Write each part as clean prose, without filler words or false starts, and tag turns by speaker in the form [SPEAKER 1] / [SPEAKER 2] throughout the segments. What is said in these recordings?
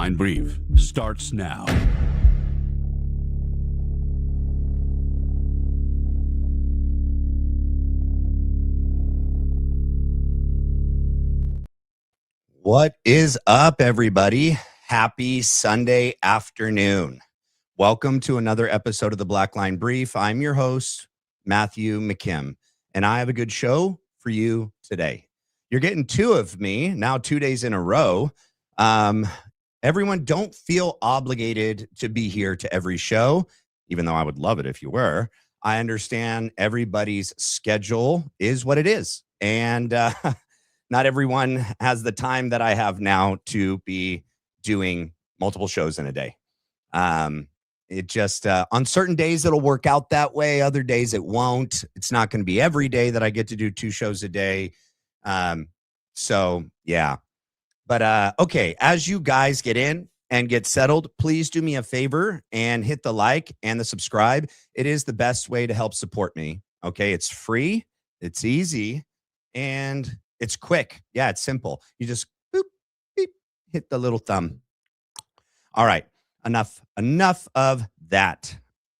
[SPEAKER 1] Blackline Brief starts now.
[SPEAKER 2] What is up, everybody? Happy Sunday afternoon. Welcome to another episode of the Blackline Brief. I'm your host, Matthew McKim, and I have a good show for you today. You're getting two of me now 2 days in a row. Everyone, don't feel obligated to be here to every show, even though I would love it if you were. I understand everybody's schedule is what it is, and not everyone has the time that I have now to be doing multiple shows in a day. It just, on certain days, it'll work out that way. Other days, it won't. It's not going to be every day that I get to do 2 shows a day. So, yeah. But, okay, as you guys get in and get settled, please do me a favor and hit the like and the subscribe. It is the best way to help support me. Okay, it's free, it's easy, and it's quick. Yeah, it's simple. You just boop, beep, hit the little thumb. All right, enough of that.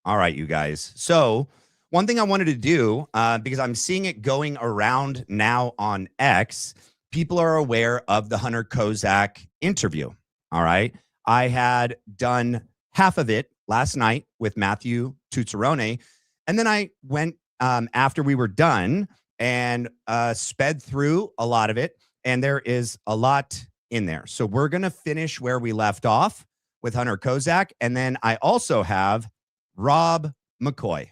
[SPEAKER 2] All right, you guys. So one thing I wanted to do, because I'm seeing it going around now on X, people are aware of the Hunter Kozak interview. All right. I had done half of it last night with Matthew Tuzzarone, and then I went after we were done and sped through a lot of it, and there is a lot in there. So we're going to finish where we left off with Hunter Kozak, and then I also have Rob McCoy.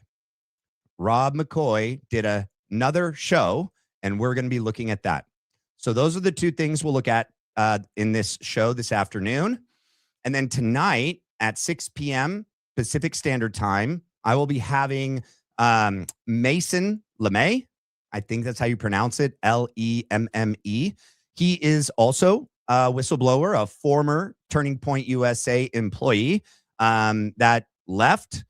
[SPEAKER 2] Rob McCoy did another show, and we're going to be looking at that. So those are the 2 things we'll look at in this show this afternoon. And then tonight at 6 p.m. Pacific Standard Time, I will be having Mason LeMay. I think that's how you pronounce it, Lemme. He is also a whistleblower, a former Turning Point USA employee that left.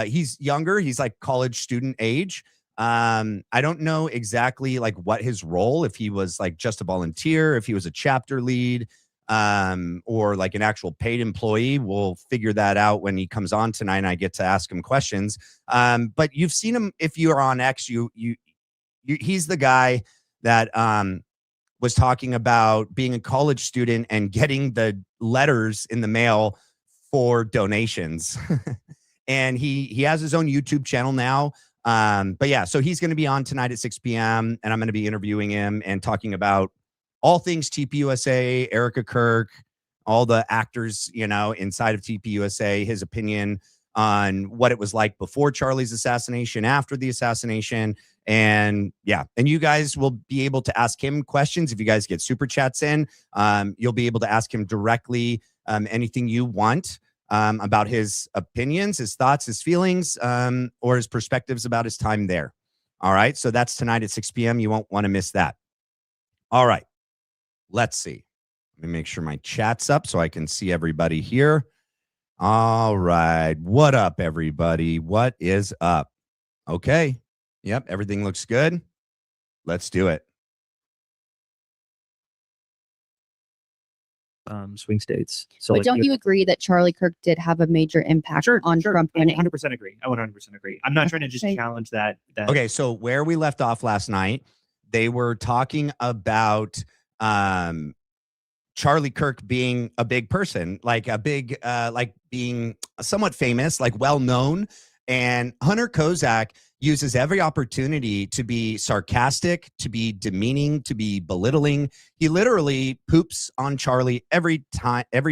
[SPEAKER 2] He's younger. He's like college student age. I don't know exactly like what his role, if he was like just a volunteer, if he was a chapter lead, or like an actual paid employee. We'll figure that out when he comes on tonight and I get to ask him questions. But you've seen him if you are on X. He's the guy that was talking about being a college student and getting the letters in the mail for donations. And he has his own YouTube channel now. But yeah, so he's going to be on tonight at 6 p.m. and I'm going to be interviewing him and talking about all things TPUSA, Erica Kirk, all the actors, inside of TPUSA, his opinion on what it was like before Charlie's assassination, after the assassination. And yeah, and you guys will be able to ask him questions. If you guys get super chats in, you'll be able to ask him directly anything you want. About his opinions, his thoughts, his feelings, or his perspectives about his time there. All right. So that's tonight at 6 p.m. You won't want to miss that. All right. Let's see. Let me make sure my chat's up so I can see everybody here. All right. What up, everybody? What is up? Okay. Yep. Everything looks good. Let's do it.
[SPEAKER 3] Swing states. So,
[SPEAKER 4] but don't you agree that Charlie Kirk did have a major impact on Trump winning?
[SPEAKER 3] 100% agree. I 100% agree. I'm not trying to just challenge that.
[SPEAKER 2] Okay, so where we left off last night, they were talking about Charlie Kirk being a big person, like a big, like being somewhat famous, like well-known. And Hunter Kozak uses every opportunity to be sarcastic, to be demeaning, to be belittling. He literally poops on Charlie every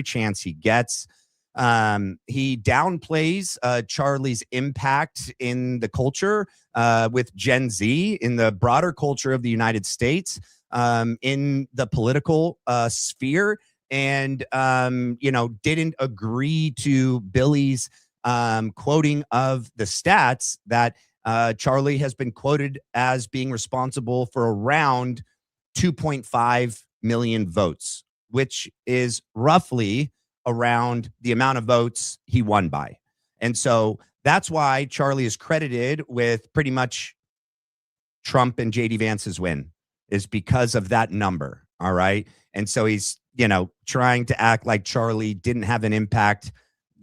[SPEAKER 2] chance he gets. He downplays Charlie's impact in the culture with Gen Z, in the broader culture of the United States, in the political sphere, and didn't agree to Billy's quoting of the stats that Charlie has been quoted as being responsible for around 2.5 million votes, which is roughly around the amount of votes he won by. And so that's why Charlie is credited with pretty much Trump and JD Vance's win, is because of that number. All right. And so he's trying to act like Charlie didn't have an impact.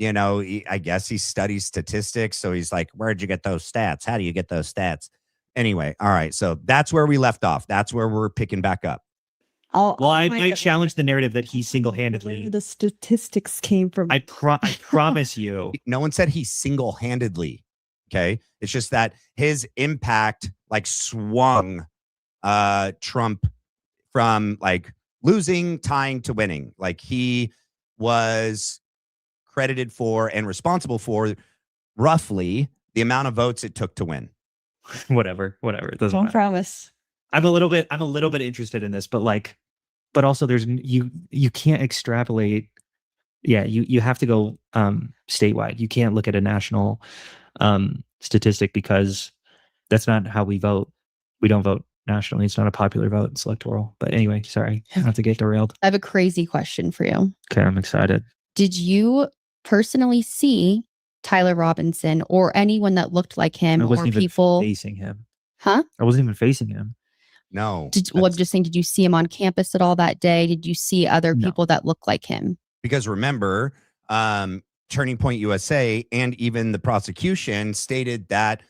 [SPEAKER 2] I guess he studies statistics. So he's like, where'd you get those stats? How do you get those stats? Anyway, all right. So that's where we left off. That's where we're picking back up.
[SPEAKER 3] I challenge the narrative that he single-handedly.
[SPEAKER 5] The statistics came from.
[SPEAKER 3] I promise you.
[SPEAKER 2] No one said he single-handedly. Okay. It's just that his impact like swung Trump from like losing, tying to winning. Like he was credited for and responsible for roughly the amount of votes it took to win.
[SPEAKER 3] Whatever. It doesn't
[SPEAKER 5] Don't
[SPEAKER 3] matter.
[SPEAKER 5] promise.
[SPEAKER 3] I'm a little bit interested in this, but also there's you can't extrapolate. Yeah, you have to go statewide. You can't look at a national statistic because that's not how we vote. We don't vote nationally. It's not a popular vote. It's electoral. But anyway, sorry, not to get derailed.
[SPEAKER 4] I have a crazy question for you.
[SPEAKER 3] Okay, I'm excited.
[SPEAKER 4] Did you personally see Tyler Robinson or anyone that looked like him
[SPEAKER 3] I
[SPEAKER 4] or
[SPEAKER 3] wasn't even
[SPEAKER 4] people?
[SPEAKER 3] facing him.
[SPEAKER 4] Huh?
[SPEAKER 3] I wasn't even facing him.
[SPEAKER 2] No.
[SPEAKER 4] I'm just saying, did you see him on campus at all that day? Did you see other
[SPEAKER 3] No.
[SPEAKER 4] people that look like him?
[SPEAKER 2] Because remember, Turning Point USA and even the prosecution stated that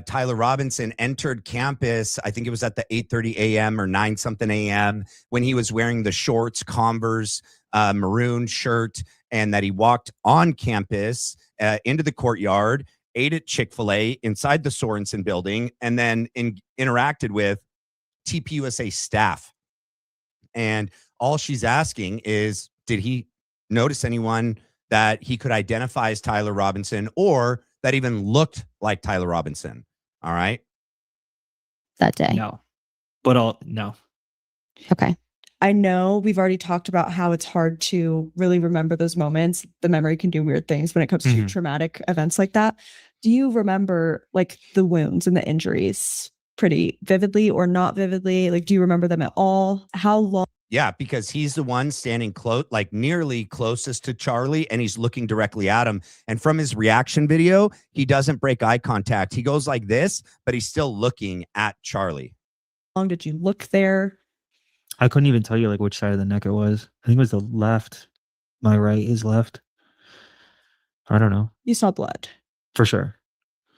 [SPEAKER 2] Tyler Robinson entered campus. I think it was at the 8:30 a.m. or 9 something a.m. when he was wearing the shorts, Converse, maroon shirt, and that he walked on campus into the courtyard, ate at Chick-fil-A inside the Sorensen building, and then interacted with TPUSA staff. And all she's asking is, did he notice anyone that he could identify as Tyler Robinson or that even looked like Tyler Robinson? All right.
[SPEAKER 4] That day?
[SPEAKER 3] No. No.
[SPEAKER 4] Okay.
[SPEAKER 5] I know we've already talked about how it's hard to really remember those moments. The memory can do weird things when it comes to traumatic events like that. Do you remember like the wounds and the injuries pretty vividly or not vividly? Like, do you remember them at all? How long?
[SPEAKER 2] Yeah, because he's the one standing close, like nearly closest to Charlie, and he's looking directly at him. And from his reaction video, he doesn't break eye contact. He goes like this, but he's still looking at Charlie.
[SPEAKER 5] How long did you look there?
[SPEAKER 3] I couldn't even tell you like which side of the neck it was. I think it was the left. My right is left. I don't know.
[SPEAKER 5] You saw blood.
[SPEAKER 3] For sure.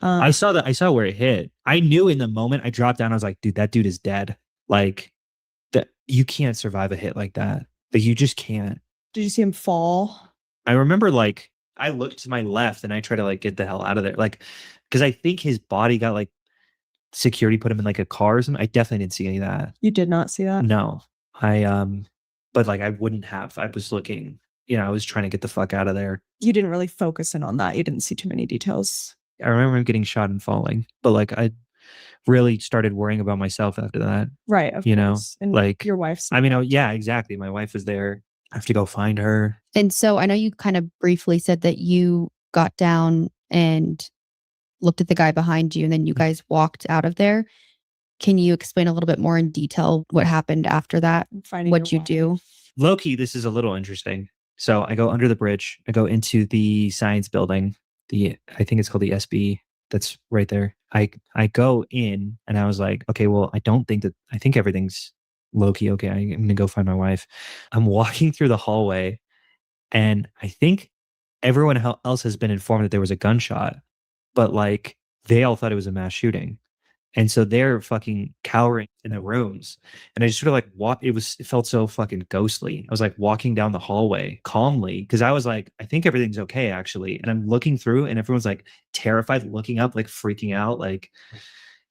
[SPEAKER 3] I saw where it hit. I knew in the moment I dropped down. I was like, dude, that dude is dead. Like that you can't survive a hit like that. Like you just can't.
[SPEAKER 5] Did you see him fall?
[SPEAKER 3] I remember like I looked to my left and I tried to like get the hell out of there. Like, because I think his body got like security put him in like a car or something. I definitely didn't see any of that.
[SPEAKER 5] You did not see that?
[SPEAKER 3] No. But like I wouldn't have. I was looking, I was trying to get the fuck out of there.
[SPEAKER 5] You didn't really focus in on that. You didn't see too many details.
[SPEAKER 3] I remember him getting shot and falling, but like I really started worrying about myself after that.
[SPEAKER 5] Right. Of course. And
[SPEAKER 3] like
[SPEAKER 5] your wife's.
[SPEAKER 3] I mean, yeah, exactly. My wife was there. I have to go find her.
[SPEAKER 4] And so I know you kind of briefly said that you got down and looked at the guy behind you and then you guys walked out of there. Can you explain a little bit more in detail what happened after that? What you do?
[SPEAKER 3] Low-key, this is a little interesting. So I go under the bridge. I go into the science building. I think it's called the SB. That's right there. I go in and I was like, okay, well, I think everything's low-key okay. I'm going to go find my wife. I'm walking through the hallway and I think everyone else has been informed that there was a gunshot, but like they all thought it was a mass shooting. And so they're fucking cowering in the rooms. And I just sort of like it felt so fucking ghostly. I was like walking down the hallway calmly because I was like, I think everything's okay, actually. And I'm looking through and everyone's like terrified, looking up, like freaking out. Like,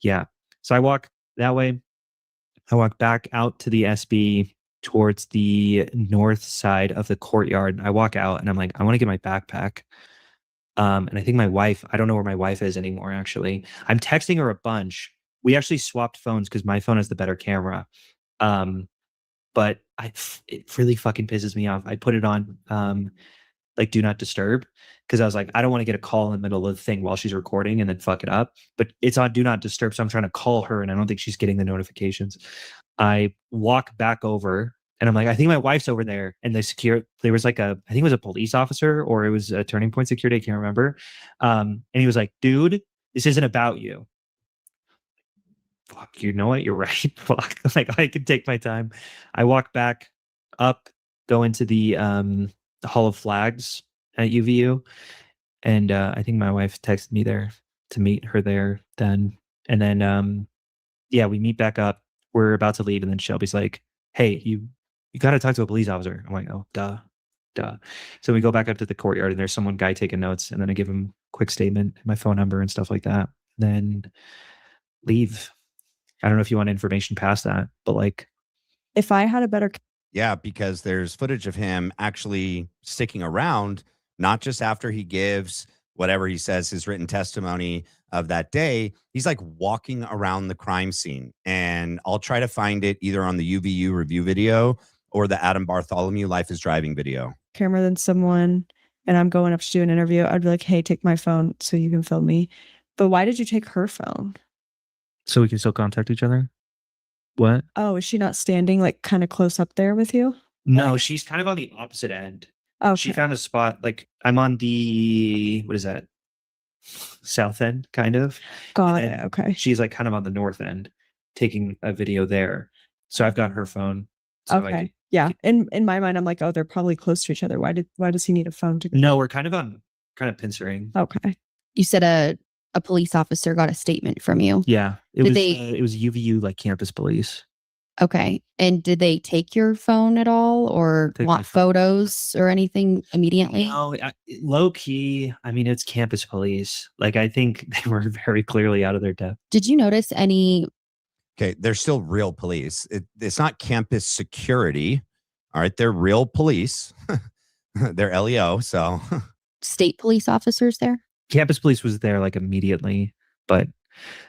[SPEAKER 3] yeah. So I walk that way. I walk back out to the SB towards the north side of the courtyard. I walk out and I'm like, I want to get my backpack. And I think my wife, I don't know where my wife is anymore, actually. I'm texting her a bunch. We actually swapped phones because my phone has the better camera. But it really fucking pisses me off. I put it on like do not disturb because I was like, I don't want to get a call in the middle of the thing while she's recording and then fuck it up. But it's on do not disturb. So I'm trying to call her and I don't think she's getting the notifications. I walk back over and I'm like, I think my wife's over there. And there was like I think it was a police officer or it was a Turning Point security. I can't remember. And he was like, dude, this isn't about you. Fuck, you know what? You're right. Fuck. Like I can take my time. I walk back up go into the Hall of Flags at UVU, and I think my wife texted me there to meet her there then. And then yeah, we meet back up. We're about to leave, and then Shelby's like, "Hey, you got to talk to a police officer." I'm like, "Oh, duh." So we go back up to the courtyard, and there's someone guy taking notes, and then I give him a quick statement, my phone number, and stuff like that. Then leave. I don't know if you want information past that, but like,
[SPEAKER 5] If I had a better
[SPEAKER 2] Yeah, because there's footage of him actually sticking around, not just after he gives whatever he says, his written testimony of that day. He's like walking around the crime scene. And I'll try to find it either on the UVU review video or the Adam Bartholomew Life is Driving video.
[SPEAKER 5] camera than someone and I'm going up to do an interview, I'd be like, hey, take my phone so you can film me. But why did you take her phone?
[SPEAKER 3] so we can still contact each other. What?
[SPEAKER 5] Oh, is she not standing like kind of close up there with you?
[SPEAKER 3] No, she's kind of on the opposite end.
[SPEAKER 5] Oh,
[SPEAKER 3] She found a spot, like I'm on the, what is that? South end, kind of.
[SPEAKER 5] got
[SPEAKER 3] and
[SPEAKER 5] it. Okay.
[SPEAKER 3] She's like kind of on the north end, taking a video there. So I've got her phone. So
[SPEAKER 5] Okay. Yeah. In my mind, I'm like, oh, they're probably close to each other. Why does he need a phone to
[SPEAKER 3] No, we're kind of pincering.
[SPEAKER 5] Okay.
[SPEAKER 4] You said a police officer got a statement from you.
[SPEAKER 3] Yeah.
[SPEAKER 4] Did
[SPEAKER 3] It was UVU, like campus police.
[SPEAKER 4] Okay. And did they take your phone at all or
[SPEAKER 3] Take my
[SPEAKER 4] want
[SPEAKER 3] phone.
[SPEAKER 4] photos or anything immediately?
[SPEAKER 3] No, low key. I mean, it's campus police. Like, I think they were very clearly out of their depth.
[SPEAKER 4] Did you notice any
[SPEAKER 2] Okay, they're still real police. It's not campus security. All right, they're real police. They're LEO, so
[SPEAKER 4] state police officers there?
[SPEAKER 3] Campus police was there like immediately, but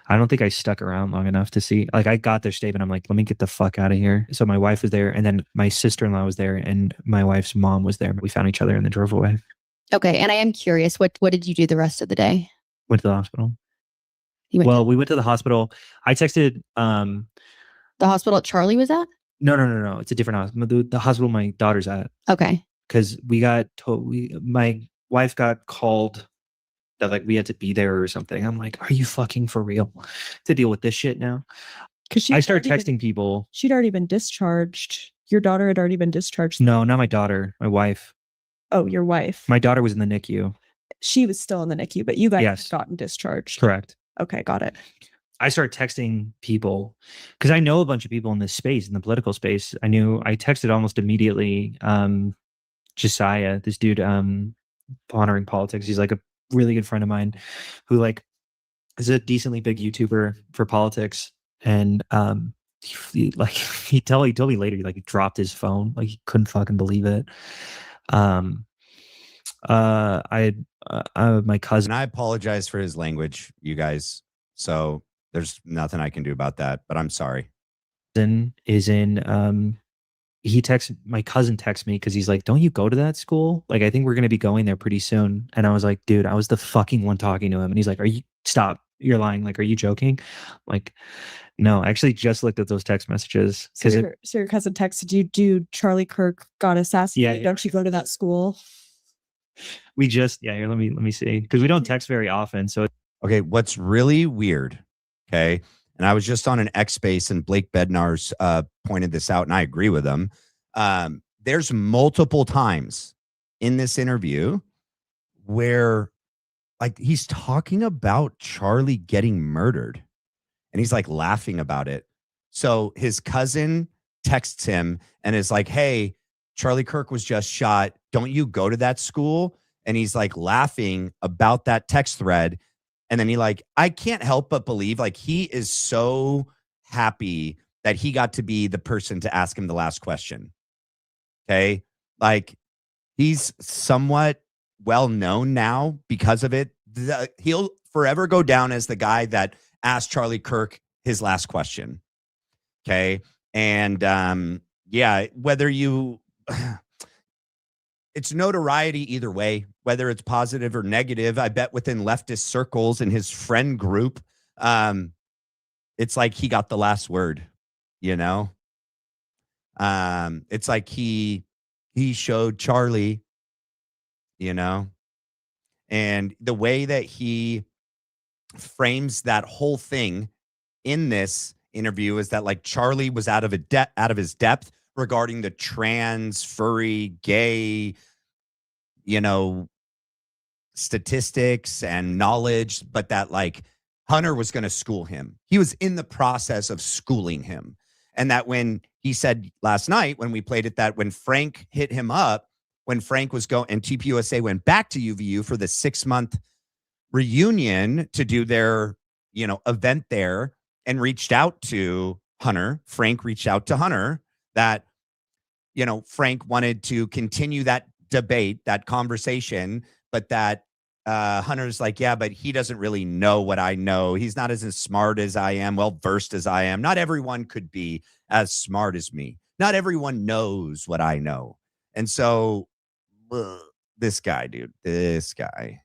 [SPEAKER 3] I don't think I stuck around long enough to see. Like, I got their statement. I'm like, let me get the fuck out of here. So my wife was there, and then my sister-in-law was there, and my wife's mom was there. We found each other and then drove away.
[SPEAKER 4] Okay. And I am curious, what did you do the rest of the day?
[SPEAKER 3] Went to the hospital.
[SPEAKER 4] You went
[SPEAKER 3] We went to the hospital. I texted.
[SPEAKER 4] to the hospital Charlie was at?
[SPEAKER 3] No. It's a different hospital. The hospital my daughter's at.
[SPEAKER 4] Okay.
[SPEAKER 3] Because we got told. My wife got called that like we had to be there or something. I'm like, are you fucking for real? To deal with this shit now?
[SPEAKER 5] Because
[SPEAKER 3] I started texting people.
[SPEAKER 5] She'd already been discharged. Your daughter had already been discharged.
[SPEAKER 3] No, not my daughter. My wife.
[SPEAKER 5] Oh, your wife.
[SPEAKER 3] My daughter was in the NICU.
[SPEAKER 5] She was still in the NICU, but you guys
[SPEAKER 3] Yes.
[SPEAKER 5] had gotten discharged.
[SPEAKER 3] Correct.
[SPEAKER 5] Okay, got it.
[SPEAKER 3] I started texting people because I know a bunch of people in this space, in the political space. I texted almost immediately Josiah, this dude pondering politics. He's like a really good friend of mine who like is a decently big YouTuber for politics. And he told me later, he like dropped his phone. Like he couldn't fucking believe it. My cousin.
[SPEAKER 2] and I apologize for his language, you guys. So there's nothing I can do about that, but I'm sorry.
[SPEAKER 3] Is in my cousin texts me because he's like, don't you go to that school? Like, I think we're going to be going there pretty soon. And I was like, dude, I was the fucking one talking to him. And he's like, stop, you're lying. Like, are you joking? I'm like, no, I actually just looked at those text messages.
[SPEAKER 5] So your cousin texted you, dude, Charlie Kirk got assassinated.
[SPEAKER 3] Yeah.
[SPEAKER 5] Don't you go to that school?
[SPEAKER 3] We just, here, let me see. Because we don't text very often. So
[SPEAKER 2] Okay, what's really weird, okay, and I was just on an X space and Blake Bednar's pointed this out, and I agree with him. There's multiple times in this interview where like he's talking about Charlie getting murdered and he's like laughing about it. So his cousin texts him and is like, hey, Charlie Kirk was just shot. Don't you go to that school? And he's like laughing about that text thread. And then I can't help but believe like he is so happy that he got to be the person to ask him the last question. Okay. Like he's somewhat well known now because of it. He'll forever go down as the guy that asked Charlie Kirk his last question. Okay. And yeah, whether you, it's notoriety either way, whether it's positive or negative. I bet within leftist circles in his friend group, it's like he got the last word, you know? It's like he showed Charlie, you know? And the way that he frames that whole thing in this interview is that like Charlie was out of his depth, regarding the trans, furry, gay, you know, statistics and knowledge, but that like Hunter was going to school him. He was in the process of schooling him. And that when he said last night, when we played it, that when Frank hit him up, when Frank was going and TPUSA went back to UVU for the 6-month reunion to do their, you know, event there and reached out to Hunter, Frank reached out to Hunter that, you know, Frank wanted to continue that debate, that conversation, but that Hunter's like, yeah, but he doesn't really know what I know. He's not as smart as I am, well-versed as I am. Not everyone could be as smart as me. Not everyone knows what I know. And so this guy, dude, this guy.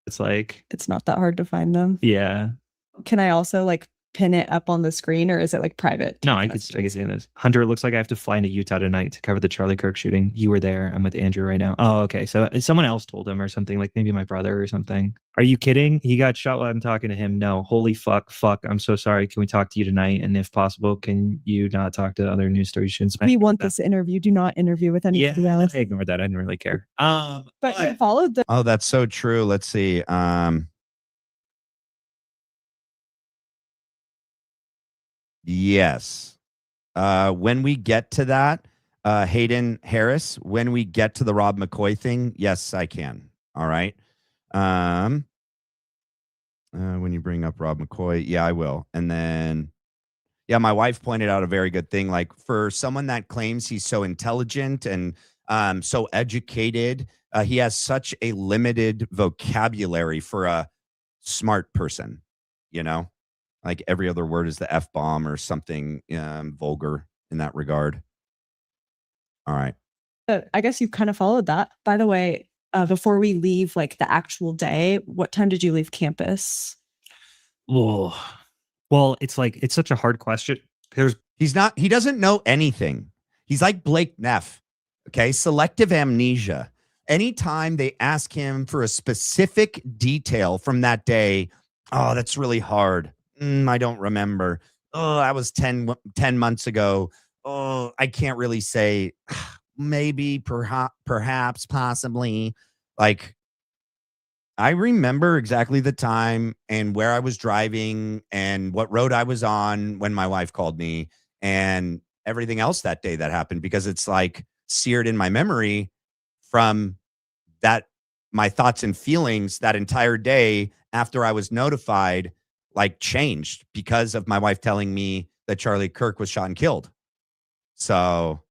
[SPEAKER 3] It's like,
[SPEAKER 5] It's not that hard to find them.
[SPEAKER 3] yeah.
[SPEAKER 5] Can I also like pin it up on the screen, or is it like private?
[SPEAKER 3] No, I could say this. Hunter, it looks like I have to fly into Utah tonight to cover the Charlie Kirk shooting. You were there. I'm with Andrew right now. Oh, okay. So someone else told him or something, like maybe my brother or something. Are you kidding? He got shot while I'm talking to him. No, holy fuck. I'm so sorry. Can we talk to you tonight? And if possible, can you not talk to other news stories?
[SPEAKER 5] We want this interview. Do not interview with anybody else.
[SPEAKER 3] I ignored that. I didn't really care.
[SPEAKER 5] But you followed the.
[SPEAKER 2] Oh, that's so true. Let's see. Yes. When we get to that, Hayden Harris, when we get to the Rob McCoy thing, yes, I can. All right. When you bring up Rob McCoy, yeah, I will. And then, yeah, my wife pointed out a very good thing. Like for someone that claims he's so intelligent and so educated, he has such a limited vocabulary for a smart person, you know? Like every other word is the F-bomb or something vulgar in that regard. All right.
[SPEAKER 5] I guess you kind of followed that. By the way, before we leave, like the actual day, what time did you leave campus?
[SPEAKER 3] Oh, well, it's like, it's such a hard question.
[SPEAKER 2] He doesn't know anything. He's like Blake Neff. Okay. Selective amnesia. Anytime they ask him for a specific detail from that day, oh, that's really hard. I don't remember. Oh, that was 10 months ago. Oh, I can't really say. Maybe, perhaps, possibly. Like, I remember exactly the time and where I was driving and what road I was on when my wife called me and everything else that day that happened, because it's like seared in my memory from that, my thoughts and feelings that entire day after I was notified, like changed because of my wife telling me that Charlie Kirk was shot and killed. So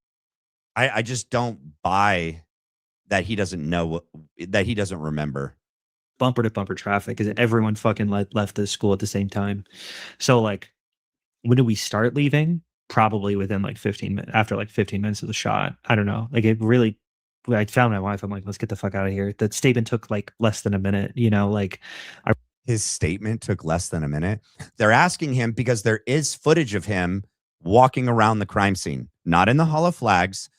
[SPEAKER 2] I just don't buy that he doesn't know, that he doesn't remember.
[SPEAKER 3] Bumper to bumper traffic because everyone fucking left the school at the same time. So like, when did we start leaving? Probably within like 15 minutes, after like 15 minutes of the shot. I don't know. Like it really, I found my wife. I'm like, let's get the fuck out of here. The statement took like less than a minute, you know, like
[SPEAKER 2] his statement took less than a minute. They're asking him because there is footage of him walking around the crime scene, not in the Hall of Flags,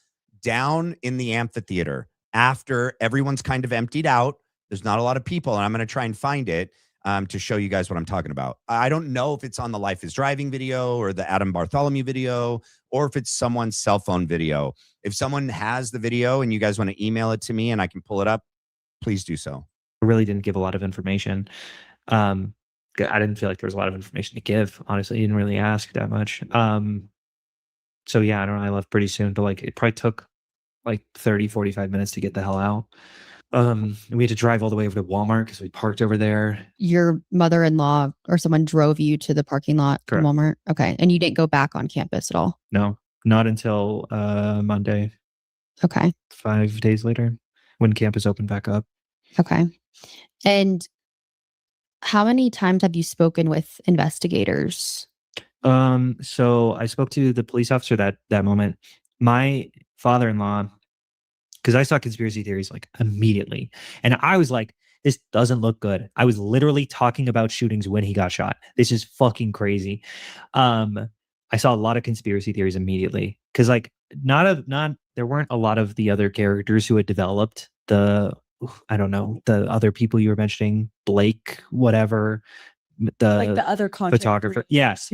[SPEAKER 2] down in the amphitheater after everyone's kind of emptied out. There's not a lot of people, and I'm going to try and find it to show you guys what I'm talking about. I don't know if it's on the Life is Driving video or the Adam Bartholomew video, or if it's someone's cell phone video. If someone has the video and you guys want to email it to me and I can pull it up, please do so.
[SPEAKER 3] I really didn't give a lot of information. I didn't feel like there was a lot of information to give. Honestly, you didn't really ask that much. So yeah, I don't know. I left pretty soon, but like it probably took like 30, 45 minutes to get the hell out. We had to drive all the way over to Walmart because we parked over there.
[SPEAKER 4] Your mother-in-law or someone drove you to the parking lot
[SPEAKER 3] Correct.
[SPEAKER 4] in Walmart? Okay. And you didn't go back on campus at all?
[SPEAKER 3] No, not until Monday.
[SPEAKER 4] Okay.
[SPEAKER 3] 5 days later when campus opened back up.
[SPEAKER 4] Okay. And how many times have you spoken with investigators?
[SPEAKER 3] So I spoke to the police officer that moment. My father-in-law, because I saw conspiracy theories like immediately. And I was like, this doesn't look good. I was literally talking about shootings when he got shot. This is fucking crazy. I saw a lot of conspiracy theories immediately. Because like there weren't a lot of the other characters who had developed the other people you were mentioning, Blake, whatever.
[SPEAKER 5] Like the other content
[SPEAKER 3] photographer. Yes.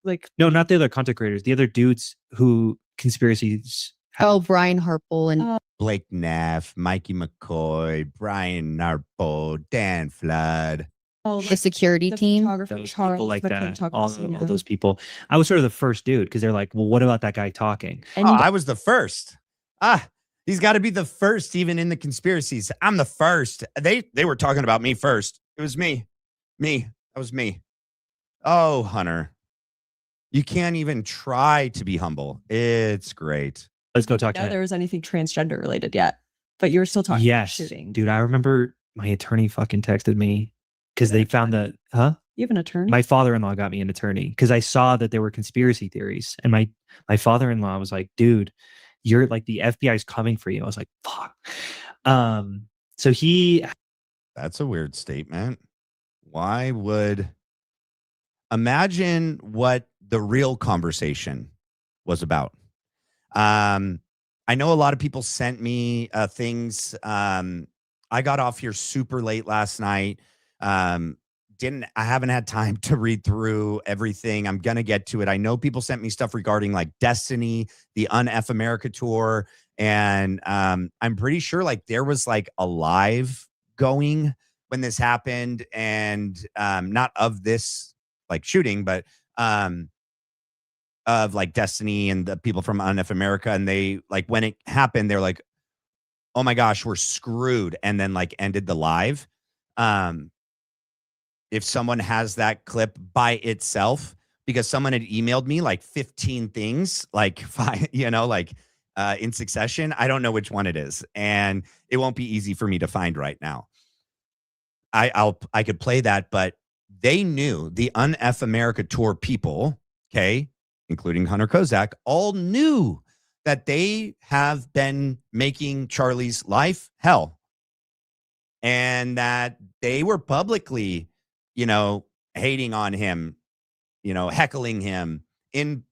[SPEAKER 5] Like,
[SPEAKER 3] No, not the other content creators. The other dudes who conspiracies.
[SPEAKER 4] Oh, Brian Harple and
[SPEAKER 2] Blake Neff, Mikey McCoy, Brian Narpo, Dan Flood.
[SPEAKER 4] the security team.
[SPEAKER 5] photographer,
[SPEAKER 3] Those
[SPEAKER 5] Charles,
[SPEAKER 3] people like
[SPEAKER 5] the
[SPEAKER 3] that,
[SPEAKER 5] photographer,
[SPEAKER 3] all
[SPEAKER 5] yeah.
[SPEAKER 3] those people. I was sort of the first dude because they're like, well, what about that guy talking?
[SPEAKER 5] And
[SPEAKER 2] Oh, I was the first. He's got to be the first, even in the conspiracies. I'm the first. They were talking about me first. It was me. That was me. Oh, Hunter. You can't even try to be humble. It's great.
[SPEAKER 3] Let's go talk to
[SPEAKER 5] know
[SPEAKER 3] him.
[SPEAKER 5] there was anything transgender related yet, but you were still talking about
[SPEAKER 3] Yes,
[SPEAKER 5] shooting.
[SPEAKER 3] dude. I remember my attorney fucking texted me because they found the
[SPEAKER 5] You have an attorney?
[SPEAKER 3] My father-in-law got me an attorney because I saw that there were conspiracy theories, and my father-in-law was like, "Dude, you're like the FBI's coming for you." I was like, "Fuck." So
[SPEAKER 2] That's a weird statement. Why would imagine what the real conversation was about? I know a lot of people sent me things. I got off here super late last night. I haven't had time to read through everything. I'm gonna get to it. I know people sent me stuff regarding like Destiny, the UnF America tour, and I'm pretty sure like there was like a live going when this happened, and not of this like shooting, but of like Destiny and the people from UnF America, and they like when it happened, they're like, "Oh my gosh, we're screwed," and then like ended the live. If someone has that clip by itself, because someone had emailed me like 15 things, like in succession. I don't know which one it is, and it won't be easy for me to find right now. I could play that, but they knew the UnF America tour people, okay, including Hunter Kozak, all knew that they have been making Charlie's life hell, and that they were publicly, hating on him, heckling him in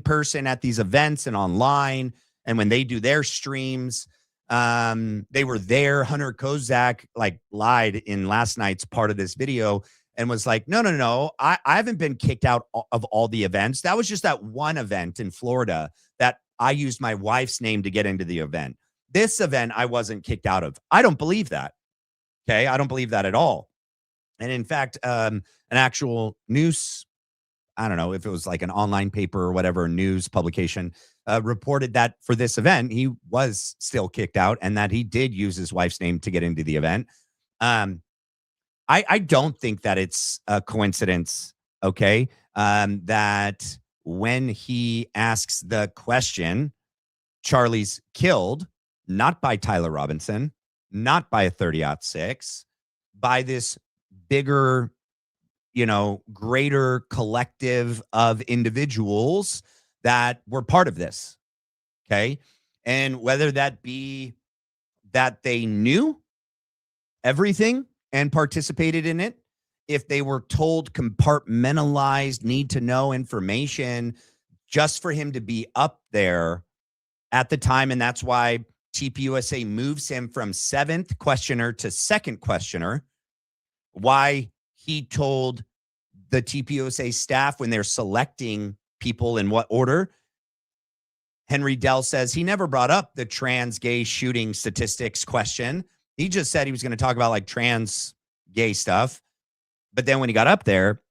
[SPEAKER 2] person at these events and online. And when they do their streams, they were there. Hunter Kozak like lied in last night's part of this video and was like, no, I haven't been kicked out of all the events. That was just that one event in Florida that I used my wife's name to get into the event. This event I wasn't kicked out of. I don't believe that. Okay, I don't believe that at all. And in fact, an actual news, I don't know if it was like an online paper or whatever, news publication, reported that for this event, he was still kicked out and that he did use his wife's name to get into the event. I don't think that it's a coincidence, okay, that when he asks the question, Charlie's killed, not by Tyler Robinson, not by a 30-06, by this bigger, greater collective of individuals that were part of this. Okay. And whether that be that they knew everything and participated in it, if they were told compartmentalized, need to know information just for him to be up there at the time. And that's why TPUSA moves him from 7th questioner to 2nd questioner. Why he told the TPUSA staff when they're selecting people in what order. Henry Dell says he never brought up the trans gay shooting statistics question. He just said he was going to talk about like trans gay stuff. But then when he got up there,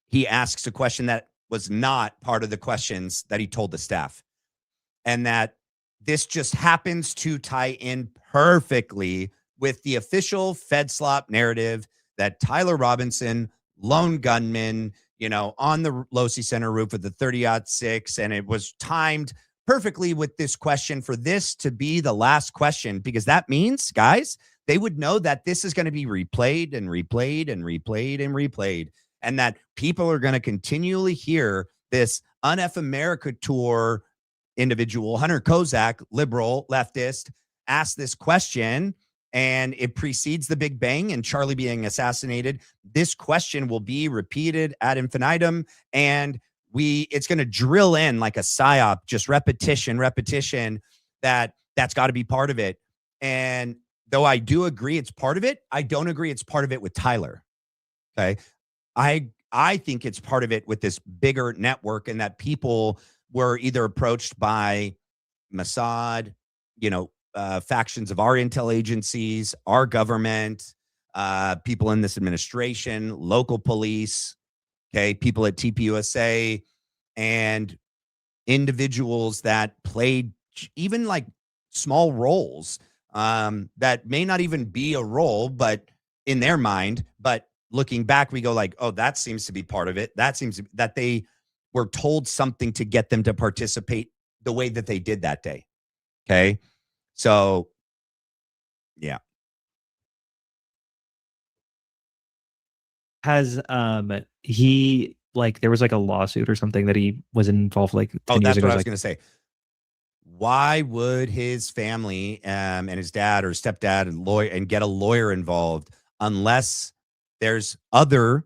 [SPEAKER 2] he asks a question that was not part of the questions that he told the staff. And that this just happens to tie in perfectly with the official FedSlop narrative that Tyler Robinson, lone gunman, on the Losi Center roof with the 30-06, and it was timed perfectly with this question for this to be the last question, because that means, guys, they would know that this is going to be replayed and replayed and replayed and replayed, and that people are going to continually hear this UnF America tour individual, Hunter Kozak, liberal, leftist, ask this question, and it precedes the Big Bang and Charlie being assassinated. This question will be repeated ad infinitum, and it's going to drill in like a psyop, just repetition, that's got to be part of it. And though I do agree it's part of it, I don't agree it's part of it with Tyler. Okay. I I think it's part of it with this bigger network, and that people were either approached by Mossad, factions of our intel agencies, our government, people in this administration, local police, okay, people at TPUSA, and individuals that played even like small roles that may not even be a role, but in their mind, but looking back, we go like, oh, that seems to be part of it. That seems that they were told something to get them to participate the way that they did that day. Okay. So, yeah.
[SPEAKER 3] Has he like there was like a lawsuit or something that he was involved like 10
[SPEAKER 2] Oh,
[SPEAKER 3] years
[SPEAKER 2] that's
[SPEAKER 3] ago?
[SPEAKER 2] what I was going to say. Why would his family and his dad or stepdad and lawyer and get a lawyer involved unless there's other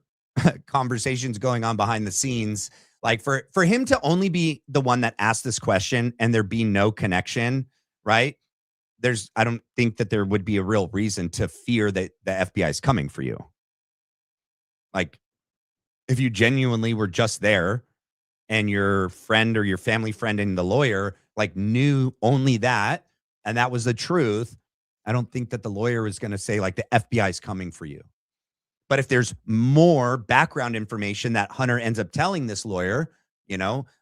[SPEAKER 2] conversations going on behind the scenes? Like for him to only be the one that asked this question and there be no connection, right? I don't think that there would be a real reason to fear that the FBI is coming for you. Like, if you genuinely were just there and your friend or your family friend and the lawyer like knew only that, and that was the truth, I don't think that the lawyer is going to say like the FBI is coming for you. But if there's more background information that Hunter ends up telling this lawyer,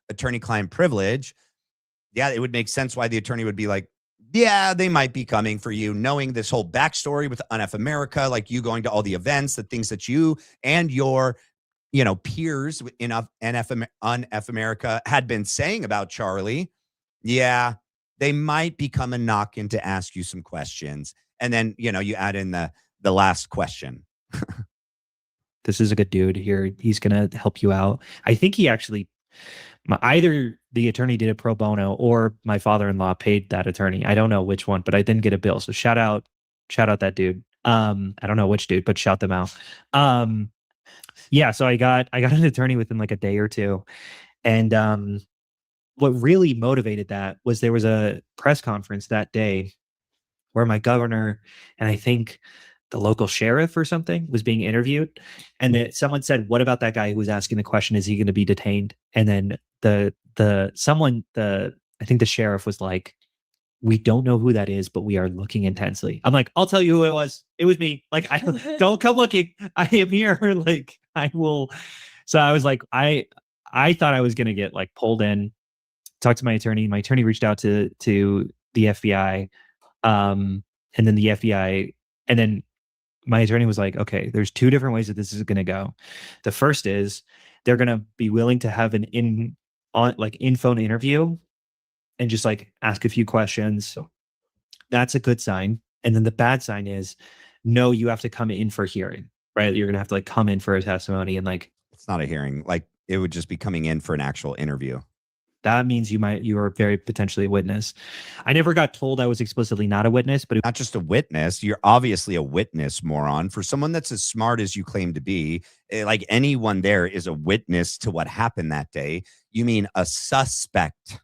[SPEAKER 2] attorney-client privilege, yeah, it would make sense why the attorney would be like, yeah, they might be coming for you, knowing this whole backstory with UNF America, like you going to all the events, the things that you and your, peers in UNF America had been saying about Charlie. Yeah, they might be coming knocking to ask you some questions. And then, you add in the last question.
[SPEAKER 3] This is a good dude here. He's going to help you out. I think he actually, either the attorney did it pro bono or my father-in-law paid that attorney. I don't know which one, but I didn't get a bill. So shout out that dude. I don't know which dude, but shout them out. Yeah. So I got an attorney within like a day or two. And what really motivated that was there was a press conference that day where my governor and I think the local sheriff or something was being interviewed. And someone said, what about that guy who was asking the question? Is he going to be detained? And then I think the sheriff was like, we don't know who that is, but we are looking intensely. I'm like, I'll tell you who it was. It was me. Like, don't come looking. I am here. Like, I will. So I was like, I thought I was going to get like pulled in, talk to my attorney. My attorney reached out to the FBI. And then the FBI, and then my attorney was like, okay, there's two different ways that this is going to go. The first is they're going to be willing to have an in-phone interview and just like ask a few questions. So that's a good sign. And then the bad sign is, no, you have to come in for hearing, right? You're going to have to like come in for a testimony and like.
[SPEAKER 2] It's not a hearing. Like it would just be coming in for an actual interview.
[SPEAKER 3] That means you are very potentially a witness. I never got told I was explicitly not a witness, but
[SPEAKER 2] not just a witness. You're obviously a witness, moron. For someone that's as smart as you claim to be, like anyone there is a witness to what happened that day. You mean a suspect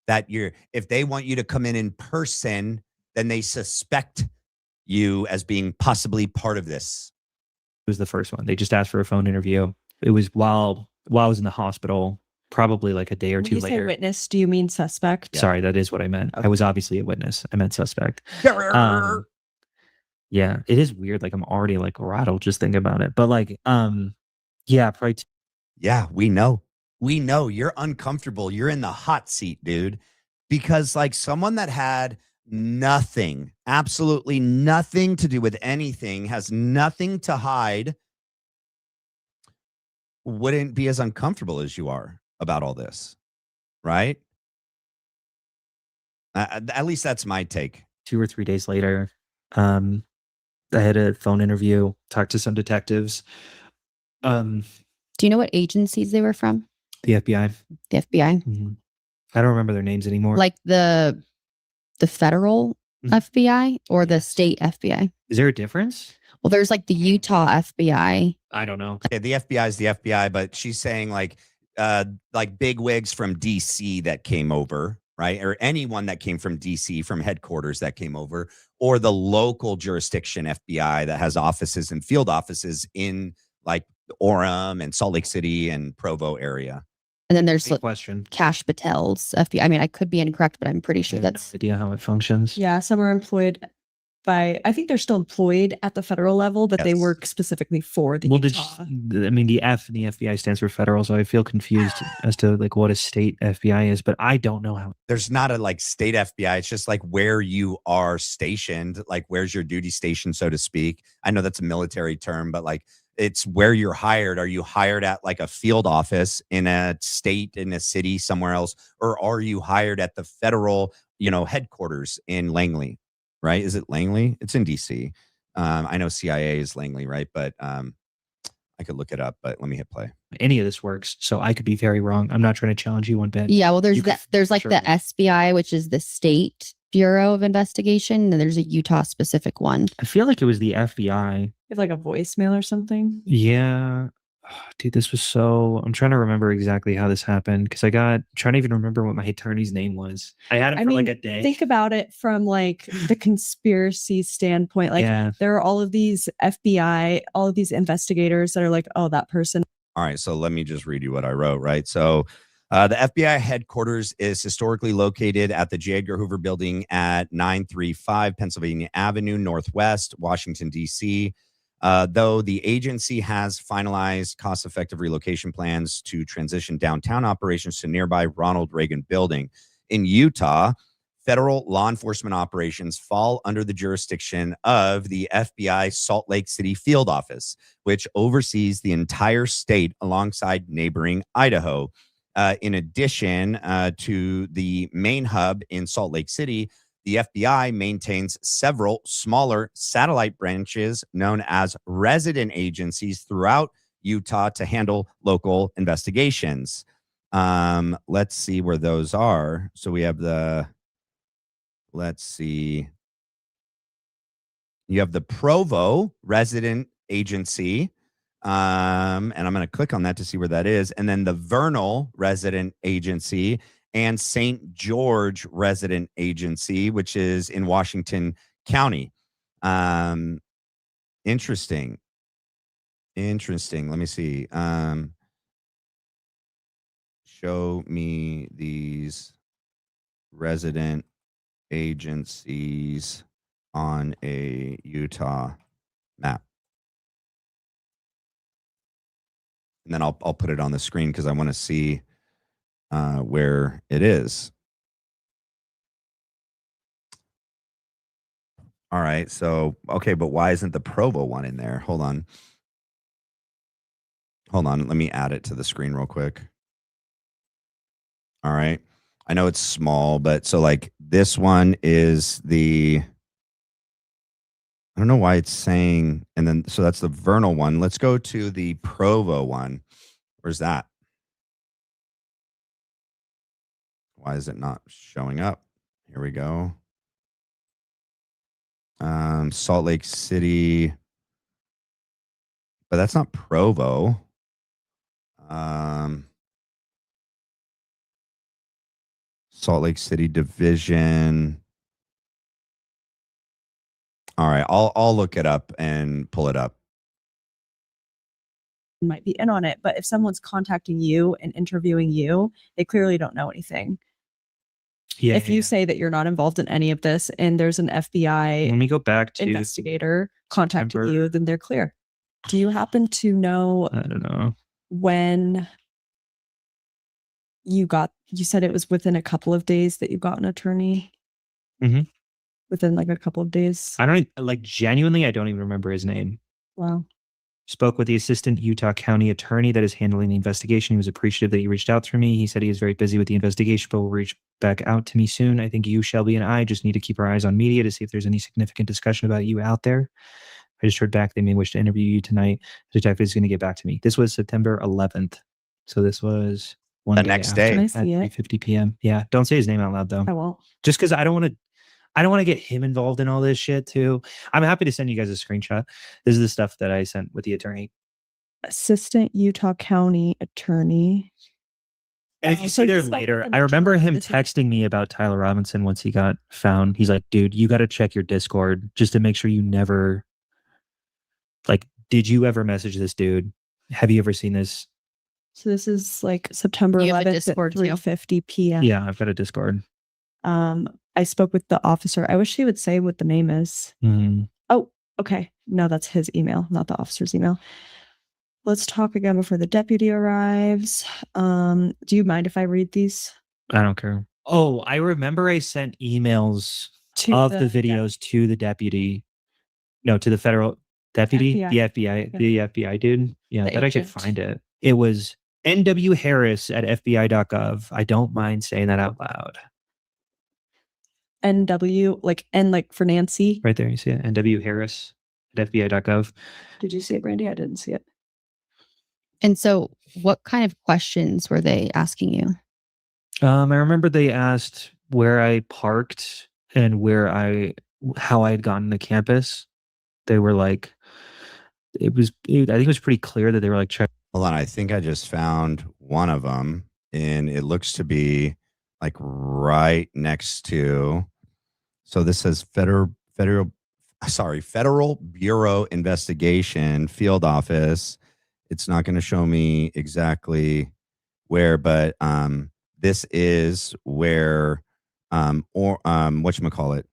[SPEAKER 2] that if they want you to come in person, then they suspect you as being possibly part of this.
[SPEAKER 3] It was the first one. They just asked for a phone interview. It was while I was in the hospital. Probably like a day or two later.
[SPEAKER 5] When you say witness, do you mean suspect?
[SPEAKER 3] Yeah. Sorry, that is what I meant. Okay. I was obviously a witness. I meant suspect. Yeah, it is weird. Like I'm already like rattled just thinking about it. But like, yeah, probably.
[SPEAKER 2] Yeah, we know you're uncomfortable. You're in the hot seat, dude, because like someone that had nothing, absolutely nothing to do with anything, has nothing to hide, wouldn't be as uncomfortable as you are about all this, right? At least that's my take.
[SPEAKER 3] 2 or 3 days later, I had a phone interview, talked to some detectives.
[SPEAKER 4] Do you know what agencies they were from?
[SPEAKER 3] The FBI.
[SPEAKER 4] The FBI.
[SPEAKER 3] Mm-hmm. I don't remember their names anymore.
[SPEAKER 4] Like the federal FBI or the state FBI?
[SPEAKER 3] Is there a difference?
[SPEAKER 4] Well, there's like the Utah FBI.
[SPEAKER 3] I don't know.
[SPEAKER 2] Yeah, the FBI is the FBI, but she's saying like big wigs from DC that came over, right? Or anyone that came from DC, from headquarters that came over, or the local jurisdiction FBI that has offices and field offices in like Orem and Salt Lake City and Provo area.
[SPEAKER 4] And then there's
[SPEAKER 3] Great question.
[SPEAKER 4] Cash Patel's FBI. I mean, I could be incorrect, but I'm pretty
[SPEAKER 3] I
[SPEAKER 4] sure
[SPEAKER 3] have
[SPEAKER 4] that's
[SPEAKER 3] no idea how it functions.
[SPEAKER 5] Yeah, some are employed by, I think they're still employed at the federal level, but they
[SPEAKER 2] Yes.
[SPEAKER 5] work specifically for the
[SPEAKER 3] Well,
[SPEAKER 5] Utah.
[SPEAKER 3] I mean, the F in the FBI stands for federal, so I feel confused as to like what a state FBI is, but I don't know how.
[SPEAKER 2] There's not a like state FBI. It's just like where you are stationed, like where's your duty station, so to speak. I know that's a military term, but like it's where you're hired. Are you hired at like a field office in a state, in a city, somewhere else? Or are you hired at the federal, headquarters in Langley, right? Is it Langley? It's in DC. I know CIA is Langley, right? But I could look it up, but let me hit play.
[SPEAKER 3] Any of this works, so I could be very wrong. I'm not trying to challenge you one bit.
[SPEAKER 4] yeah. Well, there's
[SPEAKER 3] You could
[SPEAKER 4] there's like
[SPEAKER 3] sure
[SPEAKER 4] the
[SPEAKER 3] be.
[SPEAKER 4] SBI, which is the State Bureau of Investigation, and there's a Utah specific one.
[SPEAKER 3] I feel like it was the FBI.
[SPEAKER 5] You have like a voicemail or something.
[SPEAKER 3] Yeah. Dude, this was so. I'm trying to remember exactly how this happened because trying to even remember what my attorney's name was. I had him
[SPEAKER 5] I
[SPEAKER 3] for
[SPEAKER 5] mean,
[SPEAKER 3] like a day.
[SPEAKER 5] think about it from like the conspiracy standpoint. Like
[SPEAKER 3] yeah.
[SPEAKER 5] there are all of these FBI, all of these investigators that are like, oh, that person.
[SPEAKER 2] All right, so let me just read you what I wrote, right? So the FBI headquarters is historically located at the J. Edgar Hoover Building at 935 Pennsylvania Avenue, Northwest, Washington, D.C., though the agency has finalized cost-effective relocation plans to transition downtown operations to nearby Ronald Reagan Building. In Utah, federal law enforcement operations fall under the jurisdiction of the FBI Salt Lake City Field Office, which oversees the entire state alongside neighboring Idaho. In addition to the main hub in Salt Lake City, the FBI maintains several smaller satellite branches known as resident agencies throughout Utah to handle local investigations. Let's see where those are. So we have let's see. You have the Provo resident agency. And I'm going to click on that to see where that is. And then the Vernal resident agency and St. George resident agency, which is in Washington County. Interesting. Let me see. Show me these resident agencies on a Utah map. And then I'll put it on the screen because I want to see where it is. All right. So, okay, but why isn't the Provo one in there? Hold on. Let me add it to the screen real quick. All right. I know it's small, but so like this one is I don't know why it's saying, and then, so that's the Vernal one. Let's go to the Provo one. Where's that? Why is it not showing up? Here we go. Salt Lake City, but that's not Provo. Salt Lake City Division. All right, I'll look it up and pull it up.
[SPEAKER 5] Might be in on it, but if someone's contacting you and interviewing you, they clearly don't know anything.
[SPEAKER 3] Yeah.
[SPEAKER 5] If you say that you're not involved in any of this and there's an FBI
[SPEAKER 3] Let me go back to
[SPEAKER 5] investigator contacting
[SPEAKER 3] September.
[SPEAKER 5] you, then they're clear. Do you happen to know
[SPEAKER 3] I don't know.
[SPEAKER 5] when you said it was within a couple of days that you got an attorney?
[SPEAKER 3] Mhm.
[SPEAKER 5] Within like a couple of days?
[SPEAKER 3] I don't like genuinely. I don't even remember his name.
[SPEAKER 5] Wow.
[SPEAKER 3] Spoke with the assistant Utah County attorney that is handling the investigation. He was appreciative that you reached out to me. He said he is very busy with the investigation, but will reach back out to me soon. I think you, Shelby, and I just need to keep our eyes on media to see if there's any significant discussion about you out there. I just heard back they may wish to interview you tonight. The detective is going to get back to me. This was September 11th. So this was one
[SPEAKER 2] The
[SPEAKER 3] day
[SPEAKER 2] next
[SPEAKER 3] after
[SPEAKER 2] day.
[SPEAKER 5] Can I
[SPEAKER 3] at
[SPEAKER 5] see it?
[SPEAKER 3] 3:50 p.m. Yeah. Don't say his name out loud, though.
[SPEAKER 5] I won't.
[SPEAKER 3] Just because I don't want to get him involved in all this shit, too. I'm happy to send you guys a screenshot. This is the stuff that I sent with the attorney.
[SPEAKER 5] Assistant Utah County attorney.
[SPEAKER 3] And if you
[SPEAKER 5] So
[SPEAKER 3] see there
[SPEAKER 5] he's like
[SPEAKER 3] later,
[SPEAKER 5] an
[SPEAKER 3] I remember
[SPEAKER 5] attorney.
[SPEAKER 3] him
[SPEAKER 5] This is-
[SPEAKER 3] texting me about Tyler Robinson once he got found. He's like, dude, you got to check your Discord just to make sure you never, like, did you ever message this dude? Have you ever seen this?
[SPEAKER 5] So this is like September
[SPEAKER 4] You have a
[SPEAKER 5] 11th at
[SPEAKER 4] Discord too?
[SPEAKER 5] 3:50 p.m.
[SPEAKER 3] Yeah, I've got a Discord.
[SPEAKER 5] I spoke with the officer. I wish he would say what the name is.
[SPEAKER 3] Mm,
[SPEAKER 5] Oh, okay. No, that's his email, not the officer's email. Let's talk again before the deputy arrives. Do you mind if I read these?
[SPEAKER 3] I don't care. Oh, I remember I sent emails
[SPEAKER 5] To
[SPEAKER 3] of the videos to the deputy. No, to the federal deputy,
[SPEAKER 5] FBI.
[SPEAKER 3] the FBI,
[SPEAKER 5] Yeah.
[SPEAKER 3] the FBI dude. Yeah,
[SPEAKER 5] The
[SPEAKER 3] that I could
[SPEAKER 5] agent.
[SPEAKER 3] find it. It was NW Harris at FBI.gov. I don't mind saying that out loud.
[SPEAKER 5] NW, like N, like for Nancy.
[SPEAKER 3] Right there, you see it? NW Harris at FBI.gov.
[SPEAKER 5] Did you see it, Brandy? I didn't see it.
[SPEAKER 4] And so, what kind of questions were they asking you?
[SPEAKER 3] I remember they asked where I parked and how I had gotten to campus. They were like, I think it was pretty clear that they were like, check.
[SPEAKER 2] Hold on. I think I just found one of them, and it looks to be like right next to. So this says Federal Bureau Investigation Field Office. It's not going to show me exactly where, but this is where whatchamacallit,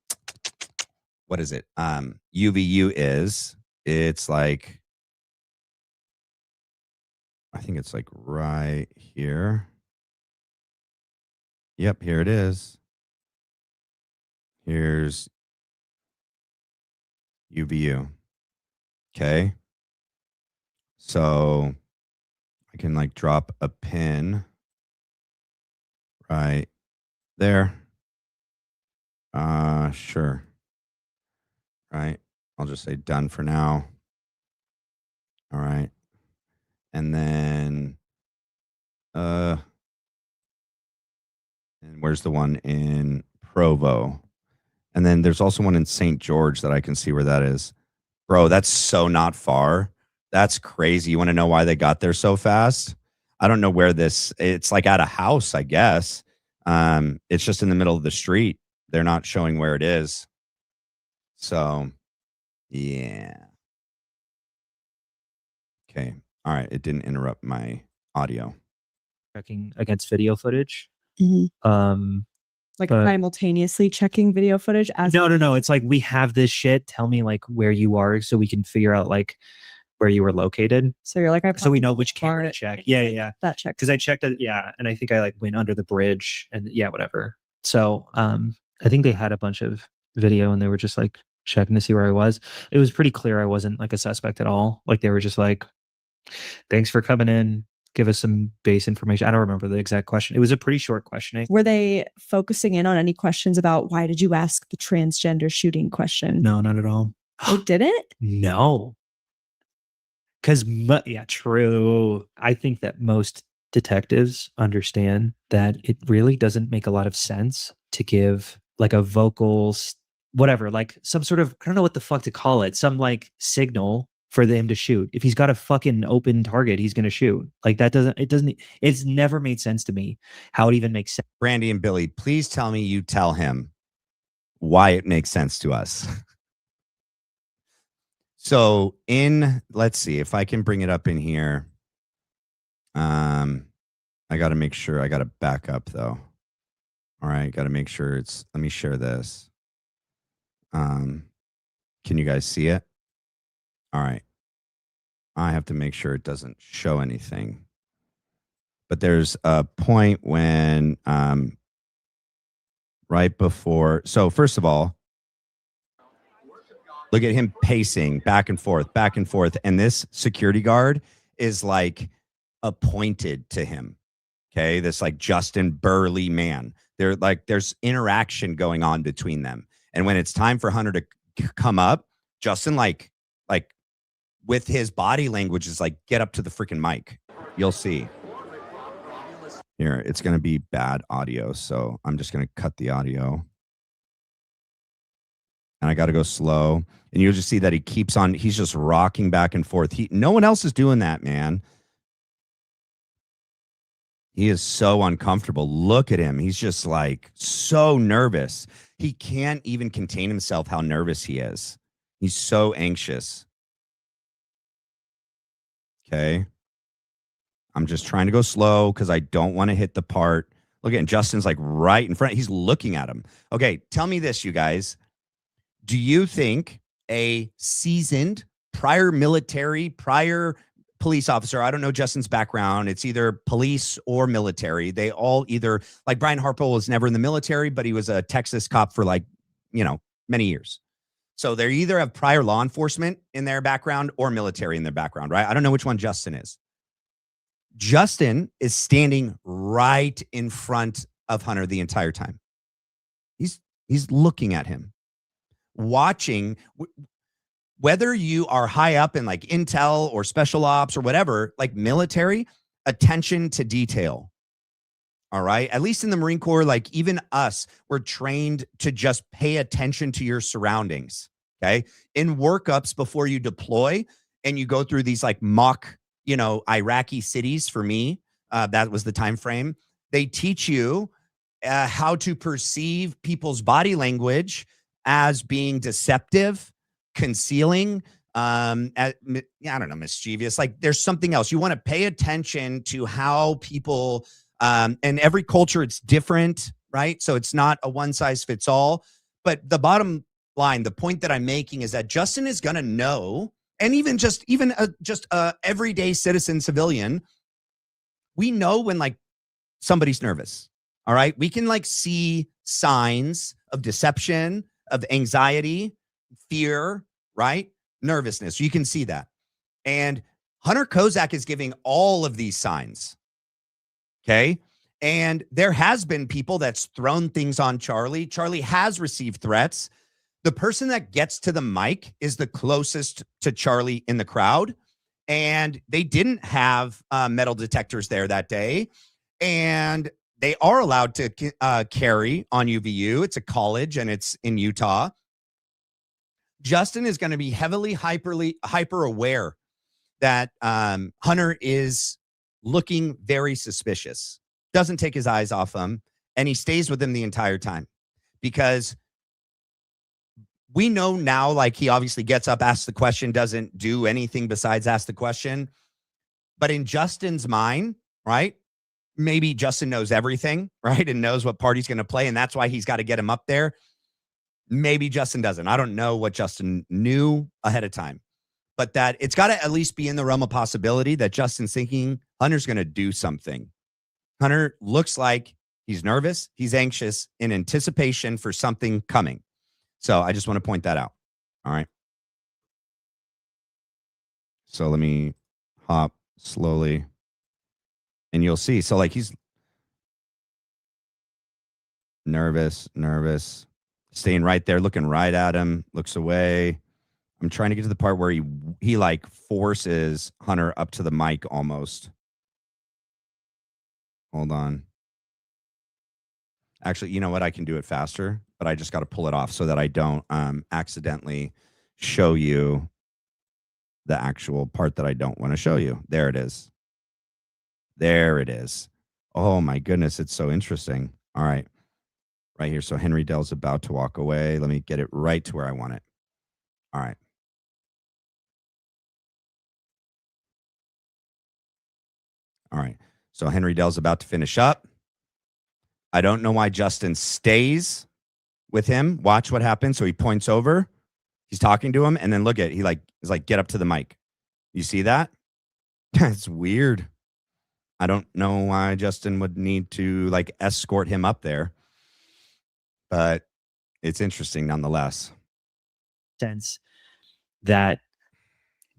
[SPEAKER 2] what is it? UVU is. It's like, I think it's like right here. Yep, here it is. Here's UVU. Okay. So I can like drop a pin right there. Sure. Right. I'll just say done for now. All right. And then and where's the one in Provo? And then there's also one in St. George that I can see where that is. Bro, that's so not far. That's crazy. You want to know why they got there so fast? I don't know where it's like at a house, I guess. It's just in the middle of the street. They're not showing where it is. So, yeah. Okay. All right. It didn't interrupt my audio.
[SPEAKER 3] Checking against video footage.
[SPEAKER 4] Mhm.
[SPEAKER 5] Like
[SPEAKER 3] But-
[SPEAKER 5] simultaneously checking video footage as
[SPEAKER 3] No. It's like, we have this shit. Tell me like where you are so we can figure out like where you were located.
[SPEAKER 5] so you're like,
[SPEAKER 3] So we know which camera to check. Yeah.
[SPEAKER 5] That checks.
[SPEAKER 3] Because I checked it, yeah, and I think I like went under the bridge and yeah, whatever. So I think they had a bunch of video and they were just like checking to see where I was. It was pretty clear I wasn't like a suspect at all. Like they were just like, thanks for coming in. Give us some base information. I don't remember the exact question. It was a pretty short questioning.
[SPEAKER 5] Were they focusing in on any questions about why did you ask the transgender shooting question?
[SPEAKER 3] No, not at all.
[SPEAKER 5] Oh, didn't?
[SPEAKER 3] No. Because, yeah, true. I think that most detectives understand that it really doesn't make a lot of sense to give like a vocal, whatever, like some sort of, I don't know what the fuck to call it, some like signal for him to shoot. If he's got a fucking open target, he's going to shoot. Like it's never made sense to me how it even makes sense.
[SPEAKER 2] Brandy and Billy, please tell me you tell him why it makes sense to us. So let's see if I can bring it up in here. I got to make sure I got to back up though. All right. Got to make sure let me share this. Can you guys see it? All right. I have to make sure it doesn't show anything. But there's a point when, right before. So first of all, look at him pacing back and forth. And this security guard is like appointed to him. Okay. This like Justin Burley man. There's interaction going on between them. And when it's time for Hunter to come up, Justin, like with his body language is like, get up to the freaking mic. You'll see. Here, it's going to be bad audio. So I'm just going to cut the audio. And I got to go slow. And you'll just see that he keeps on, he's just rocking back and forth. No one else is doing that, man. He is so uncomfortable. Look at him. He's just like so nervous. He can't even contain himself how nervous he is. He's so anxious. Okay. I'm just trying to go slow because I don't want to hit the part. Look at Justin's like right in front. He's looking at him. Okay, tell me this, you guys. Do you think a seasoned prior military, prior police officer, I don't know Justin's background, it's either police or military. They all either, like Brian Harpo was never in the military, but he was a Texas cop for like, many years. So they either have prior law enforcement in their background or military in their background, right? I don't know which one Justin is. Justin is standing right in front of Hunter the entire time. He's looking at him, watching. Whether you are high up in like intel or special ops or whatever, like military, attention to detail. All right. At least in the Marine Corps, like even us, we're trained to just pay attention to your surroundings. Okay. In workups before you deploy and you go through these like mock, Iraqi cities for me, that was the time frame. They teach you how to perceive people's body language as being deceptive, concealing, I don't know, mischievous. Like there's something else. You want to pay attention to how people, and every culture, it's different, right? So it's not a one size fits all. But the bottom line, the point that I'm making is that Justin is going to know, and even a everyday citizen civilian, we know when like somebody's nervous. All right. We can like see signs of deception, of anxiety, fear, right? Nervousness. You can see that. And Hunter Kozak is giving all of these signs. Okay. And there has been people that's thrown things on Charlie. Charlie has received threats. The person that gets to the mic is the closest to Charlie in the crowd. And they didn't have metal detectors there that day. And they are allowed to carry on UVU. It's a college and it's in Utah. Justin is going to be heavily hyper aware that Hunter is looking very suspicious, doesn't take his eyes off him, and he stays with him the entire time because we know now, like he obviously gets up, asks the question, doesn't do anything besides ask the question. But in Justin's mind, right? Maybe Justin knows everything, right? And knows what part he's going to play. And that's why he's got to get him up there. Maybe Justin doesn't. I don't know what Justin knew ahead of time, but that it's got to at least be in the realm of possibility that Justin's thinking Hunter's going to do something. Hunter looks like he's nervous. He's anxious in anticipation for something coming. So I just want to point that out. All right. So let me hop slowly and you'll see. So like he's nervous, staying right there, looking right at him, looks away. I'm trying to get to the part where he like forces Hunter up to the mic almost. Hold on. Actually, you know what? I can do it faster, but I just got to pull it off so that I don't accidentally show you the actual part that I don't want to show you. There it is. There it is. Oh my goodness. It's so interesting. All right. Right here. So Henry Dell's about to walk away. Let me get it right to where I want it. All right. All right. So Henry Dell's about to finish up. I don't know why Justin stays with him. Watch what happens. So he points over. He's talking to him. And then look at it. He is like, get up to the mic. You see that? That's weird. I don't know why Justin would need to like escort him up there. But it's interesting nonetheless.
[SPEAKER 3] Sense that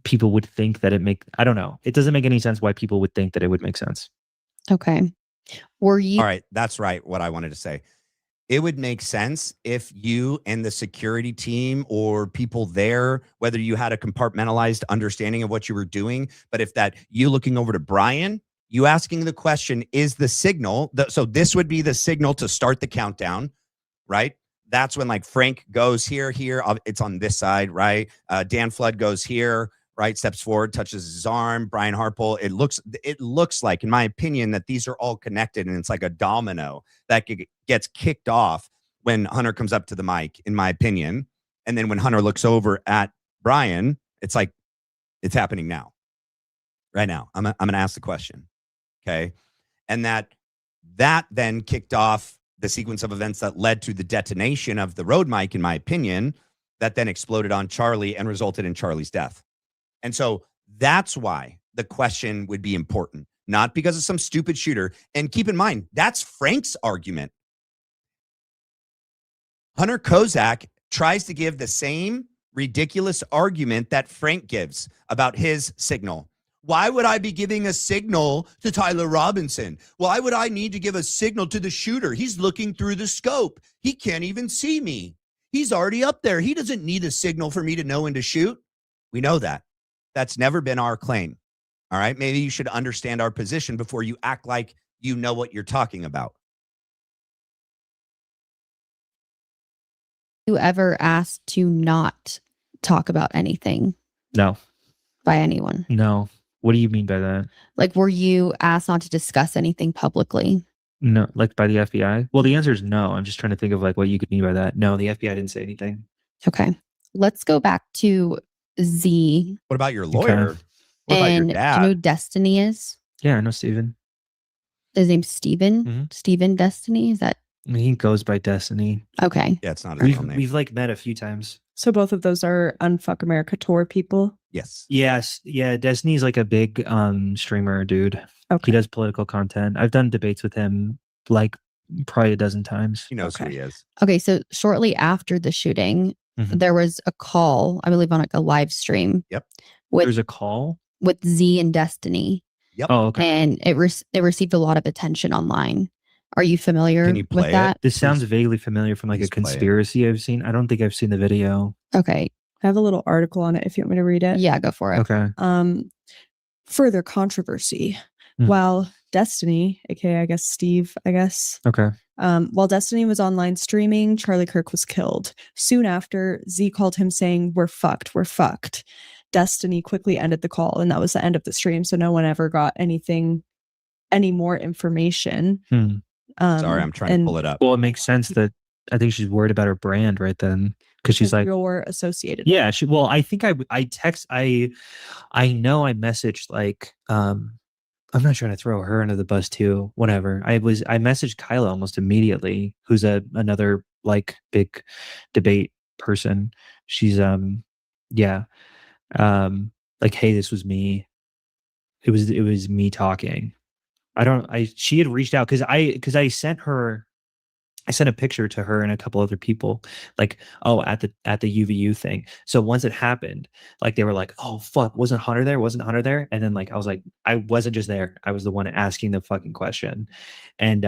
[SPEAKER 3] people would think that I don't know. It doesn't make any sense why people would think that it would make sense.
[SPEAKER 4] Okay. Were you?
[SPEAKER 2] All right. That's right. What I wanted to say. It would make sense if you and the security team or people there, whether you had a compartmentalized understanding of what you were doing, but if that you looking over to Brian, you asking the question is the signal. So this would be the signal to start the countdown. Right? That's when like Frank goes here. It's on this side, right? Dan Flood goes here, right? Steps forward, touches his arm. Brian Harpole. It looks like, in my opinion, that these are all connected, and it's like a domino that gets kicked off when Hunter comes up to the mic, in my opinion. And then when Hunter looks over at Brian, it's like it's happening now, right now. I'm gonna ask the question. Okay. And that then kicked off the sequence of events that led to the detonation of the road mic, in my opinion, that then exploded on Charlie and resulted in Charlie's death. And so that's why the question would be important, not because of some stupid shooter. And keep in mind, that's Frank's argument. Hunter Kozak tries to give the same ridiculous argument that Frank gives about his signal. Why would I be giving a signal to Tyler Robinson? Why would I need to give a signal to the shooter? He's looking through the scope. He can't even see me. He's already up there. He doesn't need a signal for me to know when to shoot. We know that. That's never been our claim. All right. Maybe you should understand our position before you act like you know what you're talking about.
[SPEAKER 4] You ever asked to not talk about anything
[SPEAKER 3] No,
[SPEAKER 4] by anyone?
[SPEAKER 3] no. What do you mean by that?
[SPEAKER 4] Like, were you asked not to discuss anything publicly?
[SPEAKER 3] No, like by the FBI? Well, the answer is no. I'm just trying to think of like what you could mean by that. No, the FBI didn't say anything.
[SPEAKER 4] Okay. Let's go back to Z.
[SPEAKER 2] What about your lawyer?
[SPEAKER 3] Okay.
[SPEAKER 2] What about your
[SPEAKER 4] And do
[SPEAKER 2] dad?
[SPEAKER 4] you know who Destiny is?
[SPEAKER 3] Yeah, I know Steven.
[SPEAKER 4] His name's Steven?
[SPEAKER 3] Mhm.
[SPEAKER 4] Steven Destiny? Is that
[SPEAKER 3] I mean, he goes by Destiny.
[SPEAKER 4] okay?
[SPEAKER 2] Yeah, it's not his real name.
[SPEAKER 3] We've like met a few times.
[SPEAKER 5] So both of those are Unfuck America tour people.
[SPEAKER 2] Yes.
[SPEAKER 3] Yes, yeah. Destiny's like a big streamer, dude.
[SPEAKER 5] Okay.
[SPEAKER 3] He does political content. I've done debates with him like probably a dozen times.
[SPEAKER 2] He knows who
[SPEAKER 5] Okay.
[SPEAKER 2] he is.
[SPEAKER 4] Okay, so shortly after the shooting,
[SPEAKER 3] Mhm.
[SPEAKER 4] there was a call, I believe on like a live stream.
[SPEAKER 2] Yep.
[SPEAKER 4] With
[SPEAKER 3] There's a call.
[SPEAKER 4] with Z and Destiny,
[SPEAKER 3] Oh, okay.
[SPEAKER 4] and it received a lot of attention online. Are you familiar
[SPEAKER 2] Can you play
[SPEAKER 4] with
[SPEAKER 2] it?
[SPEAKER 4] that?
[SPEAKER 3] This sounds vaguely familiar from like
[SPEAKER 2] Please
[SPEAKER 3] a
[SPEAKER 2] play it.
[SPEAKER 3] conspiracy I've seen. I don't think I've seen the video.
[SPEAKER 4] Okay,
[SPEAKER 5] I have a little article on it if you want me to read it.
[SPEAKER 4] yeah, go for it.
[SPEAKER 3] Okay.
[SPEAKER 5] Further controversy.
[SPEAKER 3] Hmm.
[SPEAKER 5] While Destiny, aka I guess Steve,
[SPEAKER 3] Okay.
[SPEAKER 5] while Destiny was online streaming, Charlie Kirk was killed. Soon after, Z called him saying, "We're fucked, we're fucked." Destiny quickly ended the call, and that was the end of the stream. So no one ever got any more information.
[SPEAKER 3] Hmm.
[SPEAKER 2] Sorry, I'm trying to pull it up.
[SPEAKER 3] Well, it makes sense that I think she's worried about her brand right then because she's like,
[SPEAKER 5] you're associated.
[SPEAKER 3] yeah. Well, I think I know I messaged like I'm not trying to throw her under the bus too. Whatever. I messaged Kyla almost immediately, who's another like big debate person. She's yeah. Like, hey, this was me. It was me talking. She had reached out because I sent a picture to her and a couple other people, like, oh, at the UVU thing. So once it happened, like they were like, oh fuck, wasn't Hunter there? And then like I was like, I wasn't just there. I was the one asking the fucking question. And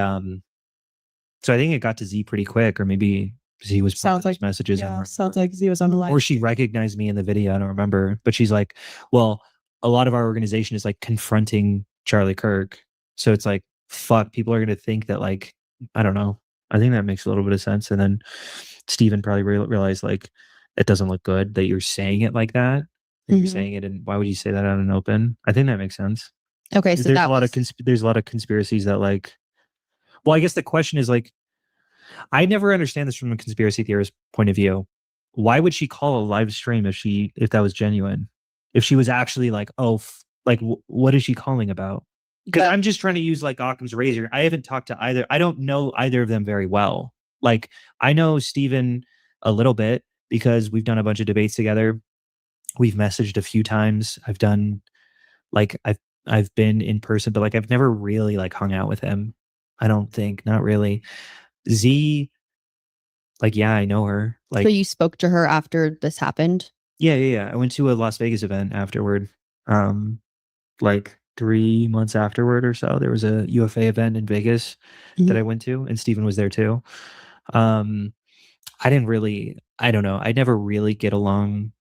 [SPEAKER 3] so I think it got to Z pretty quick, or maybe Z was
[SPEAKER 5] Sounds like
[SPEAKER 3] messages.
[SPEAKER 5] Yeah, sounds like Z was on the line.
[SPEAKER 3] Or she recognized me in the video. I don't remember, but she's like, well, a lot of our organization is like confronting Charlie Kirk. So it's like, fuck, people are going to think that like, I don't know. I think that makes a little bit of sense. And then Steven probably realized like, it doesn't look good that you're saying it like that. You're
[SPEAKER 4] Mhm.
[SPEAKER 3] saying it, and why would you say that out in open? I think that makes sense.
[SPEAKER 4] Okay, so
[SPEAKER 3] There's
[SPEAKER 4] that
[SPEAKER 3] a lot
[SPEAKER 4] was,
[SPEAKER 3] of there's a lot of conspiracies that like, well, I guess the question is like, I never understand this from a conspiracy theorist point of view. Why would she call a live stream if that was genuine? If she was actually like, oh, what is she calling about? Because I'm just trying to use like Occam's razor. I haven't talked to either. I don't know either of them very well. Like I know Steven a little bit because we've done a bunch of debates together. We've messaged a few times. I've done like I've been in person, but like I've never really like hung out with him. I don't think, not really. Z, like, yeah, I know her. Like,
[SPEAKER 4] so you spoke to her after this happened?
[SPEAKER 3] yeah. I went to a Las Vegas event afterward. Like 3 months afterward or so, there was a UFA event in Vegas that I went to, and Steven was there too. I don't know. I never really get along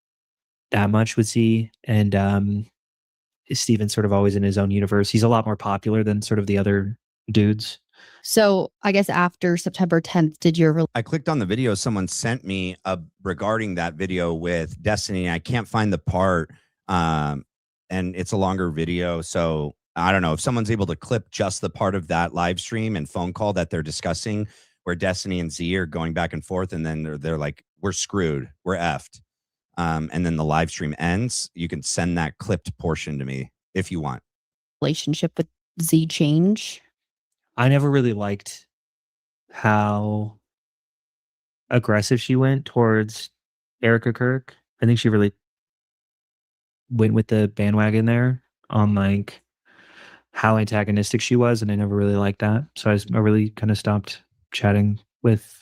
[SPEAKER 3] that much with Z, and Steven's sort of always in his own universe. He's a lot more popular than sort of the other dudes.
[SPEAKER 4] So I guess after September 10th, did your
[SPEAKER 2] I clicked on the video someone sent me regarding that video with Destiny. I can't find the part, and it's a longer video. So I don't know if someone's able to clip just the part of that live stream and phone call that they're discussing where Destiny and Z are going back and forth. And then they're like, we're screwed. We're effed. And then the live stream ends. You can send that clipped portion to me if you want.
[SPEAKER 4] relationship with Z change?
[SPEAKER 3] I never really liked how aggressive she went towards Erica Kirk. I think she really went with the bandwagon there on like how antagonistic she was, and I never really liked that. So I really kind of stopped chatting with.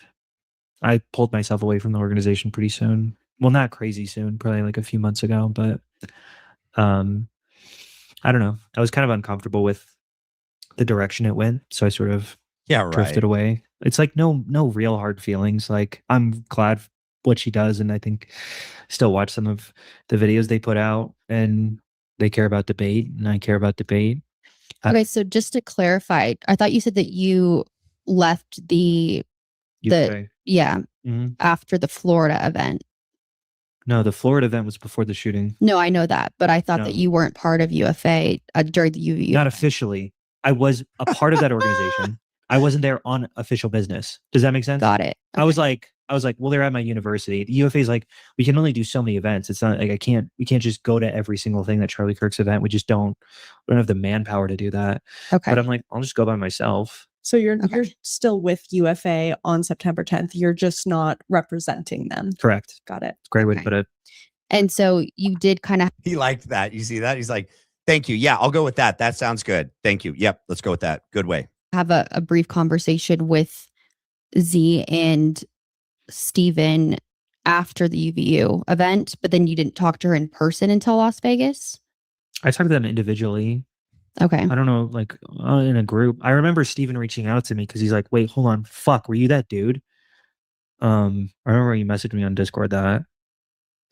[SPEAKER 3] I pulled myself away from the organization pretty soon. Well, not crazy soon, probably like a few months ago, but I don't know. I was kind of uncomfortable with the direction it went, so I sort of drifted away. It's like no real hard feelings. Like I'm glad what she does, and I think still watch some of the videos they put out, and they care about debate, and I care about debate.
[SPEAKER 4] Okay, so just to clarify, I thought you said that you left the
[SPEAKER 3] UK. Mhm.
[SPEAKER 4] after the Florida event.
[SPEAKER 3] No, the Florida event was before the shooting.
[SPEAKER 4] No, I know that, but I thought
[SPEAKER 3] No.
[SPEAKER 4] that you weren't part of UFA during the UVU.
[SPEAKER 3] Not officially. I was a part of that organization. I wasn't there on official business. Does that make sense?
[SPEAKER 4] Got it.
[SPEAKER 3] I was like, well, they're at my university. The UFA is like, we can only do so many events. It's not like we can't just go to every single thing that Charlie Kirk's event. We just don't have the manpower to do that.
[SPEAKER 4] Okay.
[SPEAKER 3] But I'm like, I'll just go by myself.
[SPEAKER 5] So you're
[SPEAKER 4] Okay.
[SPEAKER 5] still with UFA on September 10th. You're just not representing them.
[SPEAKER 3] Correct.
[SPEAKER 5] Got it.
[SPEAKER 3] Great way to
[SPEAKER 4] Okay.
[SPEAKER 3] put it.
[SPEAKER 4] And so you did kind of
[SPEAKER 2] He liked that. You see that? He's like, thank you. Yeah, I'll go with that. That sounds good. Thank you. Yep, let's go with that. Good way.
[SPEAKER 4] have a brief conversation with Z and Steven after the UVU event, but then you didn't talk to her in person until Las Vegas.
[SPEAKER 3] I talked to them individually.
[SPEAKER 4] Okay.
[SPEAKER 3] I don't know, like in a group. I remember Steven reaching out to me because he's like, wait, hold on. Fuck, were you that dude? I remember you messaged me on Discord that.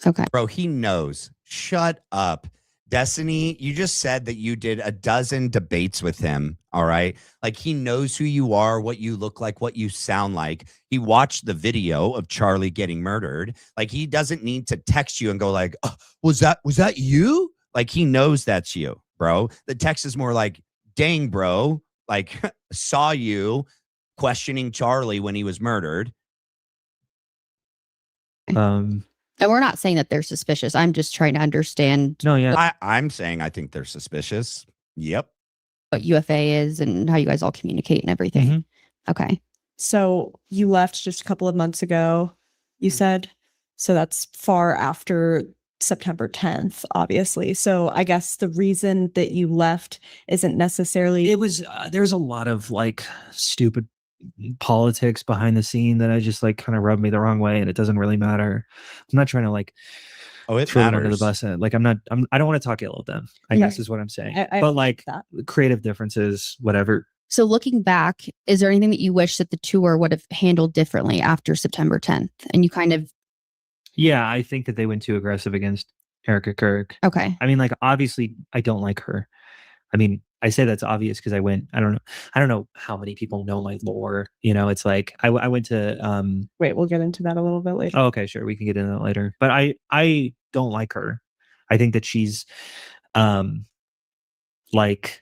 [SPEAKER 4] Okay.
[SPEAKER 2] Bro, he knows. Shut up. Destiny, you just said that you did a dozen debates with him. All right. Like he knows who you are, what you look like, what you sound like. He watched the video of Charlie getting murdered. Like he doesn't need to text you and go like, oh, was that you? Like he knows that's you, bro. The text is more like, dang, bro, like saw you questioning Charlie when he was murdered.
[SPEAKER 4] And we're not saying that they're suspicious. I'm just trying to understand
[SPEAKER 3] No, yeah.
[SPEAKER 2] I'm saying I think they're suspicious. Yep.
[SPEAKER 4] what UFA is and how you guys all communicate and everything.
[SPEAKER 3] Mhm.
[SPEAKER 4] Okay.
[SPEAKER 5] So you left just a couple of months ago, you said. So that's far after September 10th, obviously. So I guess the reason that you left isn't necessarily.
[SPEAKER 3] It was there's a lot of like stupid politics behind the scene that I just like kind of rubbed me the wrong way, and it doesn't really matter. I'm not trying to like
[SPEAKER 2] It
[SPEAKER 3] throw them under the
[SPEAKER 2] matters.
[SPEAKER 3] bus. Like I don't want to talk ill of them, I
[SPEAKER 5] Yeah.
[SPEAKER 3] guess is what I'm saying.
[SPEAKER 5] I
[SPEAKER 3] but like
[SPEAKER 5] that.
[SPEAKER 3] creative differences, whatever.
[SPEAKER 4] So looking back, is there anything that you wish that the tour would have handled differently after September 10th? And you kind of,
[SPEAKER 3] Yeah, I think that they went too aggressive against Erica Kirk.
[SPEAKER 4] okay.
[SPEAKER 3] I mean, like obviously I don't like her. I mean, I say that's obvious because I don't know how many people know my lore. You know, it's like I went to
[SPEAKER 5] Wait, we'll get into that a little bit later.
[SPEAKER 3] Oh, okay, sure. We can get into that later. But I don't like her. I think that she's like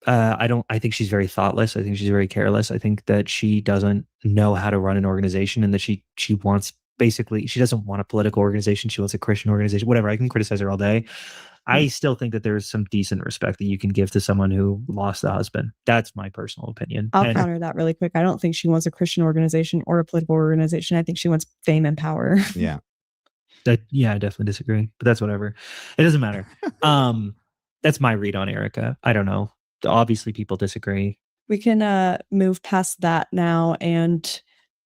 [SPEAKER 3] I think she's very thoughtless. I think she's very careless. I think that she doesn't know how to run an organization, and that she wants basically she doesn't want a political organization. She wants a Christian organization. Whatever. I can criticize her all day. I still think that there's some decent respect that you can give to someone who lost a husband. That's my personal opinion.
[SPEAKER 5] I'll
[SPEAKER 3] And-
[SPEAKER 5] counter that really quick. I don't think she wants a Christian organization or a political organization. I think she wants fame and power.
[SPEAKER 2] Yeah.
[SPEAKER 3] Yeah, I definitely disagree, but that's whatever. It doesn't matter. That's my read on Erica. I don't know. Obviously, people disagree.
[SPEAKER 5] We can move past that now, and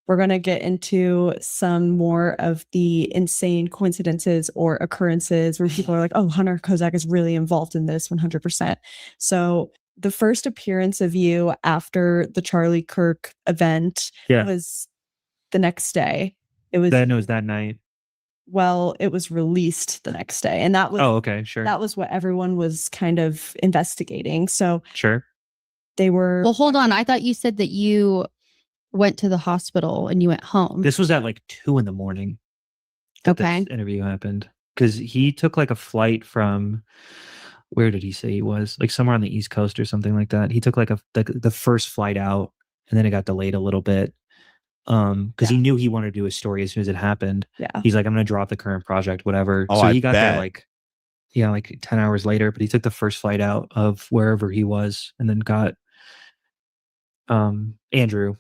[SPEAKER 5] we're going to get into some more of the insane coincidences or occurrences where people are like, oh, Hunter Kozak is really involved in this 100%. So the first appearance of you after the Charlie Kirk event was the next day. It was
[SPEAKER 3] that night.
[SPEAKER 5] Well, it was released the next day. And that was
[SPEAKER 3] okay, sure.
[SPEAKER 5] That was what everyone was kind of investigating. So
[SPEAKER 3] sure.
[SPEAKER 5] They were
[SPEAKER 4] Well, hold on. I thought you said that you went to the hospital and you went home.
[SPEAKER 3] This was at like 2 a.m.
[SPEAKER 4] Okay.
[SPEAKER 3] This interview happened because he took like a flight from where did he say he was? Like somewhere on the East Coast or something like that. He took like the first flight out, and then it got delayed a little bit. Because he knew he wanted to do a story as soon as it happened.
[SPEAKER 5] Yeah.
[SPEAKER 3] He's like, I'm gonna drop the current project, whatever.
[SPEAKER 2] Oh,
[SPEAKER 3] so
[SPEAKER 2] I
[SPEAKER 3] he got
[SPEAKER 2] bet.
[SPEAKER 3] there like like 10 hours later, but he took the first flight out of wherever he was and then got Andrew,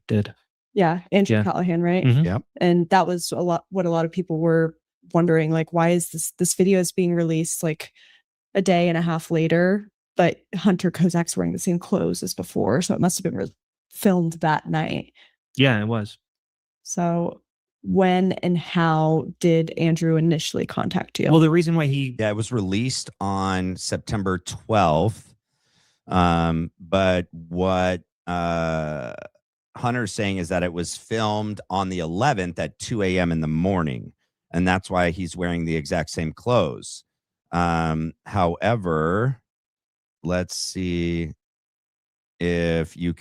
[SPEAKER 3] did.
[SPEAKER 5] Yeah, Andrew
[SPEAKER 3] Yeah.
[SPEAKER 5] Callahan, right?
[SPEAKER 3] Mhm.
[SPEAKER 2] Yep.
[SPEAKER 5] And that was what a lot of people were wondering, like, why is this video is being released like a day and a half later, but Hunter Kozak's wearing the same clothes as before, so it must have been filmed that night.
[SPEAKER 3] Yeah, it was.
[SPEAKER 5] So when and how did Andrew initially contact you?
[SPEAKER 3] Well, the reason why he
[SPEAKER 2] Yeah, it was released on September 12th. But what Hunter's saying is that it was filmed on the 11th at 2 a.m. in the morning, and that's why he's wearing the exact same clothes. However, let's see if we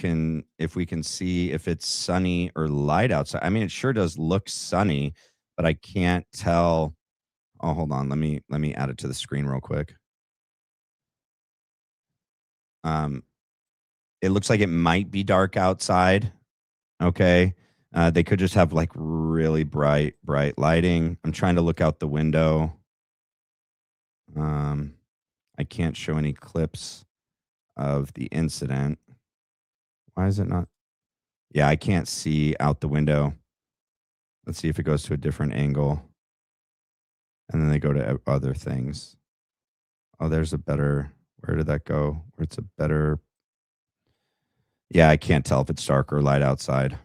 [SPEAKER 2] can see if it's sunny or light outside. I mean, it sure does look sunny, but I can't tell. Oh, hold on. Let me add it to the screen real quick. It looks like it might be dark outside. Okay. They could just have like really bright lighting. I'm trying to look out the window. I can't show any clips of the incident. Why is it not? Yeah, I can't see out the window. Let's see if it goes to a different angle. And then they go to other things. Oh, there's a better, where did that go? Where it's a better, yeah, I can't tell if it's dark or light outside.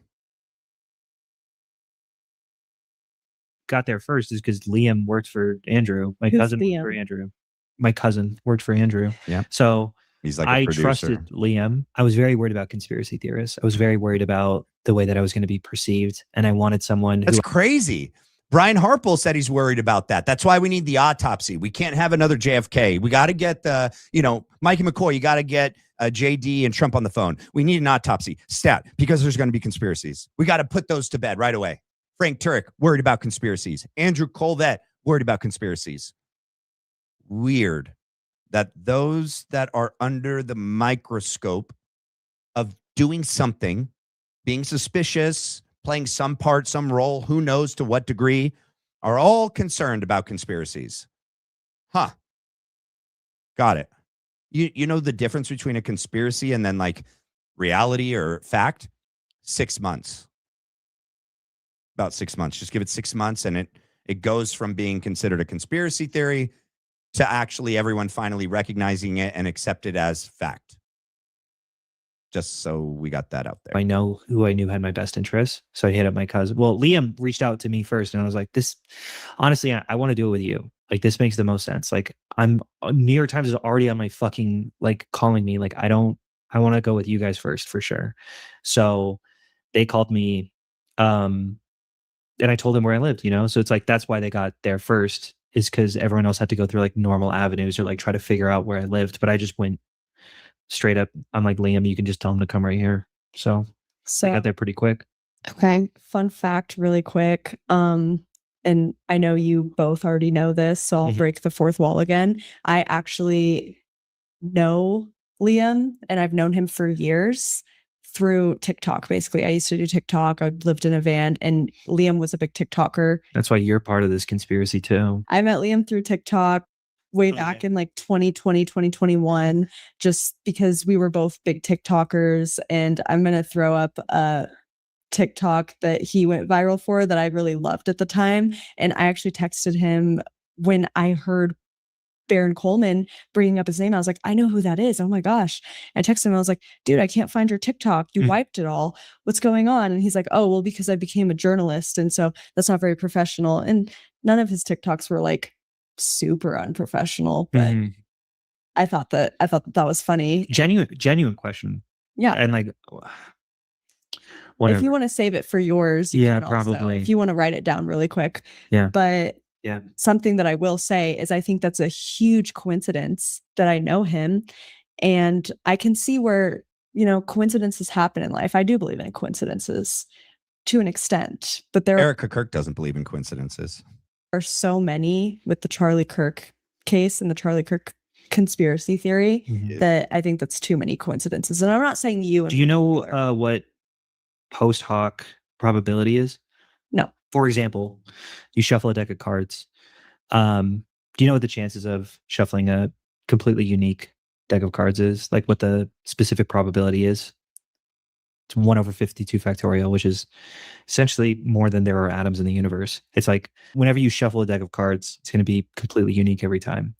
[SPEAKER 3] got there first is because Liam worked for Andrew. My
[SPEAKER 5] Who's
[SPEAKER 3] cousin worked
[SPEAKER 5] Liam?
[SPEAKER 3] for Andrew. My cousin worked for Andrew.
[SPEAKER 2] Yeah.
[SPEAKER 3] So
[SPEAKER 2] He's like a
[SPEAKER 3] I
[SPEAKER 2] producer.
[SPEAKER 3] trusted Liam. I was very worried about conspiracy theorists. I was very worried about the way that I was going to be perceived. And I wanted someone
[SPEAKER 2] That's
[SPEAKER 3] who
[SPEAKER 2] crazy. Brian Harpel said he's worried about that. That's why we need the autopsy. We can't have another JFK. We got to get the, Mikey McCoy, you got to get JD and Trump on the phone. We need an autopsy stat because there's going to be conspiracies. We got to put those to bed right away. Frank Turek, worried about conspiracies. Andrew Colvette, worried about conspiracies. Weird that those that are under the microscope of doing something, being suspicious, playing some part, some role, who knows to what degree, are all concerned about conspiracies. Huh. Got it. You know the difference between a conspiracy and then like reality or fact? 6 months. About 6 months. Just give it 6 months and it goes from being considered a conspiracy theory to actually everyone finally recognizing it and accept it as fact. Just so we got that out there.
[SPEAKER 3] I know who I knew had my best interests. So I hit up my cousin. Well, Liam reached out to me first and I was like, this, honestly, I want to do it with you. Like, this makes the most sense. Like, New York Times is already on my fucking, like, calling me. Like, I want to go with you guys first for sure. So they called me, and I told them where I lived, So it's like, that's why they got there first, is because everyone else had to go through like normal avenues or like try to figure out where I lived. But I just went straight up. I'm like, Liam, you can just tell him to come right here. So I got there pretty quick.
[SPEAKER 4] Okay.
[SPEAKER 5] Fun fact really quick. And I know you both already know this, so I'll break the fourth wall again. I actually know Liam and I've known him for years through TikTok. Basically, I used to do TikTok. I lived in a van and Liam was a big TikToker.
[SPEAKER 3] That's why you're part of this conspiracy too.
[SPEAKER 5] I met Liam through TikTok way back in like 2020, 2021, just because we were both big TikTokers. And I'm going to throw up a TikTok that he went viral for that I really loved at the time. And I actually texted him when I heard Baron Coleman bringing up his name. I was like, I know who that is. Oh my gosh. I texted him. I was like, dude, I can't find your TikTok. You wiped it all. What's going on? And he's like, oh, well, because I became a journalist. And so that's not very professional. And none of his TikToks were like super unprofessional, but I thought that was funny.
[SPEAKER 3] Genuine question.
[SPEAKER 5] Yeah.
[SPEAKER 3] And like,
[SPEAKER 5] whatever. If you want to save it for yours, you can also,
[SPEAKER 3] probably.
[SPEAKER 5] if you want to write it down really quick.
[SPEAKER 3] Yeah.
[SPEAKER 5] But something that I will say is I think that's a huge coincidence that I know him. And I can see where, coincidences happen in life. I do believe in coincidences to an extent, but
[SPEAKER 2] Erica Kirk doesn't believe in coincidences.
[SPEAKER 5] Are so many with the Charlie Kirk case and the Charlie Kirk conspiracy theory that I think that's too many coincidences. And I'm not saying you.
[SPEAKER 3] Do you know what post hoc probability is?
[SPEAKER 5] No.
[SPEAKER 3] For example, you shuffle a deck of cards. Do Do you know what the chances of shuffling a completely unique deck of cards is? Like what the specific probability is? It's 1/52 factorial, which is essentially more than there are atoms in the universe. It's like whenever you shuffle a deck of cards, it's going to be completely unique every time.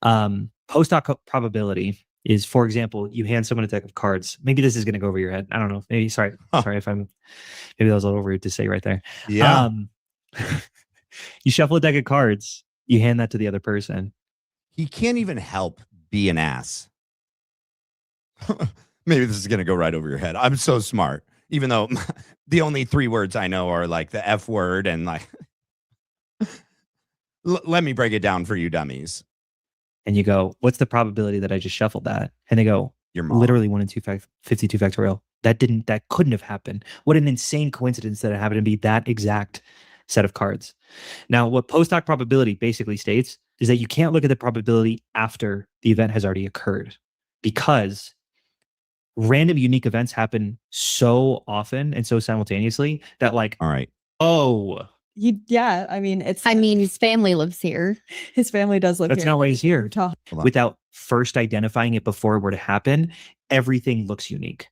[SPEAKER 3] Post hoc probability is, for example, you hand someone a deck of cards. Maybe this is going to go over your head. I don't know. Maybe sorry if maybe that was a little rude to say right there.
[SPEAKER 2] Yeah.
[SPEAKER 3] You shuffle a deck of cards, you hand that to the other person.
[SPEAKER 2] He can't even help be an ass. Maybe this is going to go right over your head. I'm so smart, even though the only 3 words I know are like the F word and like, let me break it down for you dummies.
[SPEAKER 3] And you go, what's the probability that I just shuffled that? And they go,
[SPEAKER 2] Your mom.
[SPEAKER 3] literally 1/52 factorial. That couldn't have happened. What an insane coincidence that it happened to be that exact set of cards. Now, what post hoc probability basically states is that you can't look at the probability after the event has already occurred, because random unique events happen so often and so simultaneously that like,
[SPEAKER 2] All right.
[SPEAKER 3] oh,
[SPEAKER 5] I mean,
[SPEAKER 4] his family lives here.
[SPEAKER 5] his family does live
[SPEAKER 3] that's
[SPEAKER 5] here.
[SPEAKER 3] not why he's here.
[SPEAKER 2] Hold on.
[SPEAKER 3] Without first identifying it before it were to happen, everything looks unique.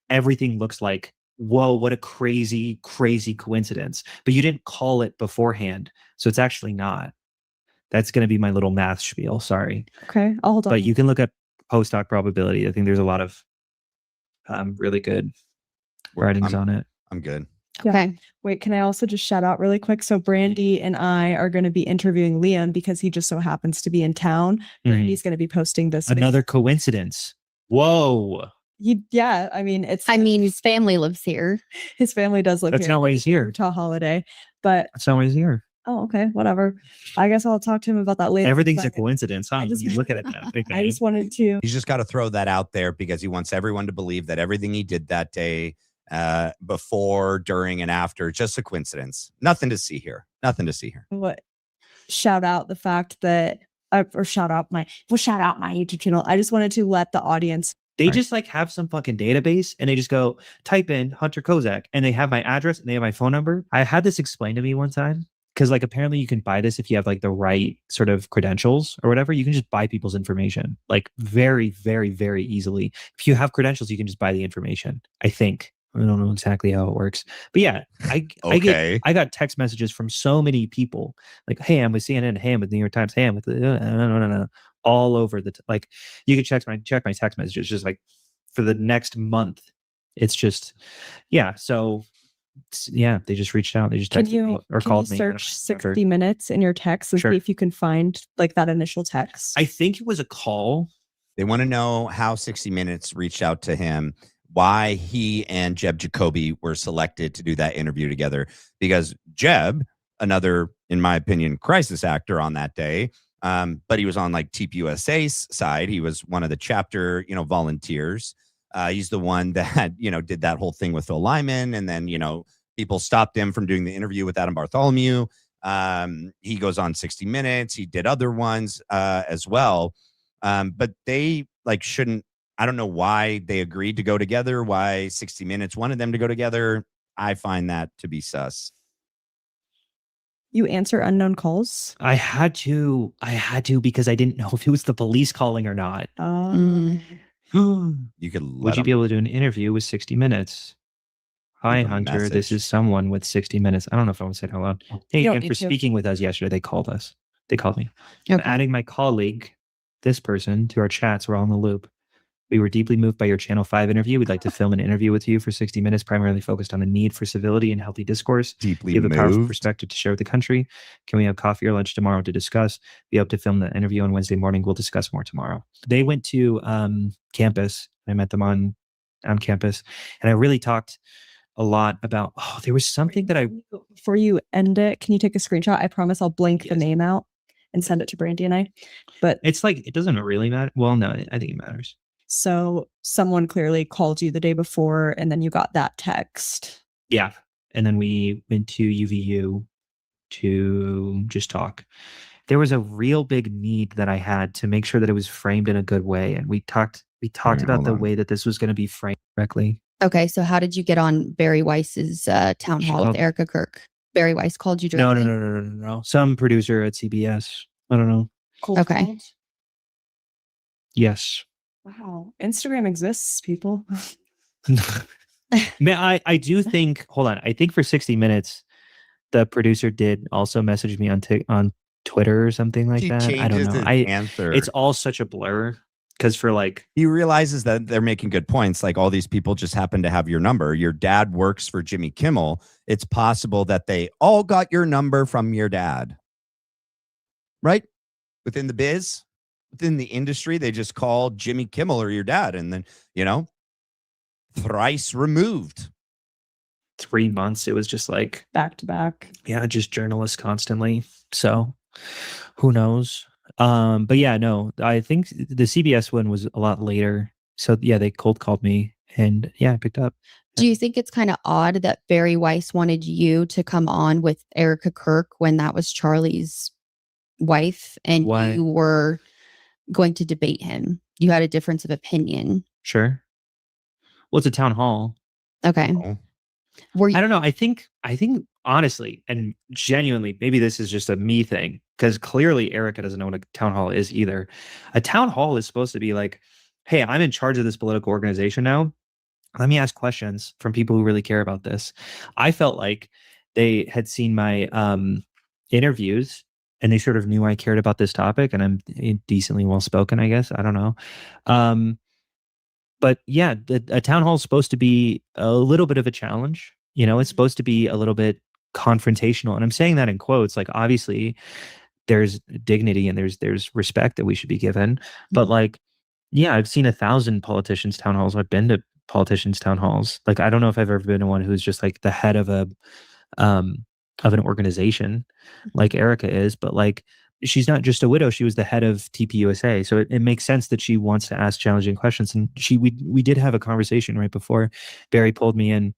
[SPEAKER 3] Everything looks like, whoa, what a crazy, crazy coincidence. But you didn't call it beforehand. So it's actually not. That's going to be my little math spiel. Sorry.
[SPEAKER 5] Okay, I'll hold on.
[SPEAKER 3] But you can look at post hoc probability. I think there's a lot of really good writings on it.
[SPEAKER 2] I'm good.
[SPEAKER 5] Yeah.
[SPEAKER 4] Okay.
[SPEAKER 5] Wait, can I also just shout out really quick? So Brandy and I are going to be interviewing Liam because he just so happens to be in town. Brandy's going to be posting this.
[SPEAKER 3] Another coincidence. Whoa.
[SPEAKER 5] I mean,
[SPEAKER 4] his family lives here.
[SPEAKER 5] His family does live
[SPEAKER 3] That's
[SPEAKER 5] here.
[SPEAKER 3] not why he's here.
[SPEAKER 5] Utah holiday, but
[SPEAKER 3] That's not why he's here.
[SPEAKER 5] oh, okay, whatever. I guess I'll talk to him about that later.
[SPEAKER 3] Everything's a
[SPEAKER 5] but
[SPEAKER 3] coincidence, huh? You look at it that way.
[SPEAKER 5] I just wanted to.
[SPEAKER 2] He's just got to throw that out there because he wants everyone to believe that everything he did that day, before, during, and after, just a coincidence. Nothing to see here.
[SPEAKER 5] Shout out the fact that, or shout out my YouTube channel. I just wanted to let the audience.
[SPEAKER 3] They just like have some fucking database and they just go type in Hunter Kozak and they have my address and they have my phone number. I had this explained to me one time because like apparently you can buy this if you have like the right sort of credentials or whatever. You can just buy people's information like very, very, very easily. If you have credentials, you can just buy the information. I think. I don't know exactly how it works, but yeah, I got text messages from so many people like, "Hey, I'm with CNN. Hey, I'm with New York Times. Hey, I'm with no, all over the like." You can check my text messages just like for the next month. It's just So they just reached out. They just texted me or called me.
[SPEAKER 5] Search 60 minutes in your text and see if you can find like that initial text.
[SPEAKER 3] I think it was a call.
[SPEAKER 2] They want to know how 60 Minutes reached out to him, why he and Jeb Jacoby were selected to do that interview together. Because Jeb, another, in my opinion, crisis actor on that day, but he was on like TPUSA's side. He was one of the chapter, volunteers. He's the one that, did that whole thing with Phil Lyman. And then, people stopped him from doing the interview with Adam Bartholomew. He goes on 60 Minutes. He did other ones as well. But they shouldn't. I don't know why they agreed to go together, why 60 Minutes wanted them to go together. I find that to be sus.
[SPEAKER 5] You answer unknown calls?
[SPEAKER 3] I had to because I didn't know if it was the police calling or not.
[SPEAKER 2] You could
[SPEAKER 3] Would you be able to do an interview with 60 Minutes? Hi, Hunter. This is someone with 60 Minutes. I don't know if I want to say it out loud. Hey, and for speaking with us yesterday, they called us. They called me.
[SPEAKER 4] Okay.
[SPEAKER 3] I'm adding my colleague, this person, to our chats. We're all in the loop. We were deeply moved by your Channel 5 interview. We'd like to film an interview with you for 60 Minutes, primarily focused on the need for civility and healthy discourse.
[SPEAKER 2] Deeply
[SPEAKER 3] You have a powerful
[SPEAKER 2] moved.
[SPEAKER 3] perspective to share with the country. Can we have coffee or lunch tomorrow to discuss? We hope to film the interview on Wednesday morning. We'll discuss more tomorrow. They went to campus. I met them on campus. And I really talked a lot about, there was something that
[SPEAKER 5] Before you end it, can you take a screenshot? I promise I'll blank the name out and send it to Brandy and I. But
[SPEAKER 3] it's like, it doesn't really matter. Well, no, I think it matters.
[SPEAKER 5] So someone clearly called you the day before and then you got that text.
[SPEAKER 3] Yeah. And then we went to UVU to just talk. There was a real big need that I had to make sure that it was framed in a good way. And we talked about the way that this was going to be framed correctly.
[SPEAKER 4] Okay. So how did you get on Barry Weiss's town hall with Erica Kirk? Barry Weiss called you directly?
[SPEAKER 3] No. Some producer at CBS. I don't know.
[SPEAKER 5] Cold
[SPEAKER 4] Okay.
[SPEAKER 5] called?
[SPEAKER 3] Yes.
[SPEAKER 5] Wow. Instagram exists, people.
[SPEAKER 3] Man, I do think. Hold on. I think for 60 Minutes, the producer did also message me on Twitter or something like
[SPEAKER 2] He
[SPEAKER 3] that. I don't
[SPEAKER 2] changes
[SPEAKER 3] know.
[SPEAKER 2] his answer.
[SPEAKER 3] It's all such a blur because for like
[SPEAKER 2] He realizes that they're making good points. Like all these people just happen to have your number. Your dad works for Jimmy Kimmel. It's possible that they all got your number from your dad. Right? Within the biz, within the industry, they just call Jimmy Kimmel or your dad. And then, thrice removed.
[SPEAKER 3] 3 months, it was just like,
[SPEAKER 5] Back to back.
[SPEAKER 3] yeah, just journalists constantly. So who knows? But yeah, no, I think the CBS one was a lot later. So yeah, they cold called me and yeah, I picked up.
[SPEAKER 4] Do you think it's kind of odd that Barry Weiss wanted you to come on with Erica Kirk when that was Charlie's wife and
[SPEAKER 3] Why?
[SPEAKER 4] you were going to debate him? You had a difference of opinion.
[SPEAKER 3] Sure. Well, it's a town hall.
[SPEAKER 4] Okay.
[SPEAKER 2] Oh.
[SPEAKER 4] Were you
[SPEAKER 3] I don't know. I think honestly and genuinely, maybe this is just a me thing because clearly Erica doesn't know what a town hall is either. A town hall is supposed to be like, hey, I'm in charge of this political organization now. Let me ask questions from people who really care about this. I felt like they had seen my interviews and they sort of knew I cared about this topic and I'm decently well spoken, I guess. I don't know. But yeah, a town hall is supposed to be a little bit of a challenge. It's supposed to be a little bit confrontational. And I'm saying that in quotes. Like, obviously, there's dignity and there's respect that we should be given. But like, yeah, I've seen 1,000 politicians' town halls. I've been to politicians' town halls. Like, I don't know if I've ever been to one who's just like the head of an organization like Erica is, but like she's not just a widow. She was the head of TPUSA. So it makes sense that she wants to ask challenging questions. And we did have a conversation right before Barry pulled me in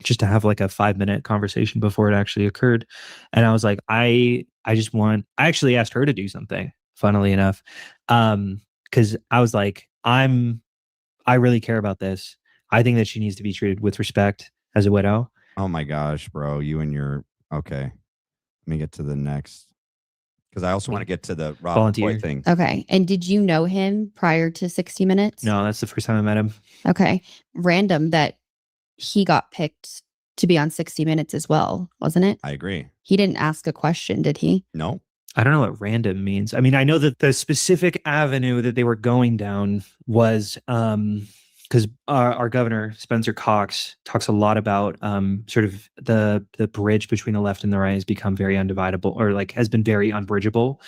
[SPEAKER 3] just to have like a 5-minute conversation before it actually occurred. And I was like, I actually asked her to do something, funnily enough. Cause I was like, I really care about this. I think that she needs to be treated with respect as a widow.
[SPEAKER 2] Oh my gosh, bro. You and your okay. Let me get to the next. Because I also want to get to the Rob
[SPEAKER 3] Volunteer.
[SPEAKER 2] McCoy thing.
[SPEAKER 4] okay? And did you know him prior to 60 Minutes?
[SPEAKER 3] No, that's the first time I met him.
[SPEAKER 4] Okay. Random that he got picked to be on 60 Minutes as well, wasn't it?
[SPEAKER 2] I agree.
[SPEAKER 4] He didn't ask a question, did he?
[SPEAKER 2] No.
[SPEAKER 3] I don't know what random means. I mean, I know that the specific avenue that they were going down was because our governor, Spencer Cox, talks a lot about sort of the bridge between the left and the right has become very undividable or like has been very unbridgeable.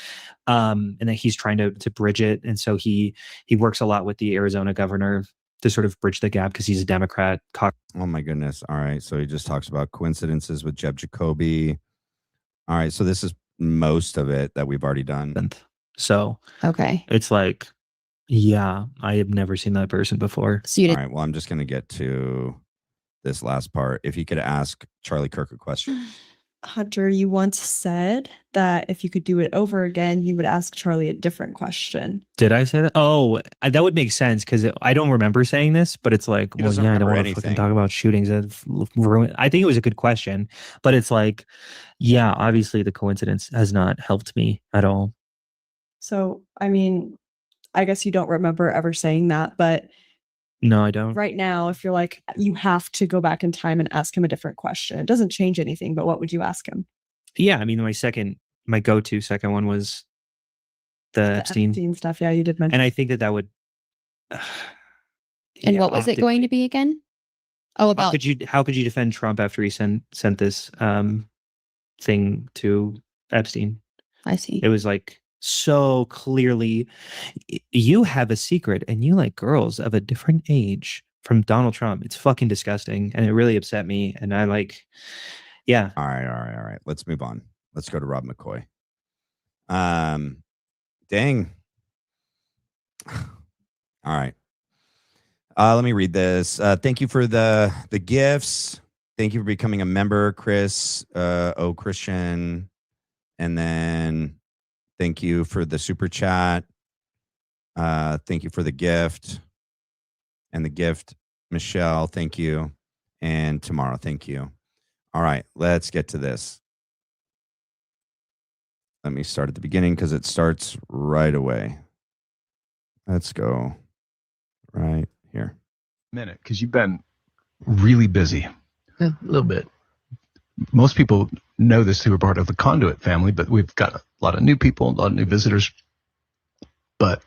[SPEAKER 3] And that he's trying to bridge it. And so he works a lot with the Arizona governor to sort of bridge the gap because he's a Democrat.
[SPEAKER 2] Oh my goodness. All right. So he just talks about coincidences with Jeb Jacoby. All right. So this is most of it that we've already done.
[SPEAKER 3] So
[SPEAKER 4] Okay.
[SPEAKER 3] it's like, yeah, I have never seen that person before.
[SPEAKER 4] So you
[SPEAKER 2] All
[SPEAKER 4] didn't.
[SPEAKER 2] right. Well, I'm just going to get to this last part. If you could ask Charlie Kirk a question.
[SPEAKER 5] Hunter, you once said that if you could do it over again, you would ask Charlie a different question.
[SPEAKER 3] Did I say that? Oh, that would make sense because I don't remember saying this, but it's like,
[SPEAKER 2] He
[SPEAKER 3] well,
[SPEAKER 2] doesn't
[SPEAKER 3] yeah, I don't
[SPEAKER 2] remember
[SPEAKER 3] want to fucking
[SPEAKER 2] anything.
[SPEAKER 3] talk about shootings. I think it was a good question, but it's like, yeah, obviously the coincidence has not helped me at all.
[SPEAKER 5] So, I mean, I guess you don't remember ever saying that, but
[SPEAKER 3] No, I don't.
[SPEAKER 5] right now, if you're like, you have to go back in time and ask him a different question, it doesn't change anything, but what would you ask him?
[SPEAKER 3] Yeah, I mean, my go-to second one was the Epstein.
[SPEAKER 5] Stuff. Yeah, you did mention.
[SPEAKER 3] And I think that would.
[SPEAKER 4] And what was it going to be again? Oh, about
[SPEAKER 3] How could you defend Trump after he sent this thing to Epstein?
[SPEAKER 4] I see.
[SPEAKER 3] It was like so clearly, you have a secret and you like girls of a different age from Donald Trump. It's fucking disgusting. And it really upset me. And I like, yeah.
[SPEAKER 2] All right. Let's move on. Let's go to Rob McCoy. Dang. All right. Let me read this. Thank you for the gifts. Thank you for becoming a member, Chris. Christian. And then thank you for the super chat. Thank you for the gift. And the gift, Michelle, thank you. And tomorrow, thank you. All right, let's get to this. Let me start at the beginning because it starts right away. Let's go right here.
[SPEAKER 6] Minute, because you've been really busy.
[SPEAKER 7] A little bit.
[SPEAKER 6] Most people know this who are part of the Conduit family, but we've got a lot of new people, a lot of new visitors. But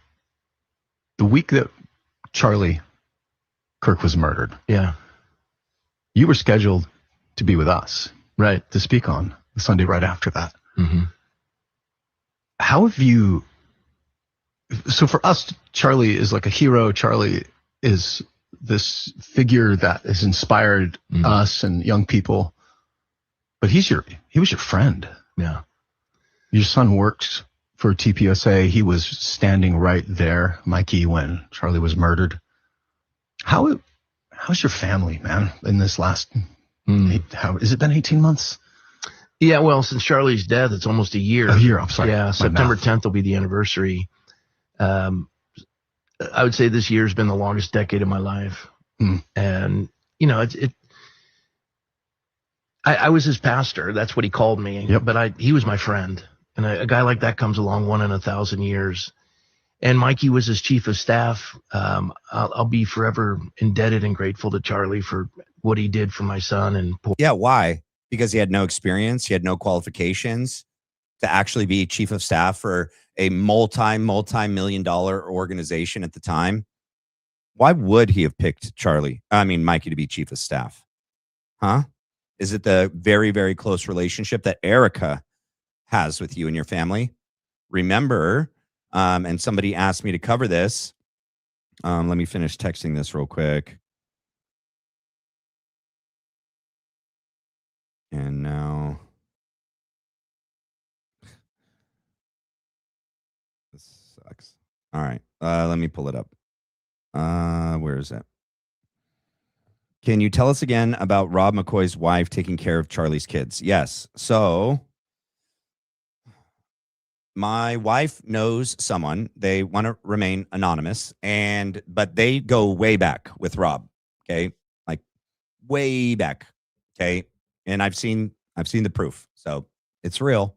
[SPEAKER 6] the week that Charlie Kirk was murdered,
[SPEAKER 7] Yeah.
[SPEAKER 6] you were scheduled to be with us,
[SPEAKER 7] Right.
[SPEAKER 6] to speak on the Sunday right after that.
[SPEAKER 7] Mm-hmm.
[SPEAKER 6] How have you? So for us, Charlie is like a hero. Charlie is this figure that has inspired us and young people. But he was your friend.
[SPEAKER 7] Yeah.
[SPEAKER 6] Your son works for TPUSA. He was standing right there, Mikey, when Charlie was murdered. How's your family, man, in this last? How has it been? 18 months?
[SPEAKER 7] Yeah. Well, since Charlie's death, it's almost a year.
[SPEAKER 6] A year. I'm sorry.
[SPEAKER 7] Yeah.
[SPEAKER 6] my
[SPEAKER 7] September
[SPEAKER 6] mouth.
[SPEAKER 7] 10th will be the anniversary. I would say this year's been the longest decade of my life. And, you know, I was his pastor. That's what he called me.
[SPEAKER 6] Yep.
[SPEAKER 7] But he was my friend. And a guy like that comes along 1 in 1,000 years. And Mikey was his chief of staff. I'll be forever indebted and grateful to Charlie for what he did for my son. And
[SPEAKER 2] Yeah, why? Because he had no experience, he had no qualifications to actually be chief of staff for a multi-million-dollar organization at the time. Why would he have picked Mikey to be chief of staff? Huh? Is it the very, very close relationship that Erica has with you and your family? Remember, and somebody asked me to cover this. Let me finish texting this real quick. And now this sucks. All right. Let me pull it up. Where is it? Can you tell us again about Rob McCoy's wife taking care of Charlie's kids? Yes. So my wife knows someone. They want to remain anonymous, but they go way back with Rob. Okay. Like way back. Okay. And I've seen the proof. So it's real.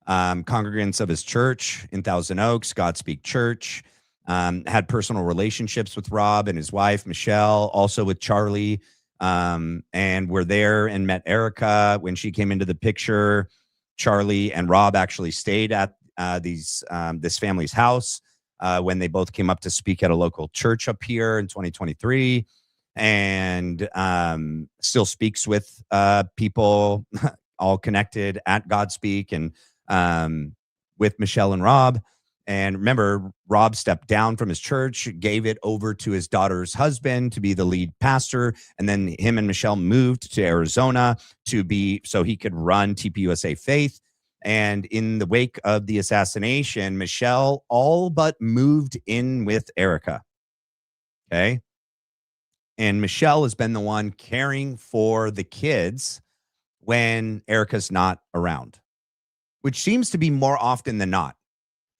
[SPEAKER 2] Congregants of his church in Thousand Oaks, Godspeak Church, had personal relationships with Rob and his wife, Michelle, also with Charlie, and were there and met Erica when she came into the picture. Charlie and Rob actually stayed at this family's house when they both came up to speak at a local church up here in 2023, and still speaks with people all connected at Godspeak and with Michelle and Rob. And remember, Rob stepped down from his church, gave it over to his daughter's husband to be the lead pastor. And then him and Michelle moved to Arizona so he could run TPUSA Faith. And in the wake of the assassination, Michelle all but moved in with Erica. Okay. And Michelle has been the one caring for the kids when Erica's not around, which seems to be more often than not.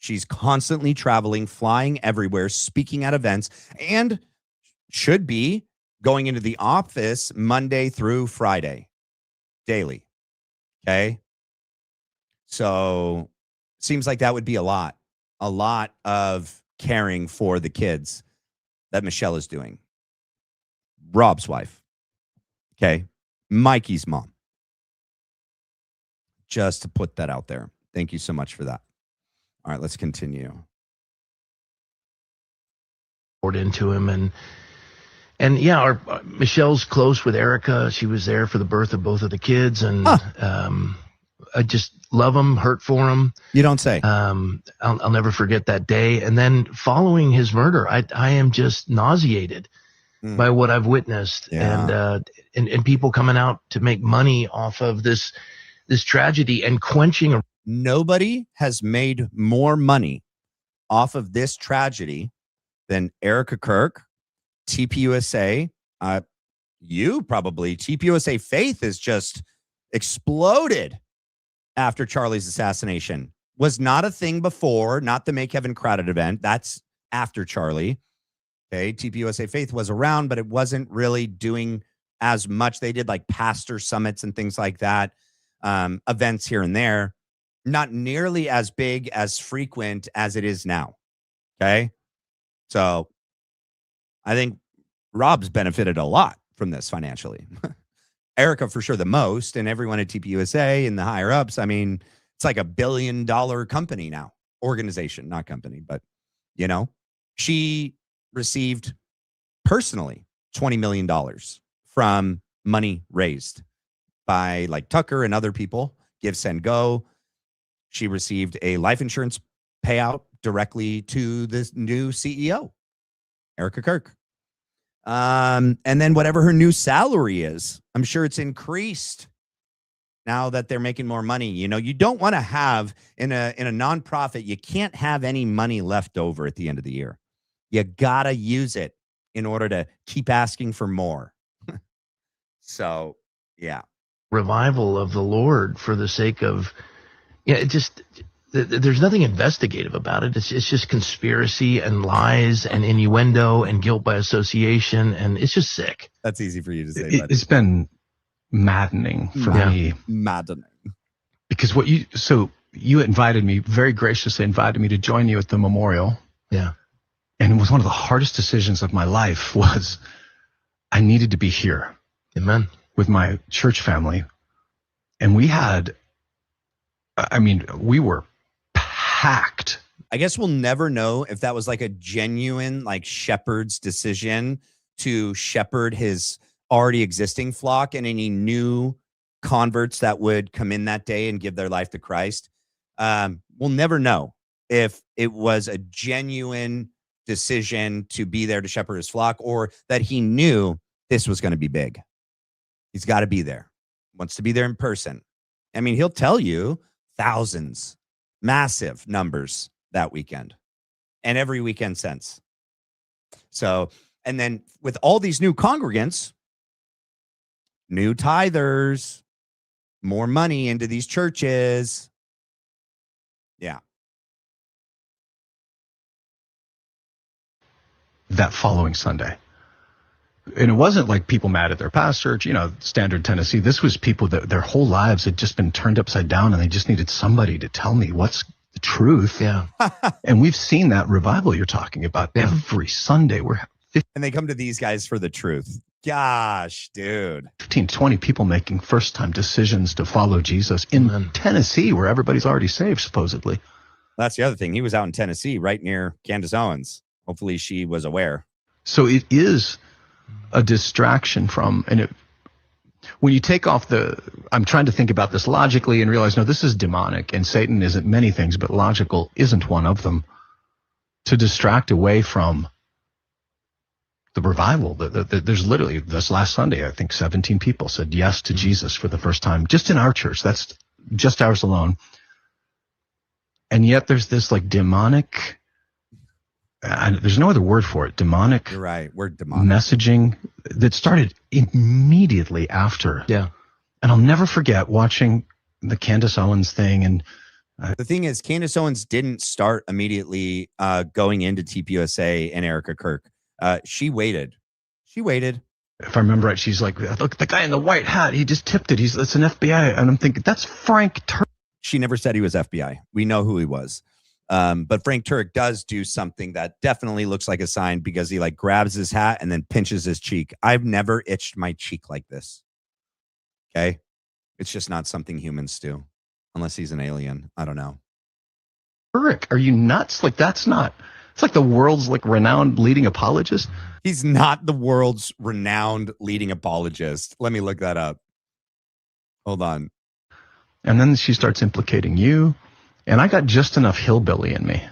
[SPEAKER 2] She's constantly traveling, flying everywhere, speaking at events, and should be going into the office Monday through Friday, daily. Okay. So seems like that would be a lot of caring for the kids that Michelle is doing. Rob's wife. Okay. Mikey's mom. Just to put that out there. Thank you so much for that. All right, let's continue.
[SPEAKER 7] Poured into him, and yeah, Michelle's close with Erica. She was there for the birth of both of the kids, and I just love them, hurt for them.
[SPEAKER 2] You don't say.
[SPEAKER 7] I'll never forget that day. And then following his murder, I am just nauseated by what I've witnessed, and people coming out to make money off of this tragedy and quenching.
[SPEAKER 2] Nobody has made more money off of this tragedy than Erica Kirk, TPUSA. You probably. TPUSA Faith has just exploded after Charlie's assassination. Was not a thing before, not the Make Heaven Crowded event. That's after Charlie. Okay, TPUSA Faith was around, but it wasn't really doing as much. They did like pastor summits and things like that, events here and there. not nearly as big, as frequent as it is now. Okay. So I think Rob's benefited a lot from this financially. Erica, for sure, the most, and everyone at TPUSA and the higher ups. I mean, it's like $1 billion company now, organization, not company, but she received personally $20 million from money raised by like Tucker and other people. Give, Send, Go. She received a life insurance payout directly to this new CEO, Erica Kirk. And then whatever her new salary is, I'm sure it's increased now that they're making more money. You don't want to have in a nonprofit, you can't have any money left over at the end of the year. You gotta use it in order to keep asking for more. So, yeah.
[SPEAKER 7] Revival of the Lord for the sake of, there's nothing investigative about it. It's just conspiracy and lies and innuendo and guilt by association. And it's just sick.
[SPEAKER 2] That's easy for you to say.
[SPEAKER 6] It's been maddening for me.
[SPEAKER 2] Maddening.
[SPEAKER 6] Because you invited me, very graciously invited me to join you at the memorial.
[SPEAKER 7] Yeah.
[SPEAKER 6] And it was one of the hardest decisions of my life was I needed to be here.
[SPEAKER 7] Amen.
[SPEAKER 6] With my church family. And we were packed.
[SPEAKER 2] I guess we'll never know if that was like a genuine like shepherd's decision to shepherd his already existing flock and any new converts that would come in that day and give their life to Christ. We'll never know if it was a genuine decision to be there to shepherd his flock or that he knew this was going to be big. He's got to be there. Wants to be there in person. I mean, he'll tell you thousands, massive numbers that weekend and every weekend since. So, and then with all these new congregants, new tithers, more money into these churches. Yeah.
[SPEAKER 6] That following Sunday. And it wasn't like people mad at their pastor, standard Tennessee. This was people that their whole lives had just been turned upside down and they just needed somebody to tell me what's the truth.
[SPEAKER 7] Yeah.
[SPEAKER 6] And we've seen that revival you're talking about every Sunday.
[SPEAKER 2] And they come to these guys for the truth. Gosh, dude.
[SPEAKER 6] 15, 20 people making first-time decisions to follow Jesus in Tennessee, where everybody's already saved, supposedly.
[SPEAKER 2] That's the other thing. He was out in Tennessee, right near Candace Owens. Hopefully she was aware.
[SPEAKER 6] So it is a distraction from, when you take off I'm trying to think about this logically and realize, no, this is demonic and Satan isn't many things, but logical isn't one of them. To distract away from the revival. There's literally, this last Sunday, I think 17 people said yes to Jesus for the first time, just in our church. That's just ours alone. And yet there's this like demonic, there's no other word for it, demonic.
[SPEAKER 2] You're right. We're demonic.
[SPEAKER 6] Messaging that started immediately after.
[SPEAKER 7] Yeah.
[SPEAKER 6] And I'll never forget watching the Candace Owens thing. And
[SPEAKER 2] the thing is, Candace Owens didn't start immediately going into TPUSA and Erica Kirk. She waited.
[SPEAKER 6] If I remember right, she's like, look, the guy in the white hat, he just tipped it. That's an FBI. And I'm thinking, that's Frank Turk.
[SPEAKER 2] She never said he was FBI. We know who he was. But Frank Turk does do something that definitely looks like a sign because he like grabs his hat and then pinches his cheek. I've never itched my cheek like this. Okay. It's just not something humans do unless he's an alien. I don't know.
[SPEAKER 6] Turk, are you nuts? Like that's not, it's like the world's like renowned leading apologist.
[SPEAKER 2] He's not the world's renowned leading apologist. Let me look that up. Hold on.
[SPEAKER 6] And then she starts implicating you. And I got just enough hillbilly in me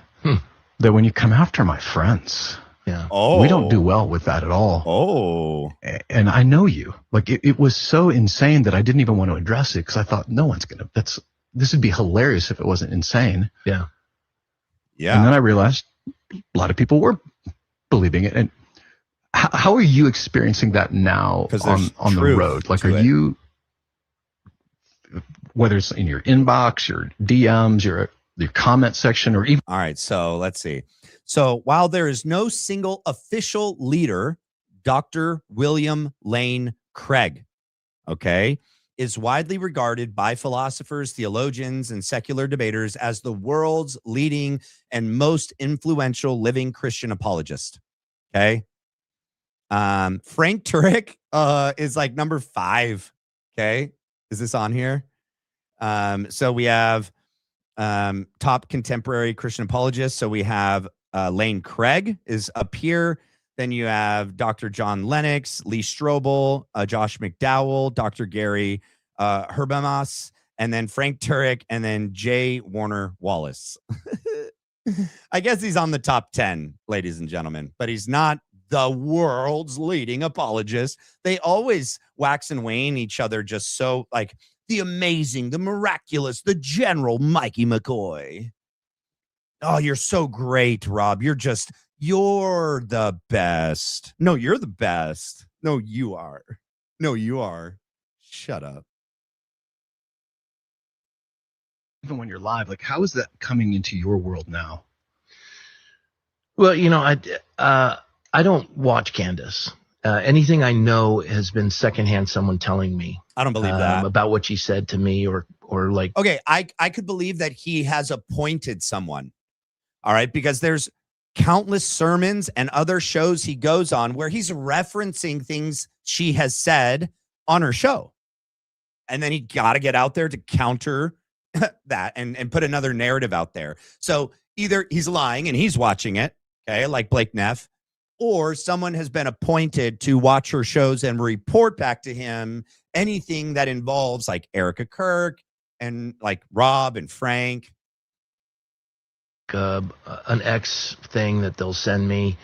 [SPEAKER 6] that when you come after my friends, we don't do well with that at all.
[SPEAKER 2] Oh.
[SPEAKER 6] And I know you. Like it was so insane that I didn't even want to address it because I thought no one's going to, this would be hilarious if it wasn't insane.
[SPEAKER 7] Yeah.
[SPEAKER 2] Yeah.
[SPEAKER 6] And then I realized a lot of people were believing it. And how are you experiencing that now on the road? Like, are you, whether it's in your inbox, your DMs, your comment section, or even.
[SPEAKER 2] All right. So let's see. So while there is no single official leader, Dr. William Lane Craig, okay, is widely regarded by philosophers, theologians, and secular debaters as the world's leading and most influential living Christian apologist. Okay. Frank Turek is like number 5. Okay. Is this on here? So we have top contemporary Christian apologists. So we have Lane Craig is up here. Then you have Dr. John Lennox, Lee Strobel, Josh McDowell, Dr. Gary Habermas, and then Frank Turek, and then J. Warner Wallace. I guess he's on the top 10, ladies and gentlemen, but he's not the world's leading apologist. They always wax and wane each other, just so like the amazing, the miraculous, the general Mikey McCoy. Oh, you're so great, Rob. You're the best. No, you're the best. No, you are. No, you are. Shut up.
[SPEAKER 6] Even when you're live, like, how is that coming into your world now?
[SPEAKER 7] Well, I don't watch Candace. Anything I know has been secondhand someone telling me.
[SPEAKER 2] I don't believe that.
[SPEAKER 7] About what she said to me or like.
[SPEAKER 2] Okay, I could believe that he has appointed someone. All right, because there's countless sermons and other shows he goes on where he's referencing things she has said on her show. And then he got to get out there to counter that and put another narrative out there. So either he's lying and he's watching it, okay, like Blake Neff, or someone has been appointed to watch her shows and report back to him anything that involves like Erica Kirk and like Rob and Frank.
[SPEAKER 7] An X thing that they'll send me,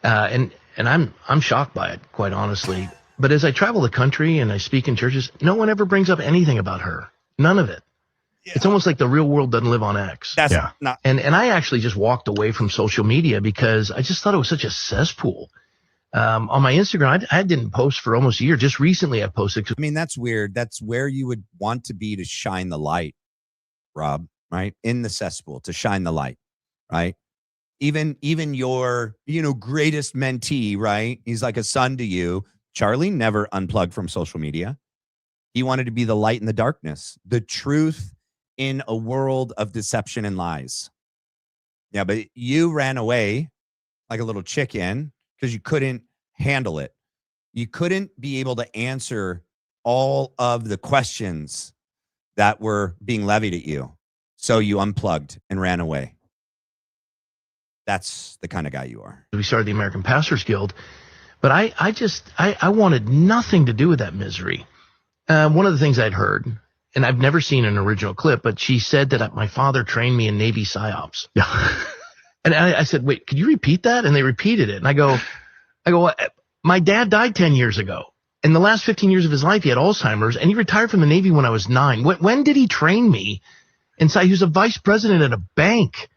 [SPEAKER 7] and I'm shocked by it, quite honestly. But as I travel the country and I speak in churches, no one ever brings up anything about her. None of it. Yeah. It's almost like the real world doesn't live on X.
[SPEAKER 2] That's not.
[SPEAKER 7] And I actually just walked away from social media because I just thought it was such a cesspool. On my Instagram, I didn't post for almost a year. Just recently I posted.
[SPEAKER 2] I mean, that's weird. That's where you would want to be to shine the light, Rob, right? In the cesspool, to shine the light, right? Even your, greatest mentee, right? He's like a son to you. Charlie never unplugged from social media. He wanted to be the light in the darkness, the truth in a world of deception and lies. Yeah, but you ran away like a little chicken because you couldn't handle it. You couldn't be able to answer all of the questions that were being levied at you. So you unplugged and ran away. That's the kind of guy you are.
[SPEAKER 7] We started the American Pastors Guild, but I wanted nothing to do with that misery. One of the things I'd heard, and I've never seen an original clip, but she said that my father trained me in Navy psyops.
[SPEAKER 6] Yeah.
[SPEAKER 7] And I said, wait, could you repeat that? And they repeated it. And I go, my dad died 10 years ago. In the last 15 years of his life, he had Alzheimer's, and he retired from the Navy when I was 9. When did he train me? Inside, he was a vice president at a bank.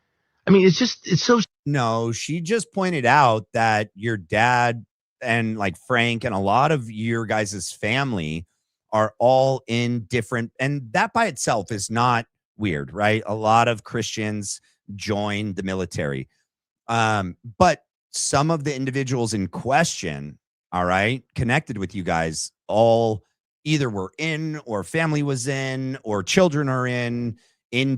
[SPEAKER 7] I mean, it's so.
[SPEAKER 2] No, she just pointed out that your dad and like Frank and a lot of your guys' family are all in different, and that by itself is not weird, right? A lot of Christians join the military. But some of the individuals in question, all right, connected with you guys, all either were in or family was in or children are in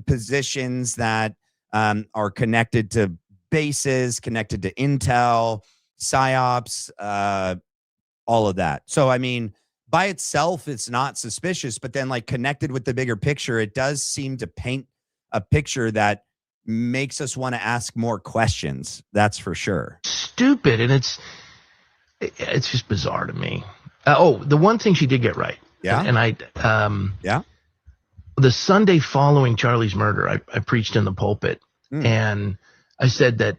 [SPEAKER 2] positions that are connected to bases, connected to intel, psyops, all of that. So, I mean, by itself, it's not suspicious, but then like connected with the bigger picture, it does seem to paint a picture that makes us want to ask more questions. That's for sure.
[SPEAKER 7] Stupid. And it's just bizarre to me. The one thing she did get right.
[SPEAKER 2] Yeah.
[SPEAKER 7] And
[SPEAKER 2] yeah.
[SPEAKER 7] The Sunday following Charlie's murder, I preached in the pulpit and I said that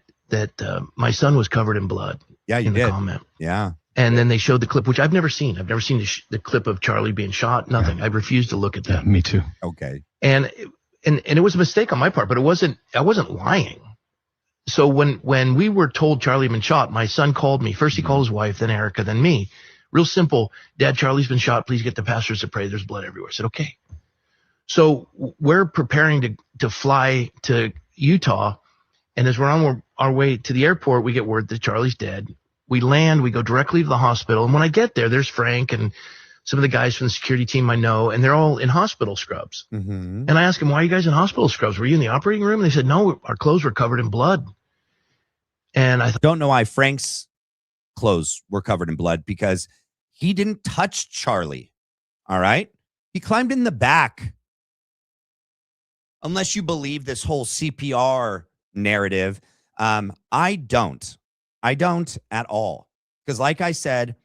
[SPEAKER 7] my son was covered in blood.
[SPEAKER 2] Yeah, you
[SPEAKER 7] in
[SPEAKER 2] did.
[SPEAKER 7] The comment.
[SPEAKER 2] Yeah.
[SPEAKER 7] And then they showed the clip, which I've never seen. I've never seen the clip of Charlie being shot. Nothing. Yeah. I refused to look at that.
[SPEAKER 6] Yeah, me too.
[SPEAKER 2] Okay.
[SPEAKER 7] And it was a mistake on my part, but I wasn't lying. So when we were told Charlie had been shot, my son called me. First he called his wife, then Erica, then me. Real simple. Dad, Charlie's been shot. Please get the pastors to pray. There's blood everywhere. I said, okay. So we're preparing to fly to Utah. And as we're on our way to the airport, we get word that Charlie's dead. We land, we go directly to the hospital. And when I get there, there's Frank and some of the guys from the security team I know, and they're all in hospital scrubs.
[SPEAKER 2] Mm-hmm.
[SPEAKER 7] And I asked them, why are you guys in hospital scrubs? Were you in the operating room? And they said, no, our clothes were covered in blood. And I thought,
[SPEAKER 2] Don't know why Frank's clothes were covered in blood, because he didn't touch Charlie. All right. He climbed in the back. Unless you believe this whole CPR narrative. I don't at all. Because like I said,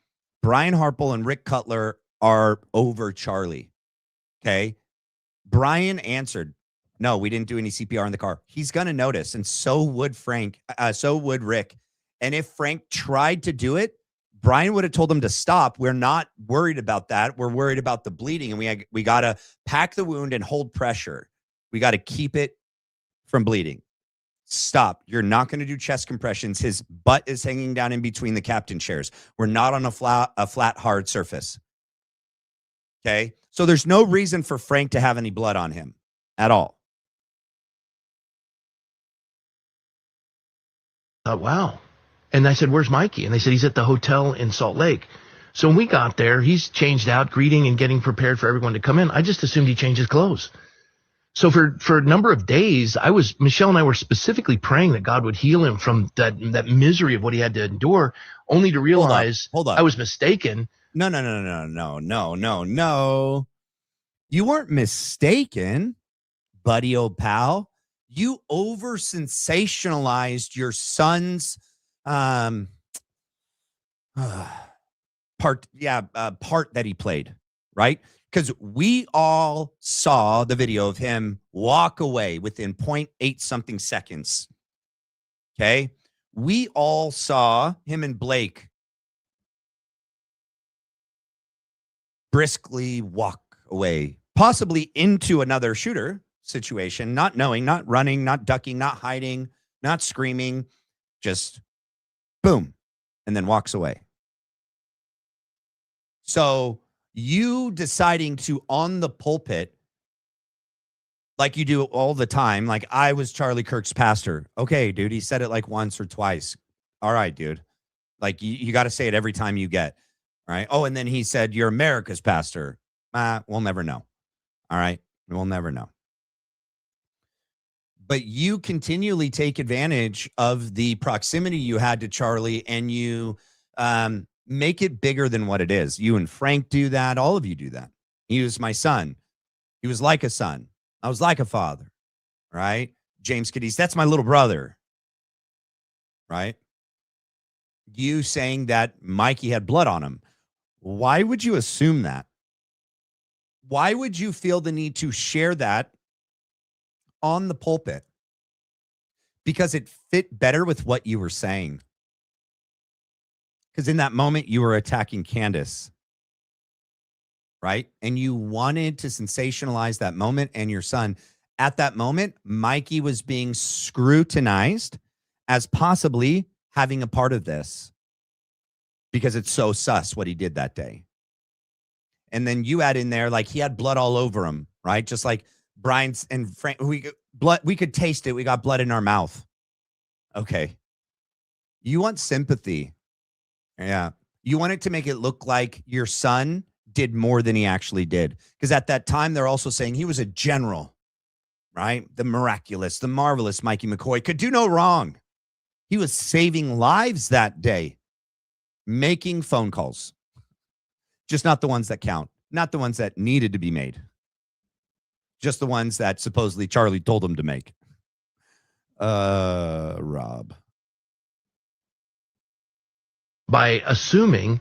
[SPEAKER 2] Brian Harple and Rick Cutler are over Charlie. Okay. Brian answered, no, we didn't do any CPR in the car. He's going to notice. And so would Frank. So would Rick. And if Frank tried to do it, Brian would have told him to stop. We're not worried about that. We're worried about the bleeding. And we got to pack the wound and hold pressure. We got to keep it from bleeding. Stop. You're not going to do chest compressions. His butt is hanging down in between the captain chairs. We're not on a flat, hard surface. Okay. So there's no reason for Frank to have any blood on him at all.
[SPEAKER 7] wow. And I said, where's Mikey? And they said, he's at the hotel in Salt Lake. So when we got there, he's changed out, greeting and getting prepared for everyone to come in. I just assumed he changed his clothes. So for a number of days, Michelle and I were specifically praying that God would heal him from that misery of what he had to endure, only to realize
[SPEAKER 2] Hold on.
[SPEAKER 7] I was mistaken.
[SPEAKER 2] No. You weren't mistaken, buddy, old pal. You over sensationalized your son's part that he played, right? Because we all saw the video of him walk away within 0.8 something seconds. Okay. We all saw him and Blake briskly walk away, possibly into another shooter situation, not knowing, not running, not ducking, not hiding, not screaming, just boom, and then walks away. So you deciding to, on the pulpit, like you do all the time, like I was Charlie Kirk's pastor. Okay, dude, he said it like once or twice. All right, dude. Like you got to say it every time you get. All right. Oh, and then he said, you're America's pastor. We'll never know. All right. We'll never know. But you continually take advantage of the proximity you had to Charlie, and you make it bigger than what it is. You and Frank do that. All of you do that. He was my son. He was like a son. I was like a father, right? James Cadiz, that's my little brother, right? You saying that Mikey had blood on him. Why would you assume that? Why would you feel the need to share that on the pulpit? Because it fit better with what you were saying. Because in that moment, you were attacking Candace, right? And you wanted to sensationalize that moment and your son. At that moment, Mikey was being scrutinized as possibly having a part of this, because it's so sus what he did that day. And then you add in there, like, he had blood all over him, right? Just like Brian's and Frank, we could taste it. We got blood in our mouth. Okay. You want sympathy. Yeah. You want it to make it look like your son did more than he actually did. Because at that time, they're also saying he was a general, right? The miraculous, the marvelous Mikey McCoy could do no wrong. He was saving lives that day, making phone calls. Just not the ones that count, not the ones that needed to be made. Just the ones that supposedly Charlie told him to make. Rob.
[SPEAKER 7] By assuming,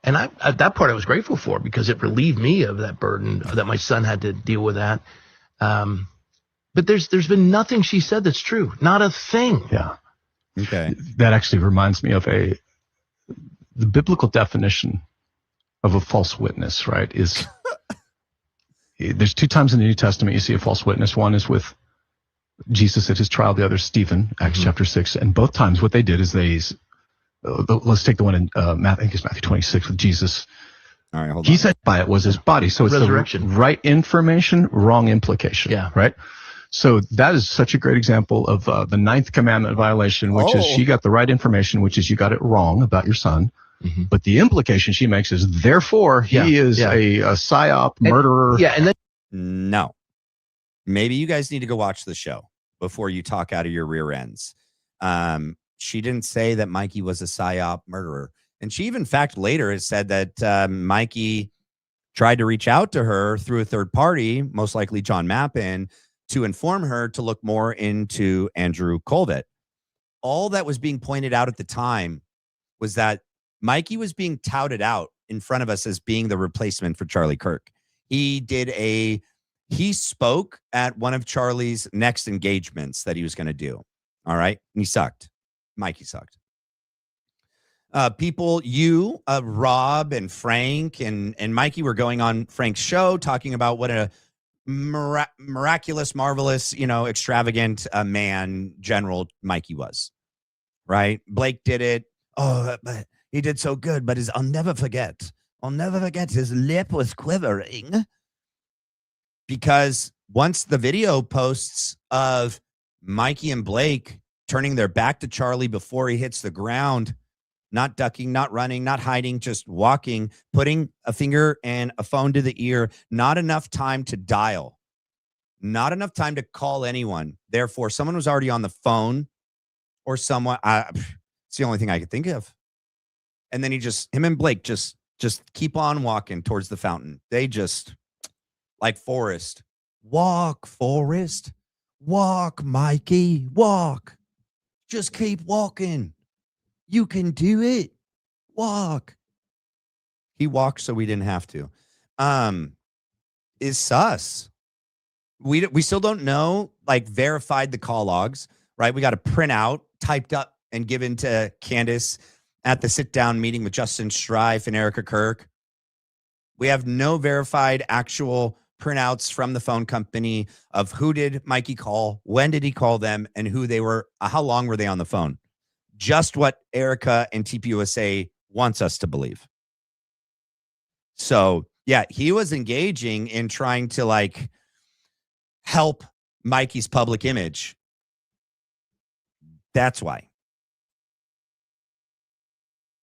[SPEAKER 7] and at that part I was grateful for, because it relieved me of that burden that my son had to deal with that. But there's been nothing she said that's true. Not a thing.
[SPEAKER 6] Yeah.
[SPEAKER 2] Okay.
[SPEAKER 6] That actually reminds me of the biblical definition of a false witness, right? Is there's two times in the New Testament you see a false witness. One is with Jesus at his trial. The other is Stephen, Acts chapter 6. And both times what they did is let's take the one in I think it's Matthew 26 with Jesus.
[SPEAKER 2] All right, hold
[SPEAKER 6] he
[SPEAKER 2] on.
[SPEAKER 6] said by it was his body. So it's
[SPEAKER 7] resurrection.
[SPEAKER 6] The right information, wrong implication.
[SPEAKER 7] Yeah.
[SPEAKER 6] Right. So that is such a great example of the ninth commandment violation, which is she got the right information, which is you got it wrong about your son. But the implication she makes is, therefore, he is a psyop murderer.
[SPEAKER 7] And then
[SPEAKER 2] No. Maybe you guys need to go watch the show before you talk out of your rear ends. She didn't say that Mikey was a psyop murderer. And she even, in fact, later has said that Mikey tried to reach out to her through a third party, most likely John Mappin, to inform her to look more into Andrew Colvett. All that was being pointed out at the time was that Mikey was being touted out in front of us as being the replacement for Charlie Kirk. He spoke at one of Charlie's next engagements that he was going to do. All right. And he sucked. Mikey sucked. People, Rob and Frank and Mikey were going on Frank's show talking about what a miraculous, marvelous, extravagant man general Mikey was. Right. Blake did it. Oh, but he did so good. But I'll never forget his lip was quivering. Because once the video posts of Mikey and Blake turning their back to Charlie before he hits the ground, not ducking, not running, not hiding, just walking, putting a finger and a phone to the ear, not enough time to dial, not enough time to call anyone. Therefore, someone was already on the phone or someone. It's the only thing I could think of. And then him and Blake just keep on walking towards the fountain. They just, like Forrest, walk, Forrest, walk, Mikey, walk. Just keep walking. You can do it. Walk. He walked so we didn't have to. Is sus. We still don't know, verified the call logs, right? We got a printout typed up and given to Candace at the sit-down meeting with Justin Strife and Erica Kirk. We have no verified actual printouts from the phone company of who did Mikey call, when did he call them, and who they were, how long were they on the phone. Just what Erica and TPUSA wants us to believe. So, yeah, he was engaging in trying to help Mikey's public image. That's why.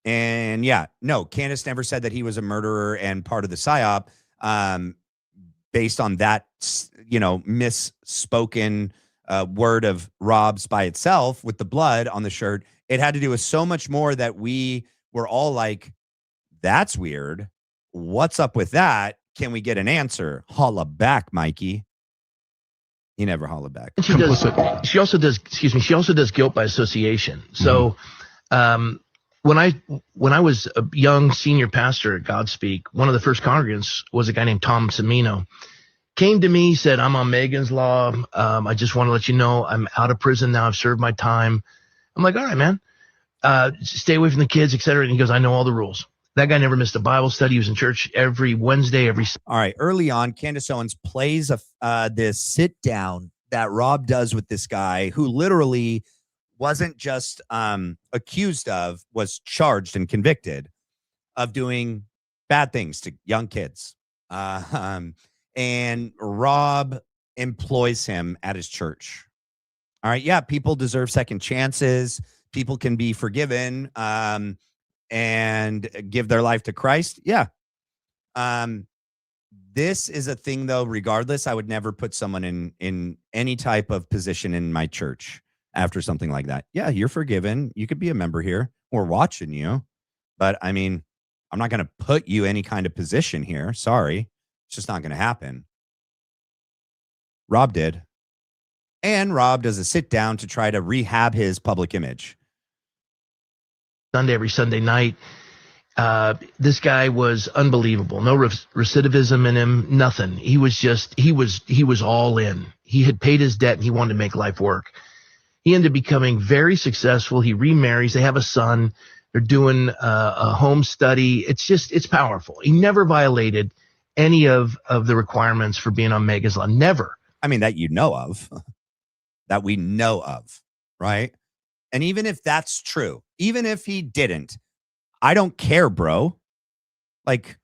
[SPEAKER 2] And yeah, no, Candace never said that he was a murderer and part of the PSYOP. Based on that, misspoken word of Rob's by itself with the blood on the shirt. It had to do with so much more that we were all like, that's weird. What's up with that? Can we get an answer? Holla back, Mikey. He never holla back.
[SPEAKER 7] She also does guilt by association. So when I was a young senior pastor at Godspeak, one of the first congregants was a guy named Tom Semino. Came to me, said, I'm on Megan's Law. I just want to let you know I'm out of prison now. I've served my time. I'm like, all right, man. Stay away from the kids, et cetera. And he goes, I know all the rules. That guy never missed a Bible study. He was in church every Wednesday,
[SPEAKER 2] All right. Early on, Candace Owens plays this sit down that Rob does with this guy who literally wasn't just accused of, was charged and convicted of doing bad things to young kids. And Rob employs him at his church. All right. Yeah. People deserve second chances. People can be forgiven and give their life to Christ. Yeah. This is a thing, though, regardless, I would never put someone in any type of position in my church after something like that. Yeah, you're forgiven. You could be a member here. We're watching you. But I mean, I'm not going to put you any kind of position here. Sorry. It's just not going to happen. Rob did. And Rob does a sit down to try to rehab his public image.
[SPEAKER 7] Every Sunday night. This guy was unbelievable. No recidivism in him, nothing. He was all in. He had paid his debt and he wanted to make life work. He ended up becoming very successful. He remarries. They have a son. They're doing a home study. It's powerful. He never violated any of the requirements for being on Megan's Law. Never.
[SPEAKER 2] I mean, that you know of, that we know of, right? And even if that's true, even if he didn't, I don't care, bro. Like,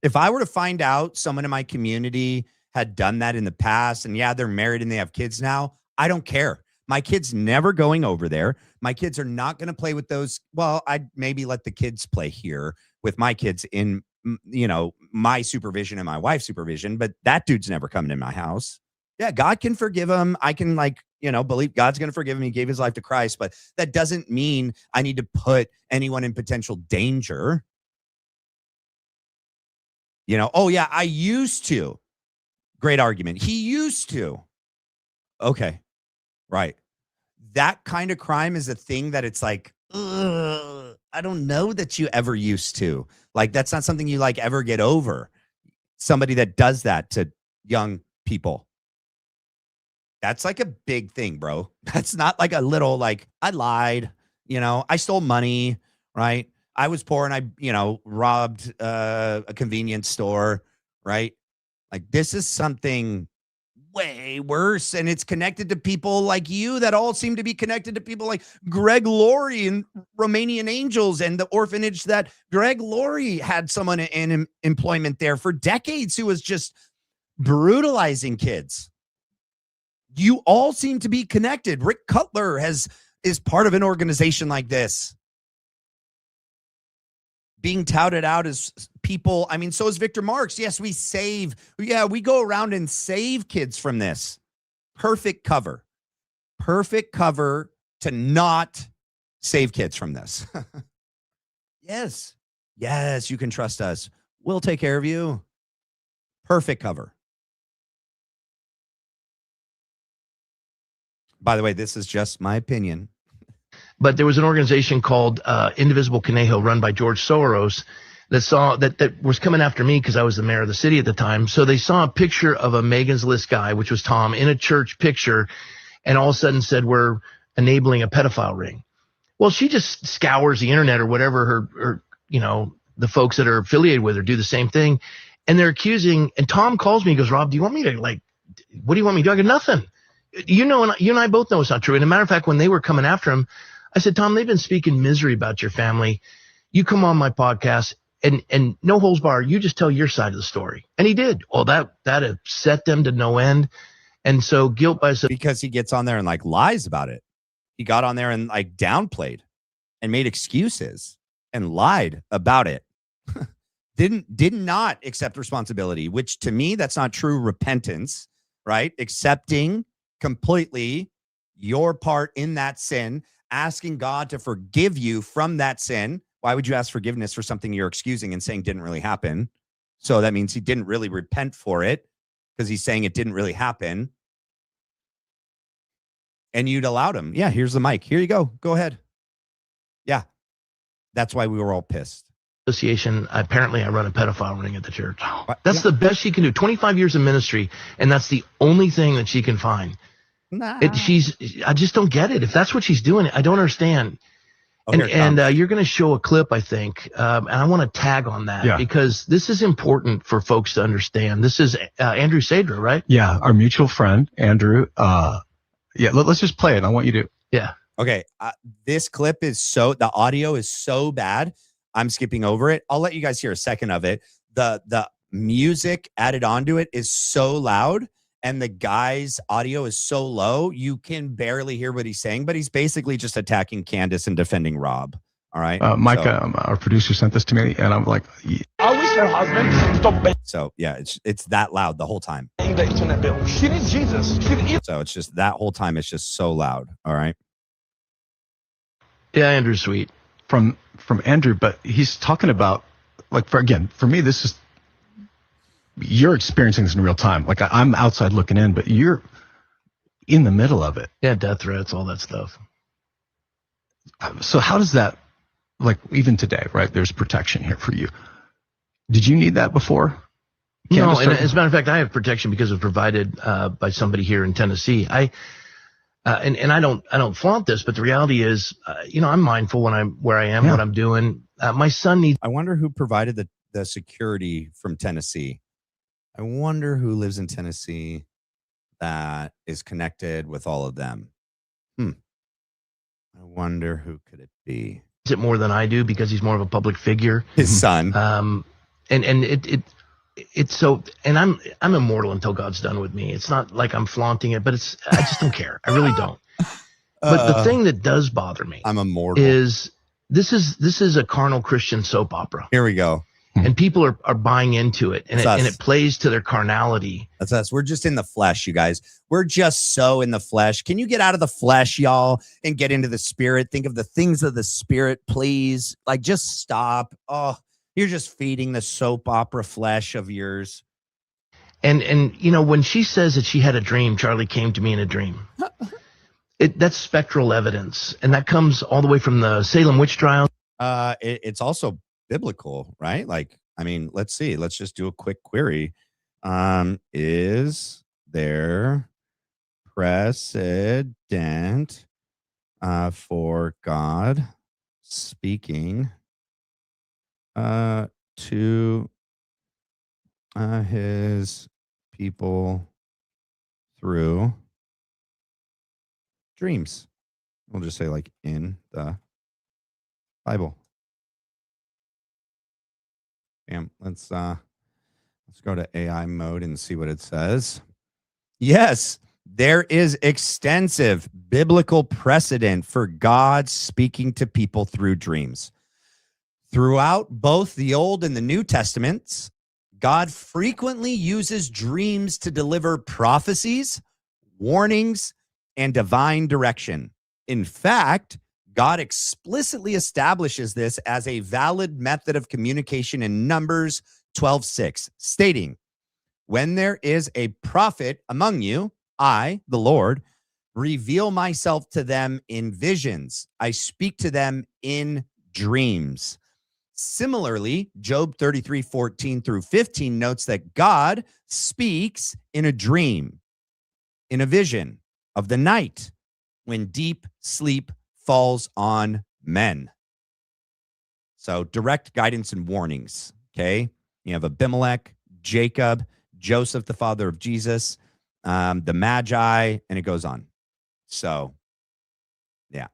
[SPEAKER 2] if I were to find out someone in my community had done that in the past, and yeah, they're married and they have kids now, I don't care, My kid's never going over there. My kids are not going to play with those. Well, I'd maybe let the kids play here with my kids in, my supervision and my wife's supervision, but that dude's never coming in my house. Yeah, God can forgive him. I can believe God's going to forgive him. He gave his life to Christ, but that doesn't mean I need to put anyone in potential danger. Oh yeah, I used to. Great argument. He used to. Okay. Right. That kind of crime is a thing that it's like, I don't know that you ever used to. Like, that's not something you ever get over. Somebody that does that to young people. That's like a big thing, bro. That's not like a little, I lied, I stole money, right? I was poor and I, robbed a convenience store, right? Like, this is something way worse, and it's connected to people like you that all seem to be connected to people like Greg Laurie and Romanian Angels and the orphanage that Greg Laurie had someone in employment there for decades who was just brutalizing kids. You all seem to be connected. Rick Cutler is part of an organization like this, being touted out as people. I mean, so is Victor Marks. Yes, we go around and save kids from this. Perfect cover to not save kids from this. Yes, you can trust us. We'll take care of you. Perfect cover. By the way, this is just my opinion.
[SPEAKER 7] But there was an organization called Indivisible Conejo, run by George Soros, that saw that was coming after me because I was the mayor of the city at the time. So they saw a picture of a Megan's List guy, which was Tom, in a church picture, and all of a sudden said, we're enabling a pedophile ring. Well, she just scours the internet or whatever her the folks that are affiliated with her do the same thing. And they're accusing, and Tom calls me and goes, Rob, do you want me to what do you want me to do? I go, nothing. And you and I both know it's not true. And as a matter of fact, when they were coming after him, I said, Tom, they've been speaking misery about your family. You come on my podcast and no holds barred. You just tell your side of the story. And he did. Well, that upset them to no end. And so guilt by
[SPEAKER 2] because he gets on there and lies about it. He got on there and downplayed and made excuses and lied about it. Did not accept responsibility, which to me, that's not true repentance, right? Accepting completely your part in that sin, asking God to forgive you from that sin. Why would you ask forgiveness for something you're excusing and saying didn't really happen? So that means he didn't really repent for it because he's saying it didn't really happen. And you'd allowed him. Yeah, here's the mic. Here you go. Go ahead. Yeah. That's why we were all pissed.
[SPEAKER 7] Association. Apparently, I run a pedophile ring at the church. That's the best she can do. 25 years of ministry, and that's the only thing that she can find.
[SPEAKER 2] Nah.
[SPEAKER 7] I just don't get it. If that's what she's doing, I don't understand.
[SPEAKER 2] Okay,
[SPEAKER 7] and you're going to show a clip, I think, and I want to tag on that because this is important for folks to understand. This is Andrew Sadra, right?
[SPEAKER 6] Yeah, our mutual friend, Andrew. Let's just play it. I want you to.
[SPEAKER 7] Yeah.
[SPEAKER 2] Okay. This clip the audio is so bad. I'm skipping over it. I'll let you guys hear a second of it. The music added onto it is so loud. And the guy's audio is so low, you can barely hear what he's saying, but he's basically just attacking Candace and defending Rob. All right.
[SPEAKER 6] Micah, our producer, sent this to me, and I'm like,
[SPEAKER 8] I wish her husband stopped paying
[SPEAKER 2] so yeah, it's that loud the whole time.
[SPEAKER 8] the internet bill. She needs Jesus. She didn't
[SPEAKER 2] So it's just that whole time. It's just so loud. All right.
[SPEAKER 7] Yeah, Andrew's sweet.
[SPEAKER 6] from Andrew, but he's talking about for me, this is, you're experiencing this in real time. I'm outside looking in, but you're in the middle of it.
[SPEAKER 7] Yeah, death threats, all that stuff.
[SPEAKER 6] So how does that, even today, right? There's protection here for you. Did you need that before?
[SPEAKER 7] No, and as a matter of fact, I have protection because it was provided by somebody here in Tennessee. And I don't flaunt this, but the reality is, I'm mindful where I am, what I'm doing. My son needs.
[SPEAKER 2] I wonder who provided the security from Tennessee. I wonder who lives in Tennessee that is connected with all of them. I wonder who could it be?
[SPEAKER 7] It more than I do because he's more of a public figure.
[SPEAKER 2] His son.
[SPEAKER 7] And it's so, and I'm immortal until God's done with me. It's not like I'm flaunting it, but I just don't care. I really don't. But the thing that does bother me,
[SPEAKER 2] I'm immortal,
[SPEAKER 7] is this is a carnal Christian soap opera.
[SPEAKER 2] Here we go.
[SPEAKER 7] And people are buying into it, and it plays to their carnality.
[SPEAKER 2] That's us. We're just in the flesh, you guys. We're just so in the flesh. Can you get out of the flesh, y'all, and get into the spirit? Think of the things of the spirit, please. Like, just stop. Oh, you're just feeding the soap opera flesh of yours.
[SPEAKER 7] And you know, when she says that she had a dream, Charlie came to me in a dream. That's spectral evidence, and that comes all the way from the Salem witch trials.
[SPEAKER 2] It's also biblical, right? Like, I mean, let's see. Let's just do a quick query. Is there precedent for God speaking to his people through dreams? We'll just say, like, in the Bible. Let's go to AI mode and see what it says. Yes, there is extensive biblical precedent for God speaking to people through dreams. Throughout both the Old and the New Testaments, God frequently uses dreams to deliver prophecies, warnings, and divine direction. In fact, God explicitly establishes this as a valid method of communication in Numbers 12:6, stating, "When there is a prophet among you, I, the Lord, reveal myself to them in visions. I speak to them in dreams." Similarly, Job 33:14 through 15 notes that God speaks in a dream, in a vision of the night, when deep sleep falls on men. So direct guidance and warnings. Okay. You have Abimelech, Jacob, Joseph, the father of Jesus, the Magi, and it goes on. So, yeah.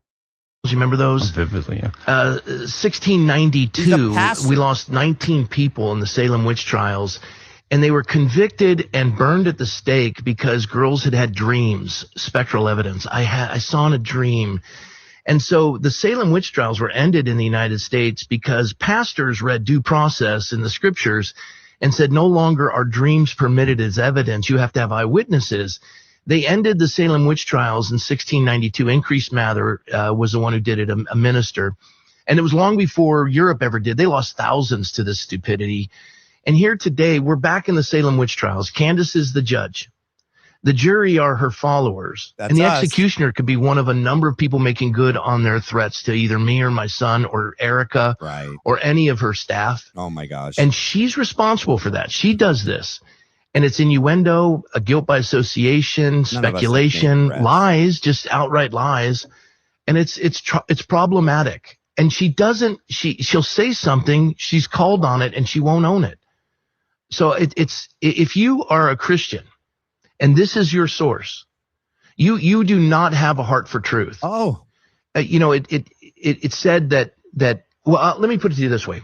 [SPEAKER 7] Do you remember those?
[SPEAKER 6] Vividly, yeah.
[SPEAKER 7] 1692, we lost 19 people in the Salem witch trials, and they were convicted and burned at the stake because girls had had dreams, spectral evidence. I saw in a dream. And so the Salem witch trials were ended in the United States because pastors read due process in the scriptures and said no longer are dreams permitted as evidence. You have to have eyewitnesses. They ended the Salem witch trials in 1692. Increase Mather was the one who did it, a minister. And it was long before Europe ever did. They lost thousands to this stupidity. And here today, we're back in the Salem witch trials. Candace is the judge. The jury are her followers. And the executioner could be one of a number of people making good on their threats to either me or my son or Erica,
[SPEAKER 2] right,
[SPEAKER 7] or any of her staff.
[SPEAKER 2] Oh, my gosh.
[SPEAKER 7] And she's responsible for that. She does this. And it's innuendo, a guilt by association, speculation, lies, just outright lies. And it's problematic. And she'll say something, she's called on it, and she won't own it. So it's if you are a Christian, and this is your source, you do not have a heart for truth.
[SPEAKER 2] Oh,
[SPEAKER 7] it said that well, let me put it to you this way.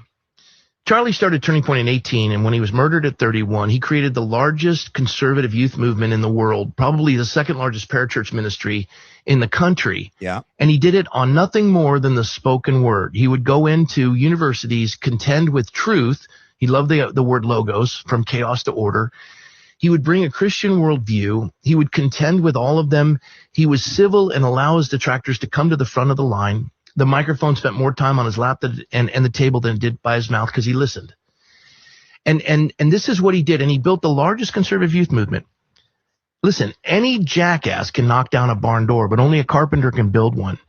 [SPEAKER 7] Charlie started Turning Point in 18, and when he was murdered at 31, he created the largest conservative youth movement in the world, probably the second largest parachurch ministry in the country.
[SPEAKER 2] Yeah.
[SPEAKER 7] And he did it on nothing more than the spoken word. He would go into universities, contend with truth. He loved the word logos, from chaos to order. He would bring a Christian worldview. He would contend with all of them. He was civil and allow his detractors to come to the front of the line. The microphone spent more time on his lap and the table than it did by his mouth because he listened. And this is what he did. And he built the largest conservative youth movement. Listen, any jackass can knock down a barn door, but only a carpenter can build one.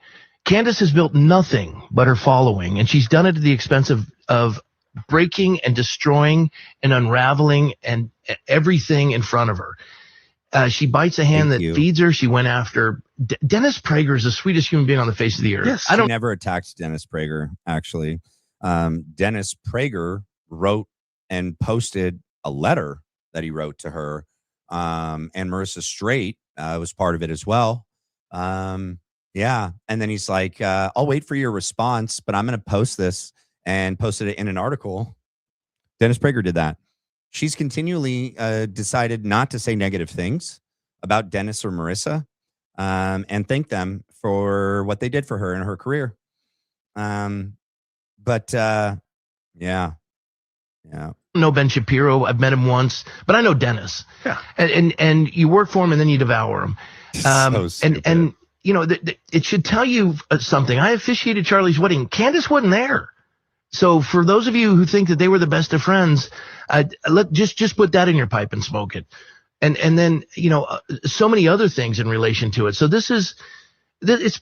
[SPEAKER 7] Candace has built nothing but her following, and she's done it at the expense of breaking and destroying and unraveling and everything in front of her. She bites a hand that feeds her. She went after Dennis Prager is the sweetest human being on the face of the earth.
[SPEAKER 2] Yes, I never attacked Dennis Prager, actually. Dennis Prager wrote and posted a letter that he wrote to her. And Marissa Straight was part of it as well. Yeah. And then he's like, I'll wait for your response, but I'm going to post this, and posted it in an article. Dennis Prager did that. she's continually decided not to say negative things about Dennis or Marissa, and thank them for what they did for her in her career. But yeah.
[SPEAKER 7] know Ben Shapiro. I've met him once, but I know Dennis.
[SPEAKER 6] Yeah.
[SPEAKER 7] And you work for him and then you devour him.
[SPEAKER 2] So stupid.
[SPEAKER 7] And you know, it should tell you something. I officiated Charlie's wedding. Candace wasn't there. So for those of you who think that they were the best of friends, just put that in your pipe and smoke it. And then, you know, so many other things in relation to it. So it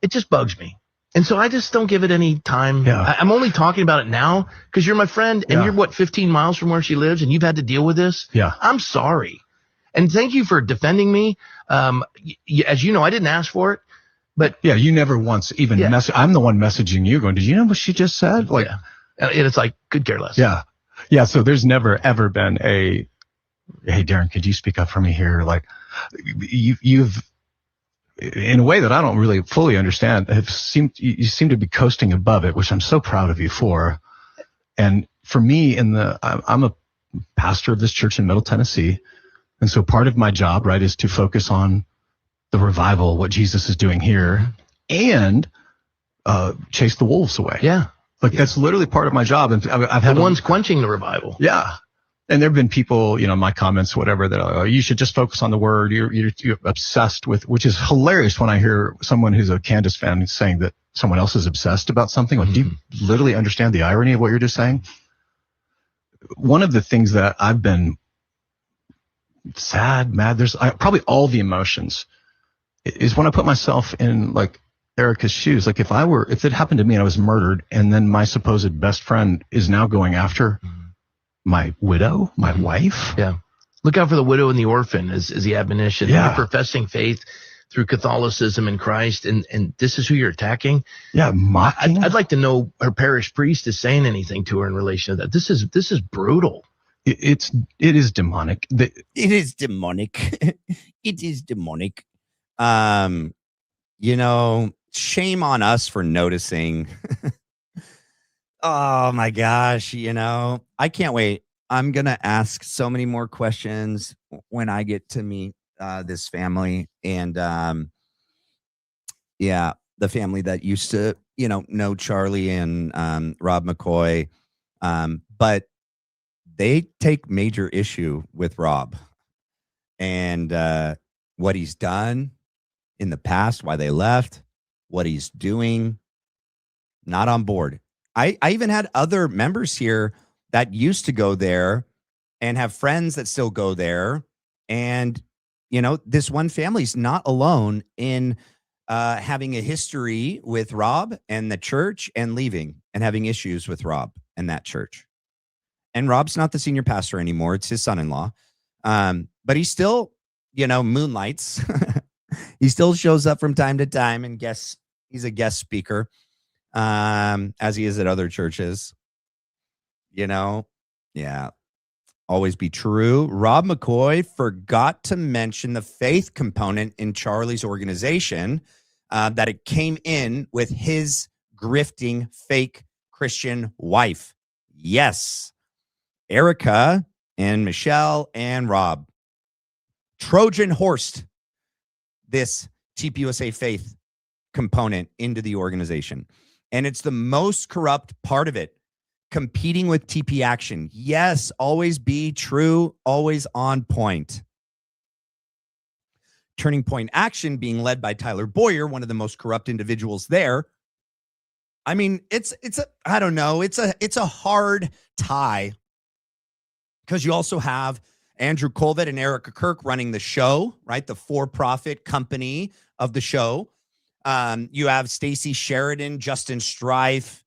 [SPEAKER 7] just bugs me. And so I just don't give it any time.
[SPEAKER 6] Yeah.
[SPEAKER 7] I'm only talking about it now because you're my friend and you're 15 miles from where she lives and you've had to deal with this.
[SPEAKER 6] Yeah.
[SPEAKER 7] I'm sorry. And thank you for defending me. As you know, I didn't ask for it, but
[SPEAKER 6] yeah, you never once even I'm the one messaging you going, did you know what she just said? Like,
[SPEAKER 7] and it's like, could care less.
[SPEAKER 6] Yeah. Yeah. So there's never ever been hey, Darren, could you speak up for me here? Like you've, in a way that I don't really fully understand, you seem to be coasting above it, which I'm so proud of you for. And for me, I'm a pastor of this church in Middle Tennessee. And so part of my job, right, is to focus on the revival, what Jesus is doing here, and chase the wolves away.
[SPEAKER 7] Yeah.
[SPEAKER 6] Like that's literally part of my job. And I've had
[SPEAKER 7] one's quenching the revival.
[SPEAKER 6] Yeah. And there've been people, you know, in my comments, whatever, that are, you should just focus on the word. You're obsessed with, which is hilarious when I hear someone who's a Candace fan saying that someone else is obsessed about something. Like, do you literally understand the irony of what you're just saying? One of the things that I've been sad, mad, there's probably all the emotions is when I put myself in like Erica's shoes. Like if it happened to me and I was murdered and then my supposed best friend is now going after my widow, my wife.
[SPEAKER 7] Yeah. Look out for the widow and the orphan is the admonition.
[SPEAKER 6] Yeah.
[SPEAKER 7] You're professing faith through Catholicism in Christ, and this is who you're attacking.
[SPEAKER 6] Yeah. Mocking.
[SPEAKER 7] I'd like to know her parish priest is saying anything to her in relation to that. This is brutal.
[SPEAKER 6] It is demonic.
[SPEAKER 2] It is demonic. It is demonic. You know, shame on us for noticing. Oh my gosh, you know, I can't wait. I'm going to ask so many more questions when I get to meet this family. And the family that used to, you know Charlie and Rob McCoy. But they take major issue with Rob and what he's done in the past, why they left, what he's doing. Not on board. I even had other members here that used to go there and have friends that still go there. And, you know, this one family's not alone in having a history with Rob and the church and leaving and having issues with Rob and that church. And Rob's not the senior pastor anymore. It's his son-in-law. But he still, you know, moonlights. He still shows up from time to time and he's a guest speaker. As he is at other churches, you know, always be true. Rob McCoy forgot to mention the faith component in Charlie's organization, that it came in with his grifting fake Christian wife. Yes. Erica and Michelle and Rob Trojan horsed this TPUSA faith component into the organization. And it's the most corrupt part of it, competing with TP Action. Yes, always be true, always on point. Turning Point Action being led by Tyler Boyer, one of the most corrupt individuals there. I mean, it's a hard tie because you also have Andrew Colvett and Erica Kirk running the show, right? The for-profit company of the show. You have Stacey Sheridan, Justin Strife,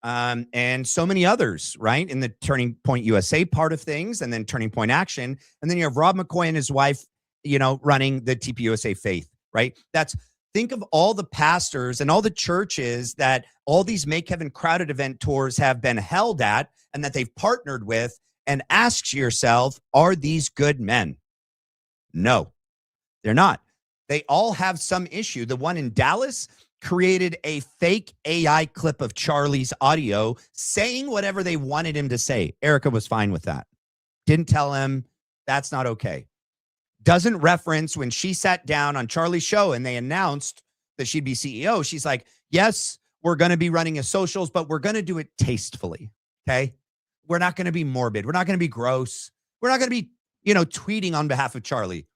[SPEAKER 2] and so many others, right? In the Turning Point USA part of things, and then Turning Point Action. And then you have Rob McCoy and his wife, you know, running the TPUSA Faith, right? Think of all the pastors and all the churches that all these Make Heaven Crowded event tours have been held at and that they've partnered with, and ask yourself, are these good men? No, they're not. They all have some issue. The one in Dallas created a fake AI clip of Charlie's audio saying whatever they wanted him to say. Erica was fine with that. Didn't tell him. That's not okay. Doesn't reference when she sat down on Charlie's show and they announced that she'd be CEO. She's like, yes, we're going to be running a socials, but we're going to do it tastefully. Okay. We're not going to be morbid. We're not going to be gross. We're not going to be, tweeting on behalf of Charlie.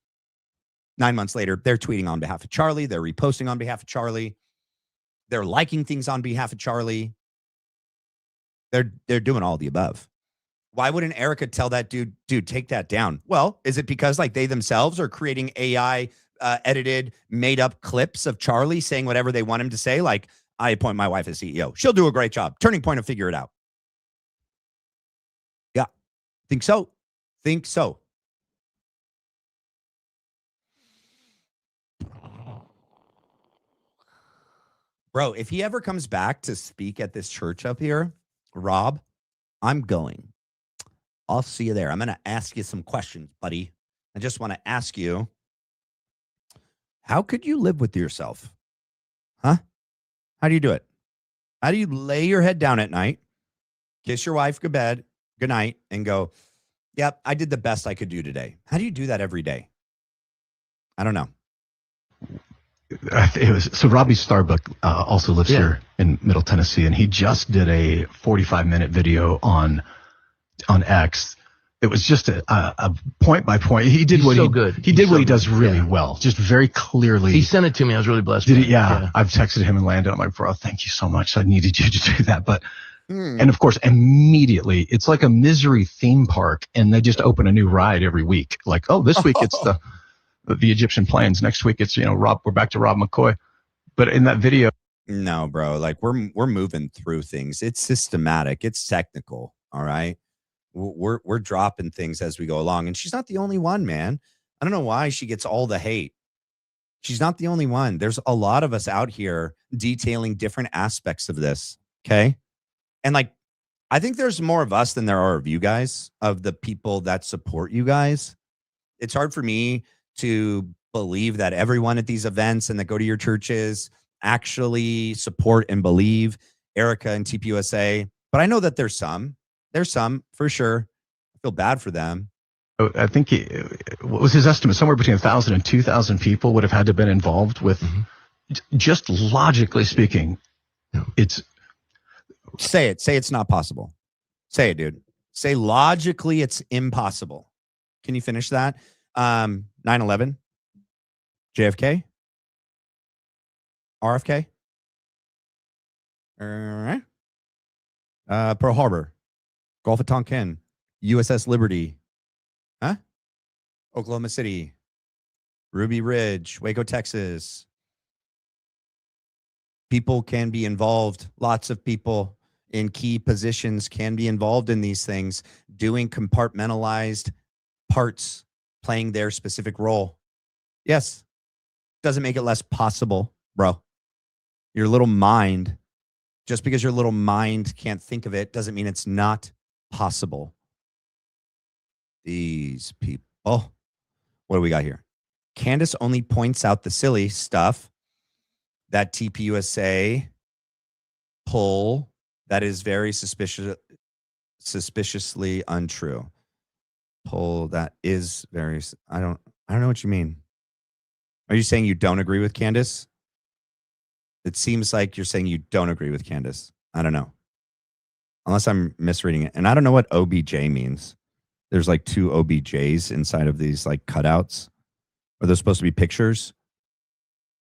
[SPEAKER 2] 9 months later, they're tweeting on behalf of Charlie. They're reposting on behalf of Charlie. They're liking things on behalf of Charlie. They're doing all the above. Why wouldn't Erica tell that dude, take that down? Well, is it because like they themselves are creating AI edited, made up clips of Charlie saying whatever they want him to say? Like, I appoint my wife as CEO. She'll do a great job. Turning point will figure it out. Yeah, think so. Bro, if he ever comes back to speak at this church up here, Rob, I'm going. I'll see you there. I'm going to ask you some questions, buddy. I just want to ask you, how could you live with yourself? Huh? How do you do it? How do you lay your head down at night, kiss your wife good night, and go, yep, I did the best I could do today? How do you do that every day? I don't know.
[SPEAKER 6] So Robbie Starbuck also lives here in Middle Tennessee, and he just did a 45-minute video on X. It was just a point by point. He did what he does really well, just very clearly.
[SPEAKER 7] He sent it to me. I was really blessed.
[SPEAKER 6] Did he? Yeah. I've texted him and landed. I'm like, bro, thank you so much. I needed you to do that. But and of course, immediately it's like a misery theme park, and they just open a new ride every week. Like, oh, this week it's the Egyptian plains. Next week it's Rob. We're back to Rob McCoy. But in that video,
[SPEAKER 2] no, bro, like we're moving through things. It's systematic. It's technical. All right, we're dropping things as we go along, and she's not the only one, man. I don't know why she gets all the hate. She's not the only one. There's a lot of us out here detailing different aspects of this. Okay, and like I think there's more of us than there are of you guys, of the people that support you guys. It's hard for me to believe that everyone at these events and that go to your churches actually support and believe Erica and TPUSA. But I know that there's some for sure. I feel bad for them.
[SPEAKER 6] I think what was his estimate? Somewhere between 1,000 and 2,000 people would have had to have been involved with, just logically speaking, it's.
[SPEAKER 2] Say it's not possible. Say it, dude. Say logically it's impossible. Can you finish that? 9/11, JFK, RFK, Pearl Harbor, Gulf of Tonkin, USS Liberty, Oklahoma City, Ruby Ridge, Waco, Texas. People can be involved. Lots of people in key positions can be involved in these things, doing compartmentalized parts, playing their specific role. Yes. Doesn't make it less possible, bro. Your little mind, just because your little mind can't think of it, doesn't mean it's not possible. These people. What do we got here? Candace only points out the silly stuff that TPUSA pull that is very suspiciously untrue. Poll that is very, I don't know what you mean. Are you saying you don't agree with Candace? It seems like you're saying you don't agree with Candace. I don't know. Unless I'm misreading it. And I don't know what OBJ means. There's like 2 OBJs inside of these like cutouts. Are those supposed to be pictures?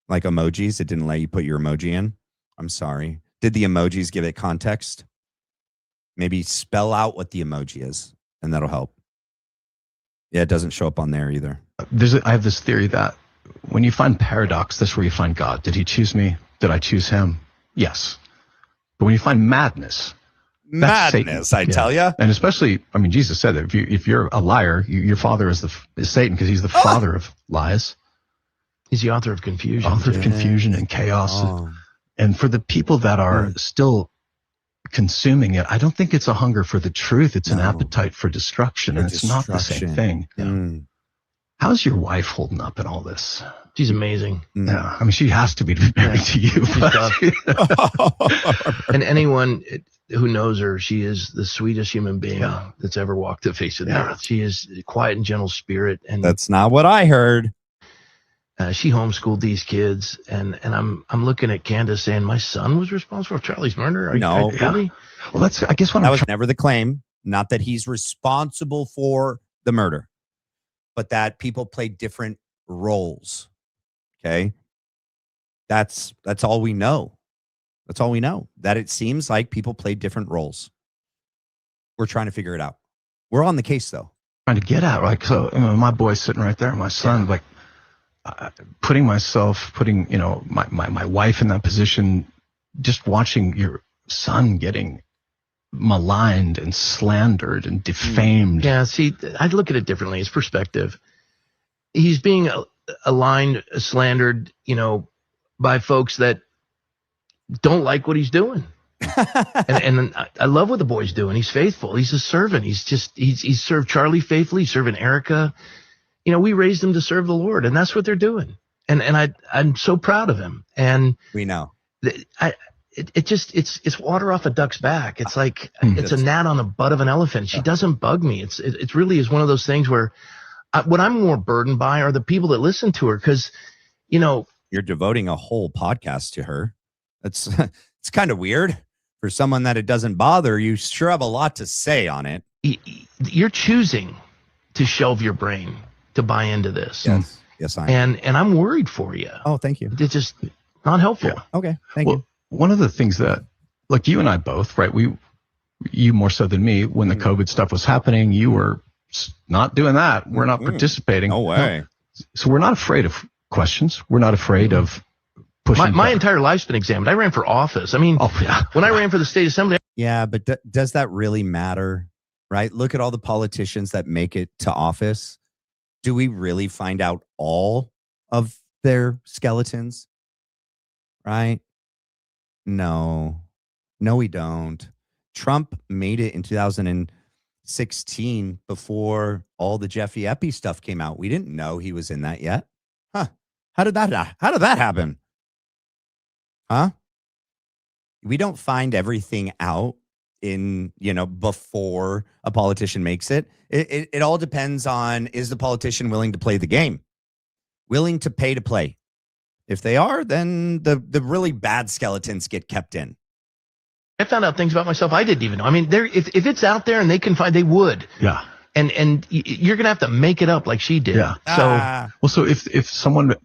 [SPEAKER 2] Like emojis? It didn't let you put your emoji in? I'm sorry. Did the emojis give it context? Maybe spell out what the emoji is, and that'll help. Yeah, it doesn't show up on there either.
[SPEAKER 6] I have this theory that when you find paradox, that's where you find God. Did he choose me? Did I choose him? Yes. But when you find madness,
[SPEAKER 2] I tell you.
[SPEAKER 6] And especially, I mean, Jesus said that if you're a liar, your father is Satan, because he's the father of lies.
[SPEAKER 7] He's the author of confusion.
[SPEAKER 6] Author of confusion and chaos. And for the people that are still consuming it, I don't think it's a hunger for the truth. It's an appetite for destruction, and it's not the same thing. How's your wife holding up in all this?
[SPEAKER 7] She's amazing.
[SPEAKER 6] Yeah, I mean, she has to be married to you.
[SPEAKER 7] She's
[SPEAKER 6] But,
[SPEAKER 7] And anyone who knows her, she is the sweetest human being that's ever walked the face of the earth. She is a quiet and gentle spirit, and
[SPEAKER 2] That's not what I heard.
[SPEAKER 7] she homeschooled these kids. And I'm looking at Candace saying, "My son was responsible for Charlie's murder."
[SPEAKER 2] No.
[SPEAKER 7] Really?
[SPEAKER 6] well, that's, I guess, what
[SPEAKER 2] That
[SPEAKER 6] I'm
[SPEAKER 2] was never the claim. Not that he's responsible for the murder, but that people played different roles. Okay. That's all we know. That's all we know. That it seems like people played different roles. We're trying to figure it out. We're on the case though.
[SPEAKER 6] trying to get at. Like, so, my boy's sitting right there, my son, like, putting my wife in that position, just watching your son getting maligned and slandered and defamed.
[SPEAKER 7] Yeah, see, I look at it differently. It's perspective. He's being aligned, slandered, by folks that don't like what he's doing. and I love what the boy's doing. He's faithful. He's a servant. He's served Charlie faithfully. He's serving Erica. We raised him to serve the Lord, and that's what they're doing. And I'm so proud of him. And
[SPEAKER 2] We know.
[SPEAKER 7] it's water off a duck's back. It's like it's a gnat on the butt of an elephant. She doesn't bug me. It really is one of those things where what I'm more burdened by are the people that listen to her, because
[SPEAKER 2] You're devoting a whole podcast to her. It's kind of weird for someone that it doesn't bother. You sure have a lot to say on it.
[SPEAKER 7] you're choosing to shelve your brain to buy into this.
[SPEAKER 2] Yes, I am.
[SPEAKER 7] And I'm worried for you.
[SPEAKER 2] Oh, thank you.
[SPEAKER 7] It's just not helpful.
[SPEAKER 6] Yeah.
[SPEAKER 2] Okay, thank
[SPEAKER 6] Well,
[SPEAKER 2] you.
[SPEAKER 6] one of the things that, like, you and I both, right? You more so than me, when the COVID stuff was happening, you were not doing that. We're not participating.
[SPEAKER 2] No way.
[SPEAKER 6] So we're not afraid of questions. We're not afraid of pushing.
[SPEAKER 7] My
[SPEAKER 6] back.
[SPEAKER 7] entire life's been examined. I ran for office. I mean, when I ran for the state assembly,
[SPEAKER 2] Yeah, but does that really matter? Right? Look at all the politicians that make it to office. Do we really find out all of their skeletons? Right? No, we don't. Trump made it in 2016 before all the Jeffy Epi stuff came out. We didn't know he was in that yet. Huh? How did that happen? Huh? We don't find everything out before a politician makes it. It all depends on, is the politician willing to play the game, willing to pay to play? If they are, then the really bad skeletons get kept in.
[SPEAKER 7] I found out things about myself I didn't even know. I mean, if it's out there and they can find, they would.
[SPEAKER 6] Yeah.
[SPEAKER 7] And you're gonna have to make it up like she did.
[SPEAKER 6] Yeah. So if someone,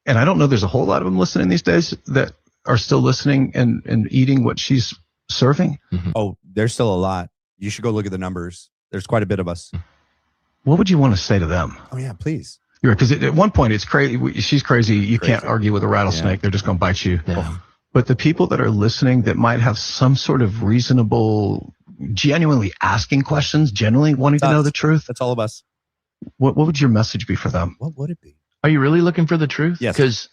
[SPEAKER 6] and I don't know, there's a whole lot of them listening these days that are still listening and eating what she's serving.
[SPEAKER 2] Oh, there's still a lot. You should go look at the numbers. There's quite a bit of us.
[SPEAKER 6] What would you want to say to them?
[SPEAKER 2] Oh yeah, please.
[SPEAKER 6] Because at one point it's crazy. She's crazy. You can't argue with a rattlesnake.
[SPEAKER 2] Yeah.
[SPEAKER 6] They're just going to bite you.
[SPEAKER 7] Yeah.
[SPEAKER 6] But the people that are listening that might have some sort of reasonable, genuinely asking questions, genuinely wanting to know the truth.
[SPEAKER 2] That's all of us.
[SPEAKER 6] What would your message be for them?
[SPEAKER 2] What would it be?
[SPEAKER 7] Are you really looking for the truth?
[SPEAKER 2] Yes.
[SPEAKER 7] Because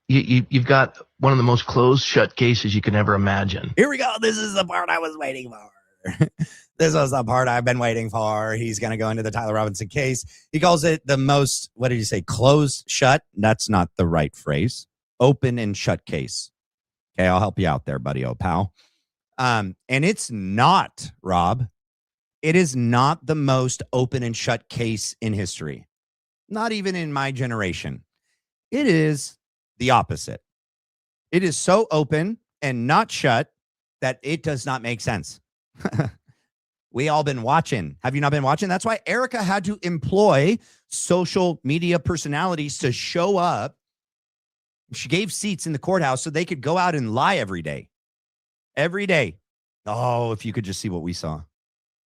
[SPEAKER 7] you've got one of the most closed shut cases you can ever imagine.
[SPEAKER 2] Here we go. This is the part I was waiting for. This was the part I've been waiting for. He's going to go into the Tyler Robinson case. He calls it the most, what did you say? Closed shut. That's not the right phrase. Open and shut case. Okay, I'll help you out there, buddy, oh pal. And it's not, Rob. It is not the most open and shut case in history. Not even in my generation. It is the opposite. It is so open and not shut that it does not make sense. We all been watching. Have you not been watching? That's why Erica had to employ social media personalities to show up. She gave seats in the courthouse so they could go out and lie every day. Every day. Oh, if you could just see what we saw.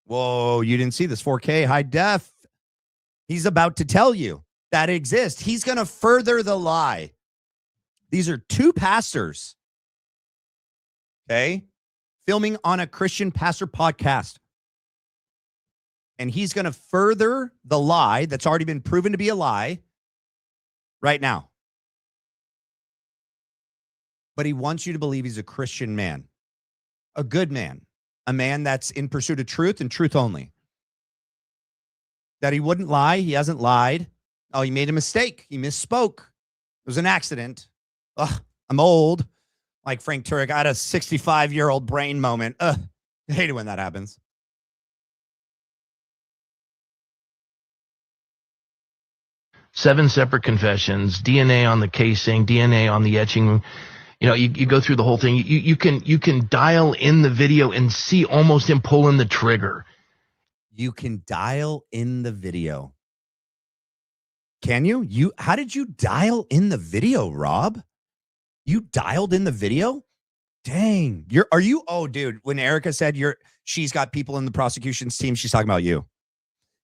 [SPEAKER 2] Whoa, you didn't see this 4K high def. He's about to tell you that exists. He's going to further the lie. These are two pastors. Okay. Filming on a Christian pastor podcast. And he's going to further the lie that's already been proven to be a lie right now. But he wants you to believe he's a Christian man, a good man, a man that's in pursuit of truth and truth only. That he wouldn't lie. He hasn't lied. Oh, he made a mistake. He misspoke. It was an accident. Ugh, I'm old. Like Frank Turek, I had a 65-year-old brain moment. Ugh, I hate it when that happens.
[SPEAKER 7] Seven separate confessions, DNA on the casing, DNA on the etching. You go through the whole thing. You can dial in the video and see almost him pulling the trigger.
[SPEAKER 2] You can dial in the video. Can you? How did you dial in the video, Rob? You dialed in the video? Dang. Oh, dude, when Erica said she's got people in the prosecution's team, she's talking about you.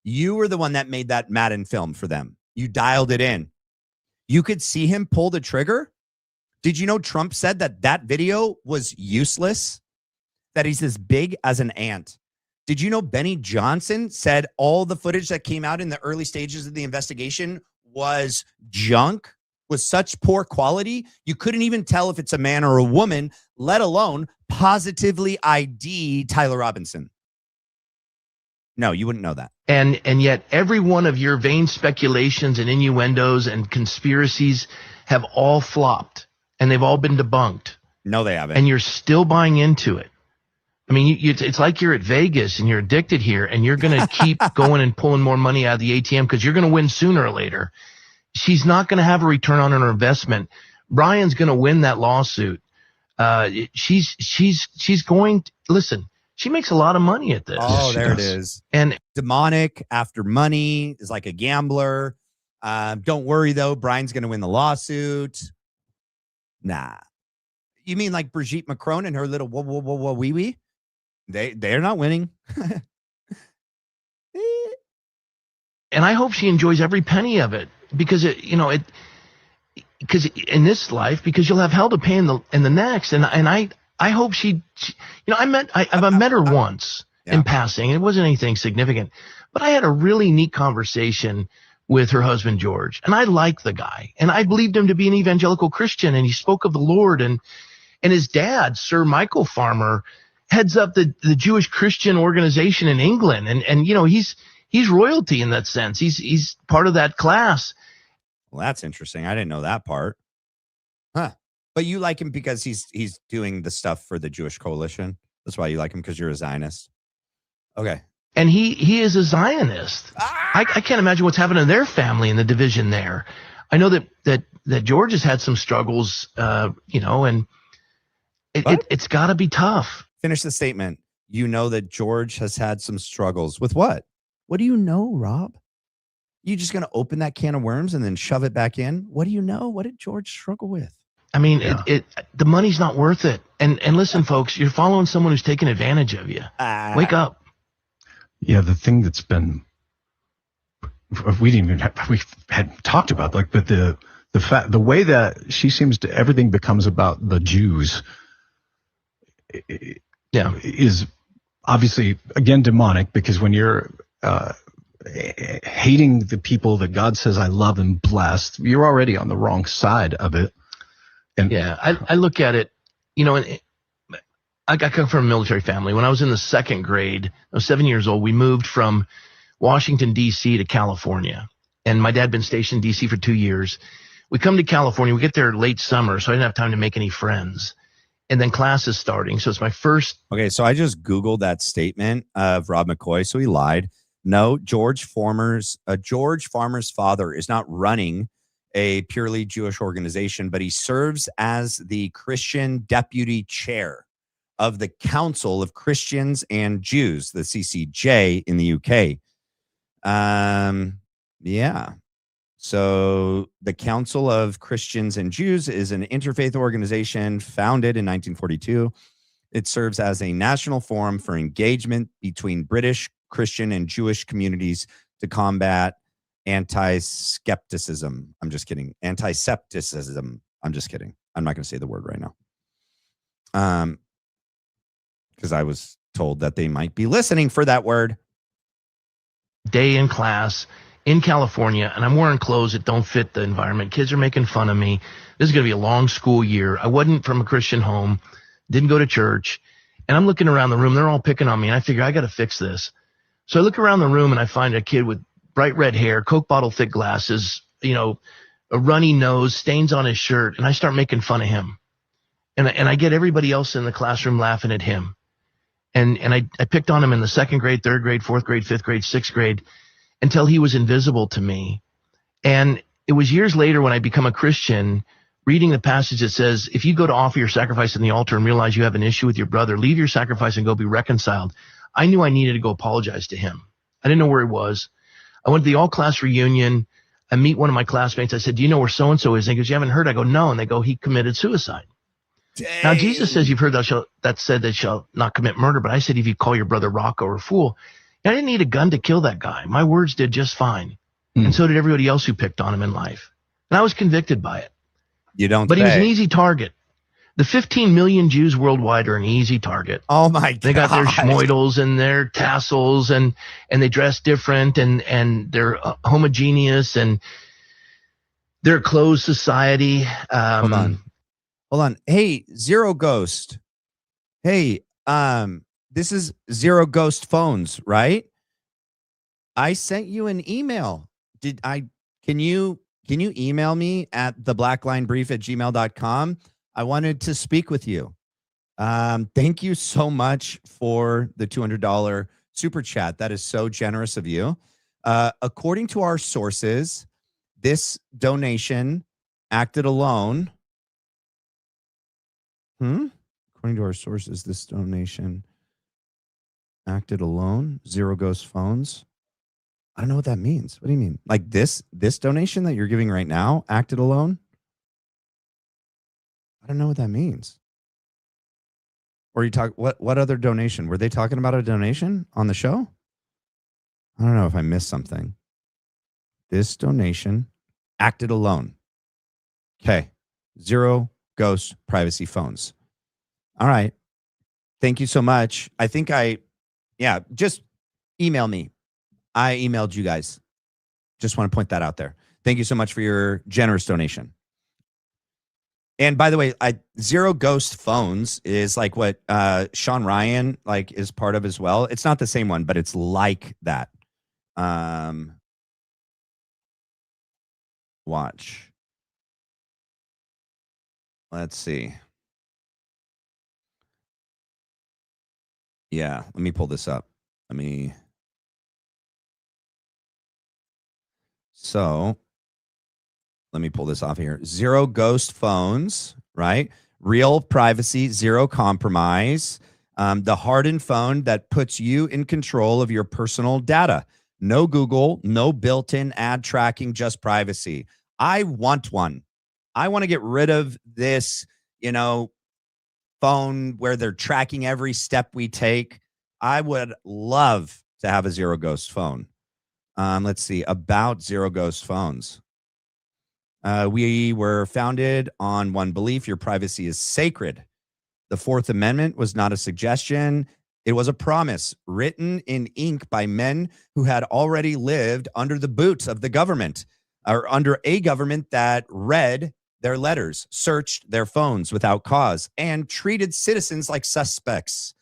[SPEAKER 2] You were the one that made that Madden film for them. You dialed it in. You could see him pull the trigger. Did you know Trump said that video was useless? That he's as big as an ant. Did you know Benny Johnson said all the footage that came out in the early stages of the investigation was junk, was such poor quality, you couldn't even tell if it's a man or a woman, let alone positively ID Tyler Robinson? No, you wouldn't know that.
[SPEAKER 7] And yet every one of your vain speculations and innuendos and conspiracies have all flopped, and they've all been debunked.
[SPEAKER 2] No, they haven't.
[SPEAKER 7] And you're still buying into it. I mean, it's like you're at Vegas and you're addicted here, and you're going to keep going and pulling more money out of the ATM because you're going to win sooner or later. She's not going to have a return on her investment. Brian's going to win that lawsuit. She's going to, listen, she makes a lot of money at this.
[SPEAKER 2] Oh, there it is.
[SPEAKER 7] And
[SPEAKER 2] demonic after money is like a gambler. Don't worry, though. Brian's going to win the lawsuit. Nah. You mean like Brigitte Macron and her little whoa, wee wee? They're not winning.
[SPEAKER 7] And I hope she enjoys every penny of it because because in this life, because you'll have hell to pay in the next. And I hope I've met her once in passing. It wasn't anything significant, but I had a really neat conversation with her husband, George. And I liked the guy, and I believed him to be an evangelical Christian. And he spoke of the Lord, and his dad, Sir Michael Farmer, heads up the Jewish Christian organization in England. And he's royalty in that sense. He's part of that class.
[SPEAKER 2] Well, that's interesting. I didn't know that part. Huh. But you like him because he's doing the stuff for the Jewish coalition. That's why you like him, because you're a Zionist. Okay.
[SPEAKER 7] And he is a Zionist. I can't imagine what's happening in their family and the division there. I know that George has had some struggles, and it's got to be tough.
[SPEAKER 2] Finish the statement. You know that George has had some struggles with what? What do you know, Rob? You just going to open that can of worms and then shove it back in? What do you know? What did George struggle with?
[SPEAKER 7] I mean, the money's not worth it. And listen, folks, you're following someone who's taking advantage of you. Wake up.
[SPEAKER 6] Yeah, the thing that's been we had talked about, like, but the way that she seems to, everything becomes about the Jews. Is obviously, again, demonic, because when you're hating the people that God says I love and bless, you're already on the wrong side of it. And
[SPEAKER 7] I look at it, I come from a military family. When I was in the second grade, I was 7 years old. We moved from Washington, D.C. to California. And my dad had been stationed in D.C. for 2 years. We come to California. We get there late summer, so I didn't have time to make any friends. And then class is starting. So it's my first.
[SPEAKER 2] Okay, so I just Googled that statement of Rob McCoy, so he lied. No, George Farmer's father is not running a purely Jewish organization, but he serves as the Christian deputy chair of the Council of Christians and Jews, the CCJ in the UK. So the Council of Christians and Jews is an interfaith organization founded in 1942. It serves as a national forum for engagement between British, Christian, and Jewish communities to combat anti-skepticism. I'm just kidding. Anti-septicism. I'm just kidding. I'm not going to say the word right now. Because I was told that they might be listening for that word.
[SPEAKER 7] Day in class in California, and I'm wearing clothes that don't fit the environment. Kids are making fun of me. This is going to be a long school year. I wasn't from a Christian home, didn't go to church, and I'm looking around the room. They're all picking on me, and I figure I got to fix this. So I look around the room, and I find a kid with bright red hair, Coke bottle thick glasses, a runny nose, stains on his shirt, and I start making fun of him. And I get everybody else in the classroom laughing at him. And I picked on him in the 2nd grade, 3rd grade, 4th grade, 5th grade, 6th grade, until he was invisible to me. And it was years later when I become a Christian, reading the passage that says, if you go to offer your sacrifice on the altar and realize you have an issue with your brother, leave your sacrifice and go be reconciled. I knew I needed to go apologize to him. I didn't know where he was. I went to the all-class reunion. I meet one of my classmates. I said, do you know where so-and-so is? And he goes, you haven't heard? I go, no. And they go, he committed suicide. Dang. Now, Jesus says, you've heard that said that shall not commit murder. But I said, if you call your brother Rocco or fool, I didn't need a gun to kill that guy. My words did just fine. And so did everybody else who picked on him in life. And I was convicted by it.
[SPEAKER 2] You don't
[SPEAKER 7] But
[SPEAKER 2] say.
[SPEAKER 7] He was an easy target. The 15 million Jews worldwide are an easy target.
[SPEAKER 2] Oh my God.
[SPEAKER 7] They got their schmoidels and their tassels and they dress different and they're homogeneous and they're a closed society.
[SPEAKER 2] Hold on. Hey, Zero Ghost. Hey, this is Zero Ghost Phones, right? I sent you an email. Can you email me at theblacklinebrief@gmail.com? I wanted to speak with you. Thank you so much for the $200 super chat. That is so generous of you. According to our sources, this donation acted alone. According to our sources, this donation acted alone. Zero Ghost Phones. I don't know what that means. What do you mean? Like this donation that you're giving right now acted alone? I don't know what that means. Or you talk what other donation? Were they talking about a donation on the show? I don't know if I missed something. This donation acted alone. Okay. Zero Ghost Privacy Phones. All right. Thank you so much. I think just email me. I emailed you guys. Just want to point that out there. Thank you so much for your generous donation. And by the way, Zero Ghost Phones is like what Sean Ryan is part of as well. It's not the same one, but it's like that. Watch. Let's see. Yeah, let me pull this up. So let me pull this off here. Zero Ghost Phones, right? Real privacy, zero compromise. The hardened phone that puts you in control of your personal data. No Google, no built-in ad tracking, just privacy. I want one. I want to get rid of this, phone where they're tracking every step we take. I would love to have a Zero Ghost phone. Let's see, about Zero Ghost Phones. We were founded on one belief: your privacy is sacred. The Fourth Amendment was not a suggestion. It was a promise written in ink by men who had already lived under the boots of the government, or under a government that read their letters, searched their phones without cause, and treated citizens like suspects.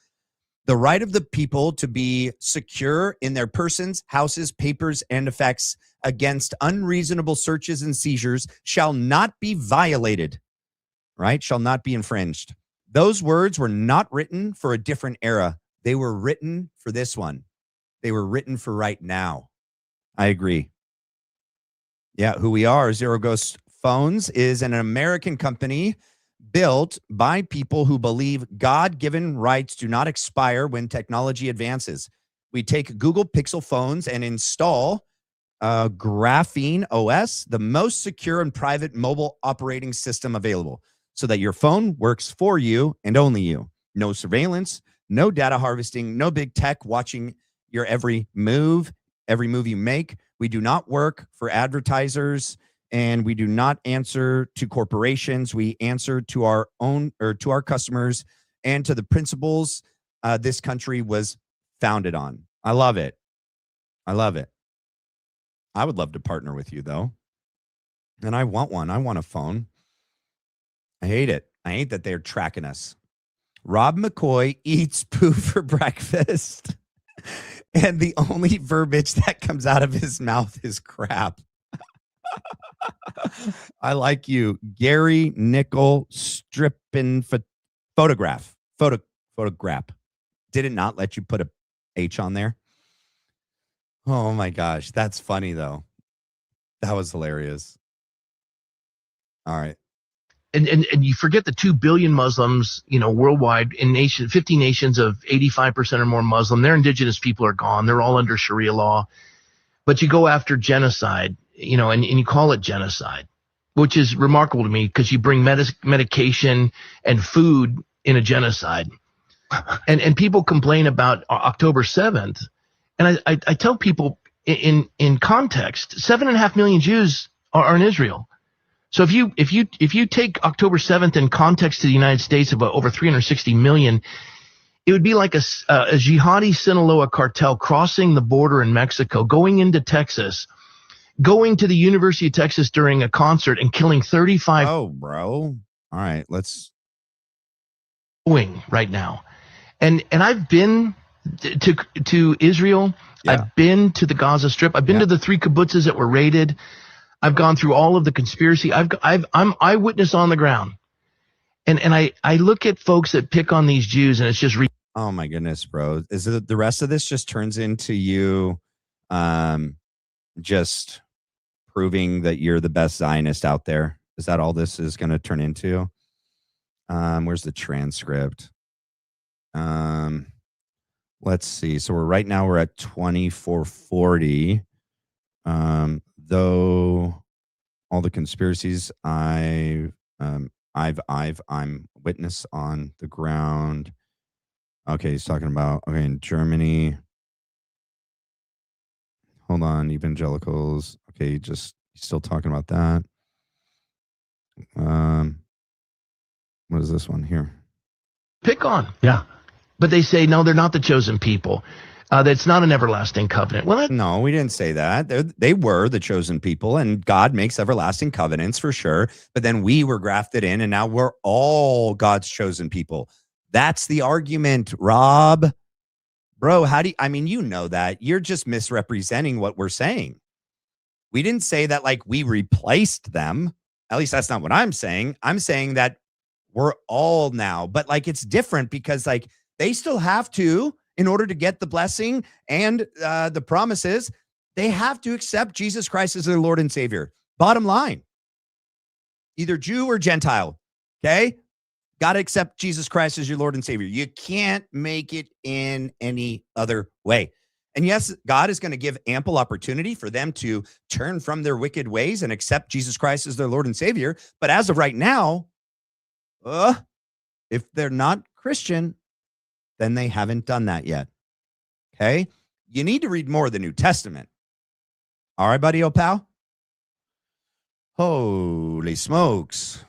[SPEAKER 2] The right of the people to be secure in their persons, houses, papers, and effects against unreasonable searches and seizures shall not be violated, right? Shall not be infringed. Those words were not written for a different era. They were written for this one. They were written for right now. I agree. Yeah, who we are, Zero Ghost Phones, is an American company built by people who believe God-given rights do not expire when technology advances. We take Google Pixel phones and install Graphene OS, the most secure and private mobile operating system available, so that your phone works for you and only you. No surveillance, no data harvesting, no big tech watching your every move you make. We do not work for advertisers, and we do not answer to corporations. We answer to our own, or to our customers, and to the principles this country was founded on. I love it. I love it. I would love to partner with you, though. And I want one. I want a phone. I hate it. I hate that they're tracking us. Rob McCoy eats poo for breakfast. And the only verbiage that comes out of his mouth is crap. I like you. Gary Nickel Strippin photograph. Photograph. Did it not let you put a H on there? Oh my gosh. That's funny though. That was hilarious. All right.
[SPEAKER 7] And you forget the 2 billion Muslims, worldwide in 50 nations of 85% or more Muslim. Their indigenous people are gone. They're all under Sharia law. But you go after genocide, and you call it genocide, which is remarkable to me because you bring medication and food in a genocide. And people complain about October 7th. And I tell people in context, 7.5 million Jews are in Israel. So if you take October 7th in context to the United States of over 360 million, it would be like a jihadi Sinaloa cartel crossing the border in Mexico, going into Texas, going to the University of Texas during a concert and killing 35.
[SPEAKER 2] Oh, bro. All right, let's
[SPEAKER 7] going right now. And I've been to Israel.
[SPEAKER 2] Yeah.
[SPEAKER 7] I've been to the Gaza Strip. I've been to the 3 kibbutzes that were raided. I've gone through all of the conspiracy. I'm eyewitness on the ground. And I look at folks that pick on these Jews, and it's just
[SPEAKER 2] oh my goodness, bro. Is it the rest of this just turns into you just proving that you're the best Zionist out there? Is that all this is going to turn into? Where's the transcript? Let's see. So right now we're at 2440. Though all the conspiracies I'm witness on the ground. Okay, he's talking about in Germany. Hold on, evangelicals. Okay, he's still talking about that. What is this one here?
[SPEAKER 7] pick on.
[SPEAKER 6] Yeah.
[SPEAKER 7] But they say, no, they're not the chosen people. That's not an everlasting covenant. Well,
[SPEAKER 2] no, we didn't say that. They were the chosen people, and God makes everlasting covenants for sure. But then we were grafted in, and now we're all God's chosen people. That's the argument, Rob. Bro, you know that. You're just misrepresenting what we're saying. We didn't say that like we replaced them. At least that's not what I'm saying. I'm saying that we're all now, but like it's different because like they still have to, in order to get the blessing and the promises, they have to accept Jesus Christ as their Lord and Savior. Bottom line, either Jew or Gentile, okay? Got to accept Jesus Christ as your Lord and Savior. You can't make it in any other way. And yes, God is going to give ample opportunity for them to turn from their wicked ways and accept Jesus Christ as their Lord and Savior. But as of right now, if they're not Christian, then they haven't done that yet. Okay? You need to read more of the New Testament. All right, buddy, old pal? Holy smokes.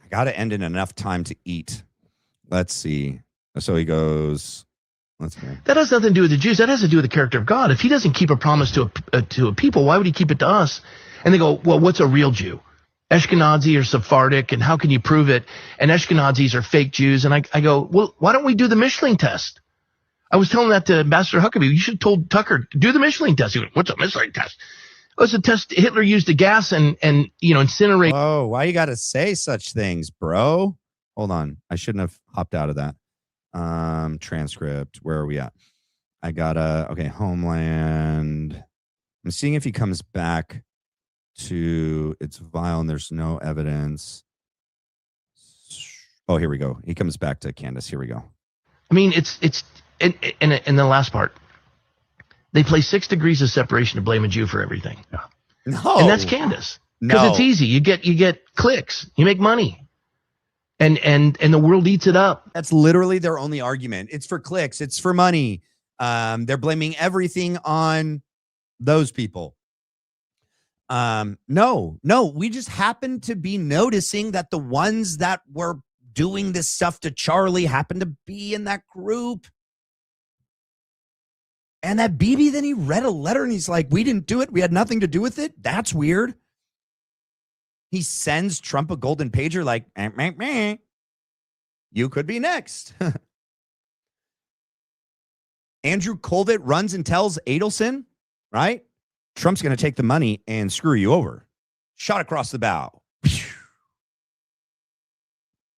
[SPEAKER 2] I got to end in enough time to eat. Let's see. So he goes, let's go.
[SPEAKER 7] That has nothing to do with the Jews. That has to do with the character of God. If he doesn't keep a promise to a people, why would he keep it to us? And they go, well, what's a real Jew? Ashkenazi or Sephardic, and how can you prove it? And Ashkenazis are fake Jews. And I go, well, why don't we do the Michelin test? I was telling that to Ambassador Huckabee. You should have told Tucker, do the Michelin test. He went, what's a Michelin test? It was a test. Hitler used the gas and incinerate.
[SPEAKER 2] Oh, why you got to say such things, bro? Hold on. I shouldn't have hopped out of that. Transcript. Where are we at? I got Homeland. I'm seeing if he comes back to it's vile and there's no evidence. Oh, here we go. He comes back to Candace. Here we go.
[SPEAKER 7] I mean, it's in the last part. They play 6 degrees of separation to blame a Jew for everything.
[SPEAKER 2] Yeah. No.
[SPEAKER 7] And that's Candace. Because it's easy. You get clicks. You make money. And the world eats it up.
[SPEAKER 2] That's literally their only argument. It's for clicks. It's for money. They're blaming everything on those people. No, we just happen to be noticing that the ones that were doing this stuff to Charlie happen to be in that group. And that BB, then he read a letter and he's like, we didn't do it. We had nothing to do with it. That's weird. He sends Trump a golden pager like, you could be next. Andrew Colvett runs and tells Adelson, right? Trump's going to take the money and screw you over. Shot across the bow.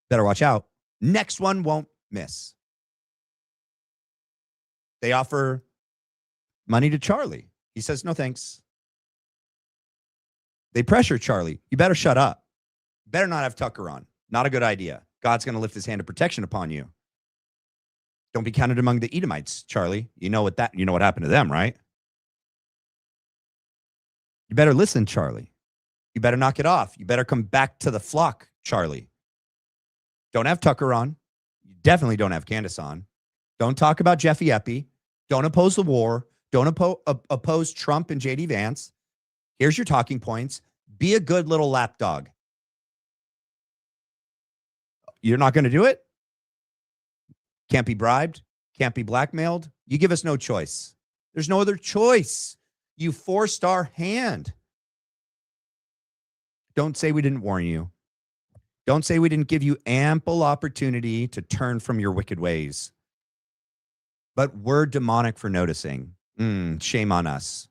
[SPEAKER 2] Better watch out. Next one won't miss. They offer money to Charlie. He says, no, thanks. They pressure Charlie. You better shut up. Better not have Tucker on. Not a good idea. God's going to lift his hand of protection upon you. Don't be counted among the Edomites, Charlie. You know what happened to them, right? You better listen, Charlie. You better knock it off. You better come back to the flock, Charlie. Don't have Tucker on. You definitely don't have Candace on. Don't talk about Jeffy Eppie. Don't oppose the war. Don't oppose Trump and J.D. Vance. Here's your talking points. Be a good little lapdog. You're not going to do it? Can't be bribed? Can't be blackmailed? You give us no choice. There's no other choice. You forced our hand. Don't say we didn't warn you. Don't say we didn't give you ample opportunity to turn from your wicked ways. But we're demonic for noticing. Shame on us.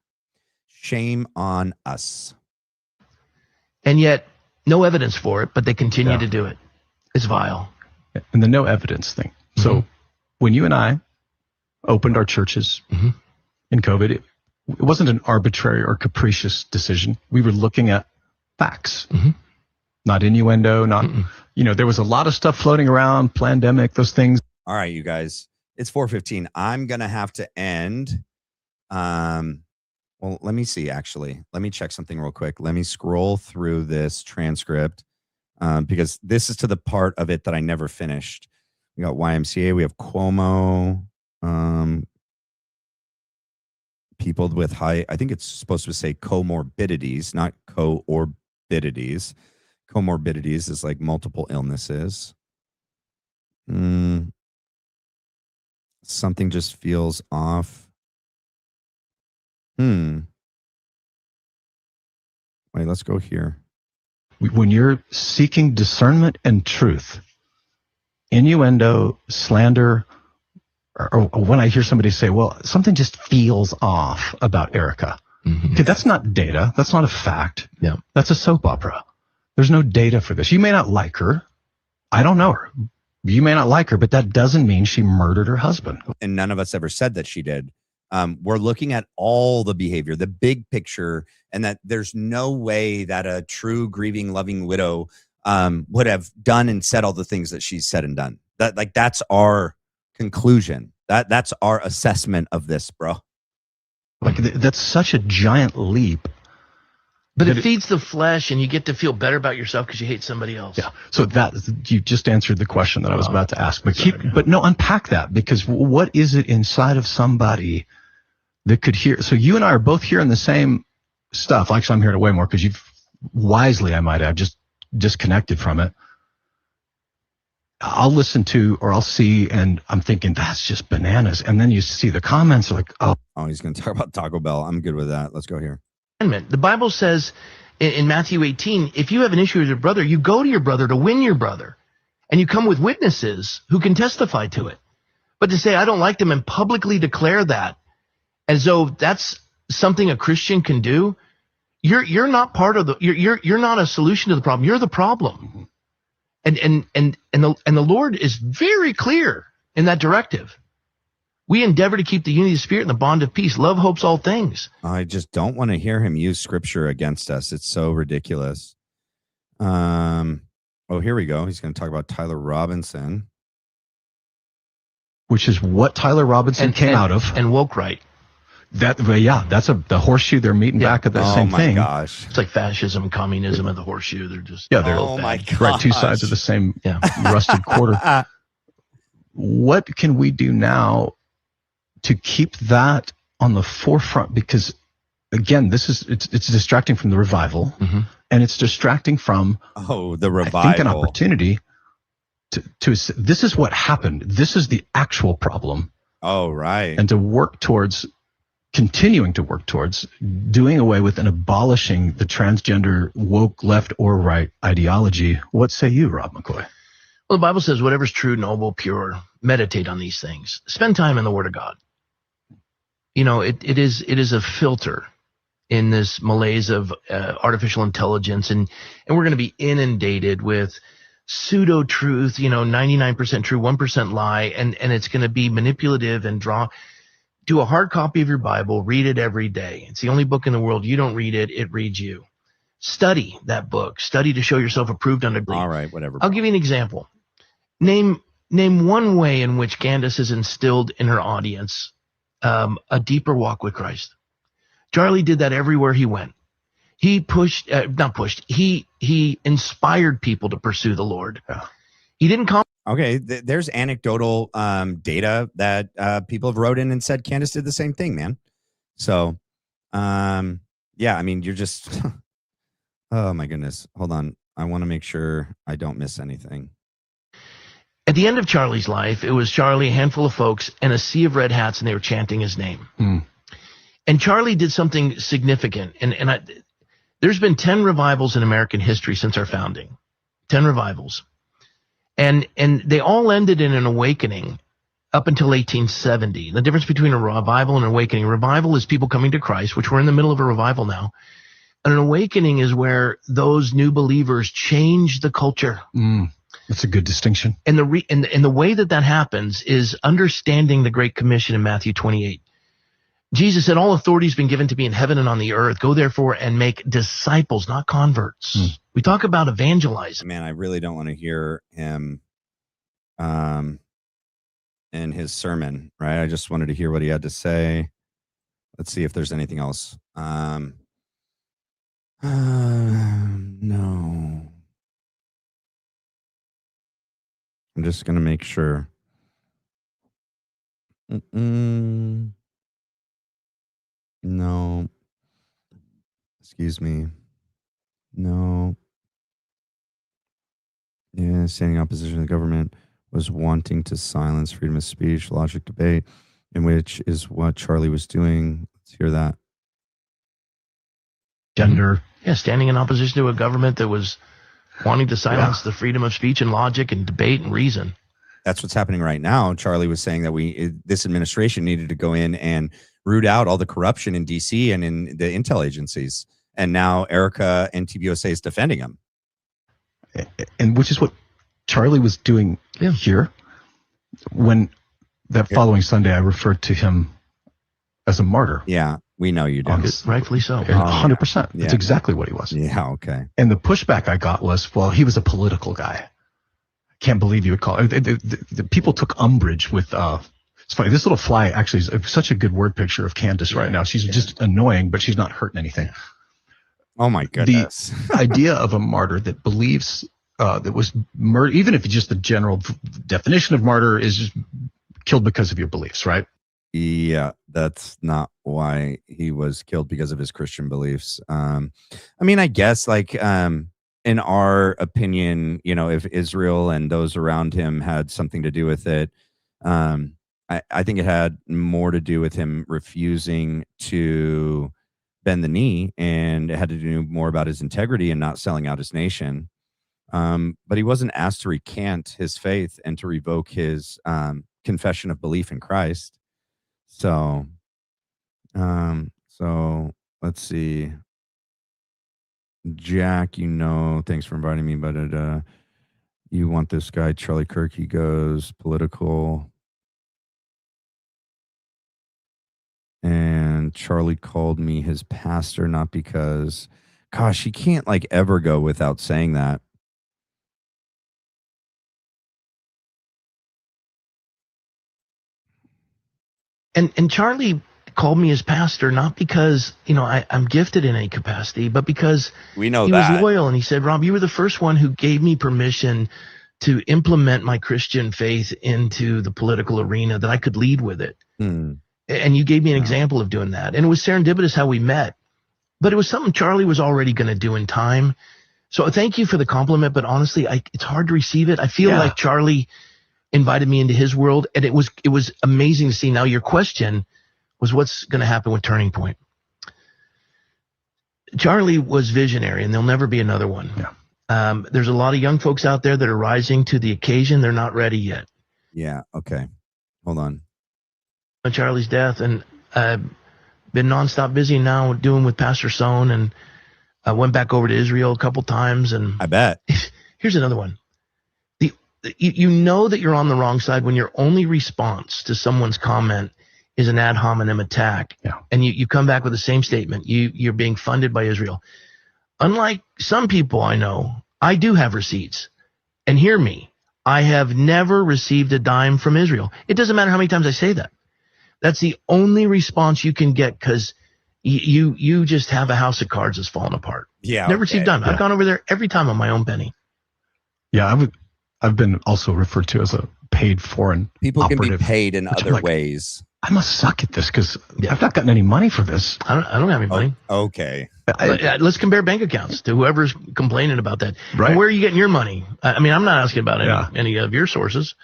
[SPEAKER 2] Shame on us.
[SPEAKER 7] And yet, no evidence for it, but they continue to do it. It's vile.
[SPEAKER 6] And the no evidence thing. So when you and I opened our churches in COVID, it wasn't an arbitrary or capricious decision. We were looking at facts, not innuendo, not, there was a lot of stuff floating around, pandemic, those things.
[SPEAKER 2] All right, you guys, it's 4:15. I'm going to have to end. Well, let me see, actually. Let me check something real quick. Let me scroll through this transcript because this is to the part of it that I never finished. We got YMCA. We have Cuomo. People with high, I think it's supposed to say comorbidities, not co-orbidities. Comorbidities is like multiple illnesses. Something just feels off. Wait, let's go here.
[SPEAKER 6] When you're seeking discernment and truth, innuendo, slander, or when I hear somebody say, well, something just feels off about Erica. Okay, that's not data. That's not a fact.
[SPEAKER 7] Yeah.
[SPEAKER 6] That's a soap opera. There's no data for this. You may not like her. I don't know her. You may not like her, but that doesn't mean she murdered her husband.
[SPEAKER 2] And none of us ever said that she did. We're looking at all the behavior, the big picture, and that there's no way that a true grieving, loving widow would have done and said all the things that she's said and done. That's our conclusion. That's our assessment of this, bro.
[SPEAKER 6] That's such a giant leap.
[SPEAKER 7] But it feeds the flesh, and you get to feel better about yourself because you hate somebody else.
[SPEAKER 6] Yeah. So that you just answered the question that I was about to ask. But unpack that, because what is it inside of somebody that could hear? So you and I are both hearing the same stuff. Actually, I'm hearing it way more because you've wisely, I might have, just disconnected from it. I'll listen to or I'll see, and I'm thinking that's just bananas. And then you see the comments are like, oh,
[SPEAKER 2] he's going to talk about Taco Bell. I'm good with that. Let's go here.
[SPEAKER 7] The Bible says in Matthew 18, if you have an issue with your brother, you go to your brother to win your brother, and you come with witnesses who can testify to it. But to say, I don't like them, and publicly declare that as though that's something a Christian can do, you're not part of you're not a solution to the problem. You're the problem. And the Lord is very clear in that directive. We endeavor to keep the unity of the Spirit and the bond of peace. Love hopes all things.
[SPEAKER 2] I just don't want to hear him use scripture against us. It's so ridiculous. Here we go. He's going to talk about Tyler Robinson.
[SPEAKER 6] Which is what Tyler Robinson came out of.
[SPEAKER 7] And woke right.
[SPEAKER 6] That's the horseshoe. They're meeting back at the same thing.
[SPEAKER 2] Oh my gosh.
[SPEAKER 7] It's like fascism and communism and the horseshoe. They're just
[SPEAKER 6] they're
[SPEAKER 2] my gosh.
[SPEAKER 6] right, two sides of the same rusted quarter. What can we do now to keep that on the forefront? Because again, it's distracting from the revival, and it's distracting from
[SPEAKER 2] the revival.
[SPEAKER 6] I think an opportunity to this is what happened. This is the actual problem.
[SPEAKER 2] Oh, right.
[SPEAKER 6] And continuing to work towards doing away with and abolishing the transgender woke left or right ideology. What say you, Rob McCoy?
[SPEAKER 7] Well, the Bible says whatever's true, noble, pure, meditate on these things. Spend time in the Word of God. it is a filter in this malaise of artificial intelligence, and we're going to be inundated with pseudo truth, 99% true, 1% lie, and it's going to be manipulative and do a hard copy of your Bible, read it every day. It's the only book in the world. You don't read it, it reads you. Study that book. Study to show yourself approved unto God.
[SPEAKER 2] All right, whatever.
[SPEAKER 7] I'll give you an example. Name one way in which Candace has instilled in her audience a deeper walk with Christ. Charlie did that everywhere he went. He he inspired people to pursue the Lord. He didn't
[SPEAKER 2] Okay, there's anecdotal data that people have wrote in and said Candace did the same thing, man. So, yeah, I mean, you're just, oh my goodness. Hold on. I want to make sure I don't miss anything.
[SPEAKER 7] At the end of Charlie's life, it was Charlie, a handful of folks, and a sea of red hats, and they were chanting his name. And Charlie did something significant. There's been 10 revivals in American history since our founding. 10 revivals. And they all ended in an awakening up until 1870. The difference between a revival and an awakening. Revival is people coming to Christ, which we're in the middle of a revival now. And an awakening is where those new believers change the culture.
[SPEAKER 6] That's a good distinction.
[SPEAKER 7] And the way that happens is understanding the Great Commission in Matthew 28. Jesus said, all authority has been given to me in heaven and on the earth. Go therefore and make disciples, not converts. We talk about evangelizing.
[SPEAKER 2] Man, I really don't want to hear him in his sermon, right? I just wanted to hear what he had to say. Let's see if there's anything else. No. I'm just going to make sure. No. Excuse me. No. Yeah, standing opposition to the government was wanting to silence freedom of speech, logic, debate, in which is what Charlie was doing. Let's hear that.
[SPEAKER 7] Gender. Yeah, standing in opposition to a government that was wanting to silence the freedom of speech and logic and debate and reason.
[SPEAKER 2] That's what's happening right now. Charlie was saying that this administration needed to go in and root out all the corruption in DC and in the intel agencies. And now Erica and TPUSA is defending him.
[SPEAKER 6] And which is what Charlie was doing here. When that following Sunday, I referred to him as a martyr.
[SPEAKER 2] Yeah, we know you did.
[SPEAKER 7] Rightfully so.
[SPEAKER 6] 100%. That's exactly what he was.
[SPEAKER 2] Yeah, okay.
[SPEAKER 6] And the pushback I got was, well, he was a political guy. Can't believe you would call it. The people took umbrage with, it's funny, this little fly actually is such a good word picture of Candace right now. She's just annoying, but she's not hurting anything.
[SPEAKER 2] Oh my goodness.
[SPEAKER 6] The idea of a martyr that believes that was murder, even if it's just the general definition of martyr is just killed because of your beliefs, right?
[SPEAKER 2] Yeah, that's not why he was killed, because of his Christian beliefs. I mean, I guess like in our opinion, if Israel and those around him had something to do with it, I think it had more to do with him refusing to bend the knee, and it had to do more about his integrity and not selling out his nation. But he wasn't asked to recant his faith and to revoke his confession of belief in Christ. So let's see. Jack, thanks for inviting me, but you want this guy, Charlie Kirk, he goes political. And Charlie called me his pastor, not because, gosh, he can't like ever go without saying that.
[SPEAKER 7] And Charlie called me his pastor, not because, I'm gifted in any capacity, but because
[SPEAKER 2] we know
[SPEAKER 7] he
[SPEAKER 2] that.
[SPEAKER 7] was loyal. And he said, Rob, you were the first one who gave me permission to implement my Christian faith into the political arena, that I could lead with it. And you gave me an example of doing that. And it was serendipitous how we met. But it was something Charlie was already going to do in time. So thank you for the compliment. But honestly, it's hard to receive it. I feel like Charlie invited me into his world. And it was amazing to see. Now, your question was what's going to happen with Turning Point. Charlie was visionary, and there'll never be another one.
[SPEAKER 6] Yeah.
[SPEAKER 7] There's a lot of young folks out there that are rising to the occasion. They're not ready yet.
[SPEAKER 2] Yeah. Okay. Hold on.
[SPEAKER 7] On Charlie's death, and been nonstop busy now doing with Pastor Sohn, and I went back over to Israel a couple times. And
[SPEAKER 2] I bet.
[SPEAKER 7] Here's another one. You know that you're on the wrong side when your only response to someone's comment is an ad hominem attack.
[SPEAKER 6] Yeah.
[SPEAKER 7] And you come back with the same statement. You're being funded by Israel. Unlike some people I know, I do have receipts. And hear me, I have never received a dime from Israel. It doesn't matter how many times I say that. That's the only response you can get, because you just have a house of cards that's falling apart.
[SPEAKER 2] Yeah.
[SPEAKER 7] Never received a dime.
[SPEAKER 6] Yeah.
[SPEAKER 7] I've gone over there every time on my own penny.
[SPEAKER 6] Yeah, I've been also referred to as a paid foreign
[SPEAKER 2] People can be
[SPEAKER 6] operative,
[SPEAKER 2] paid in
[SPEAKER 6] which I'm
[SPEAKER 2] other
[SPEAKER 6] like,
[SPEAKER 2] ways.
[SPEAKER 6] I must suck at this because I've not gotten any money for this.
[SPEAKER 7] I don't have any money.
[SPEAKER 2] Okay.
[SPEAKER 7] Let's compare bank accounts to whoever's complaining about that.
[SPEAKER 6] Right.
[SPEAKER 7] And where are you getting your money? I mean, I'm not asking about
[SPEAKER 6] Yeah.
[SPEAKER 7] any of your sources,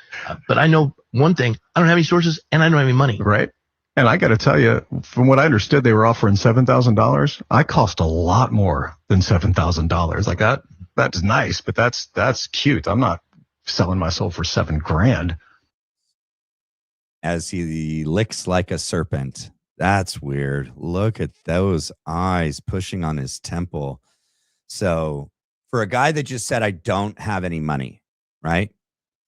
[SPEAKER 7] but I know one thing: I don't have any sources, and I don't have any money.
[SPEAKER 6] Right. And I got to tell you, from what I understood, they were offering $7,000. I cost a lot more than $7,000. Like that's nice, but that's cute. I'm not selling my soul for $7,000.
[SPEAKER 2] As he licks like a serpent. That's weird. Look at those eyes pushing on his temple. So for a guy that just said, I don't have any money, right?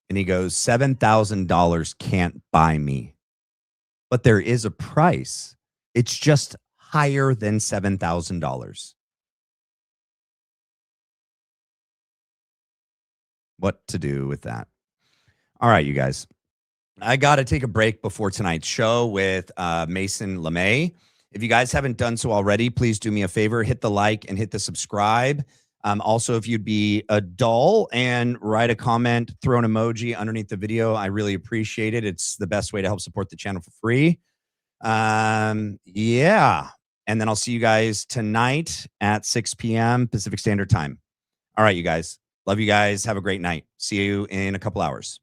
[SPEAKER 2] And he goes, $7,000 can't buy me. But there is a price. It's just higher than $7,000. What to do with that? All right, you guys. I got to take a break before tonight's show with Mason LeMay. If you guys haven't done so already, please do me a favor, hit the like and hit the subscribe. Also, if you'd be a doll and write a comment, throw an emoji underneath the video, I really appreciate it. It's the best way to help support the channel for free. Yeah. And then I'll see you guys tonight at 6 p.m. Pacific Standard Time. All right, you guys. Love you guys. Have a great night. See you in a couple hours.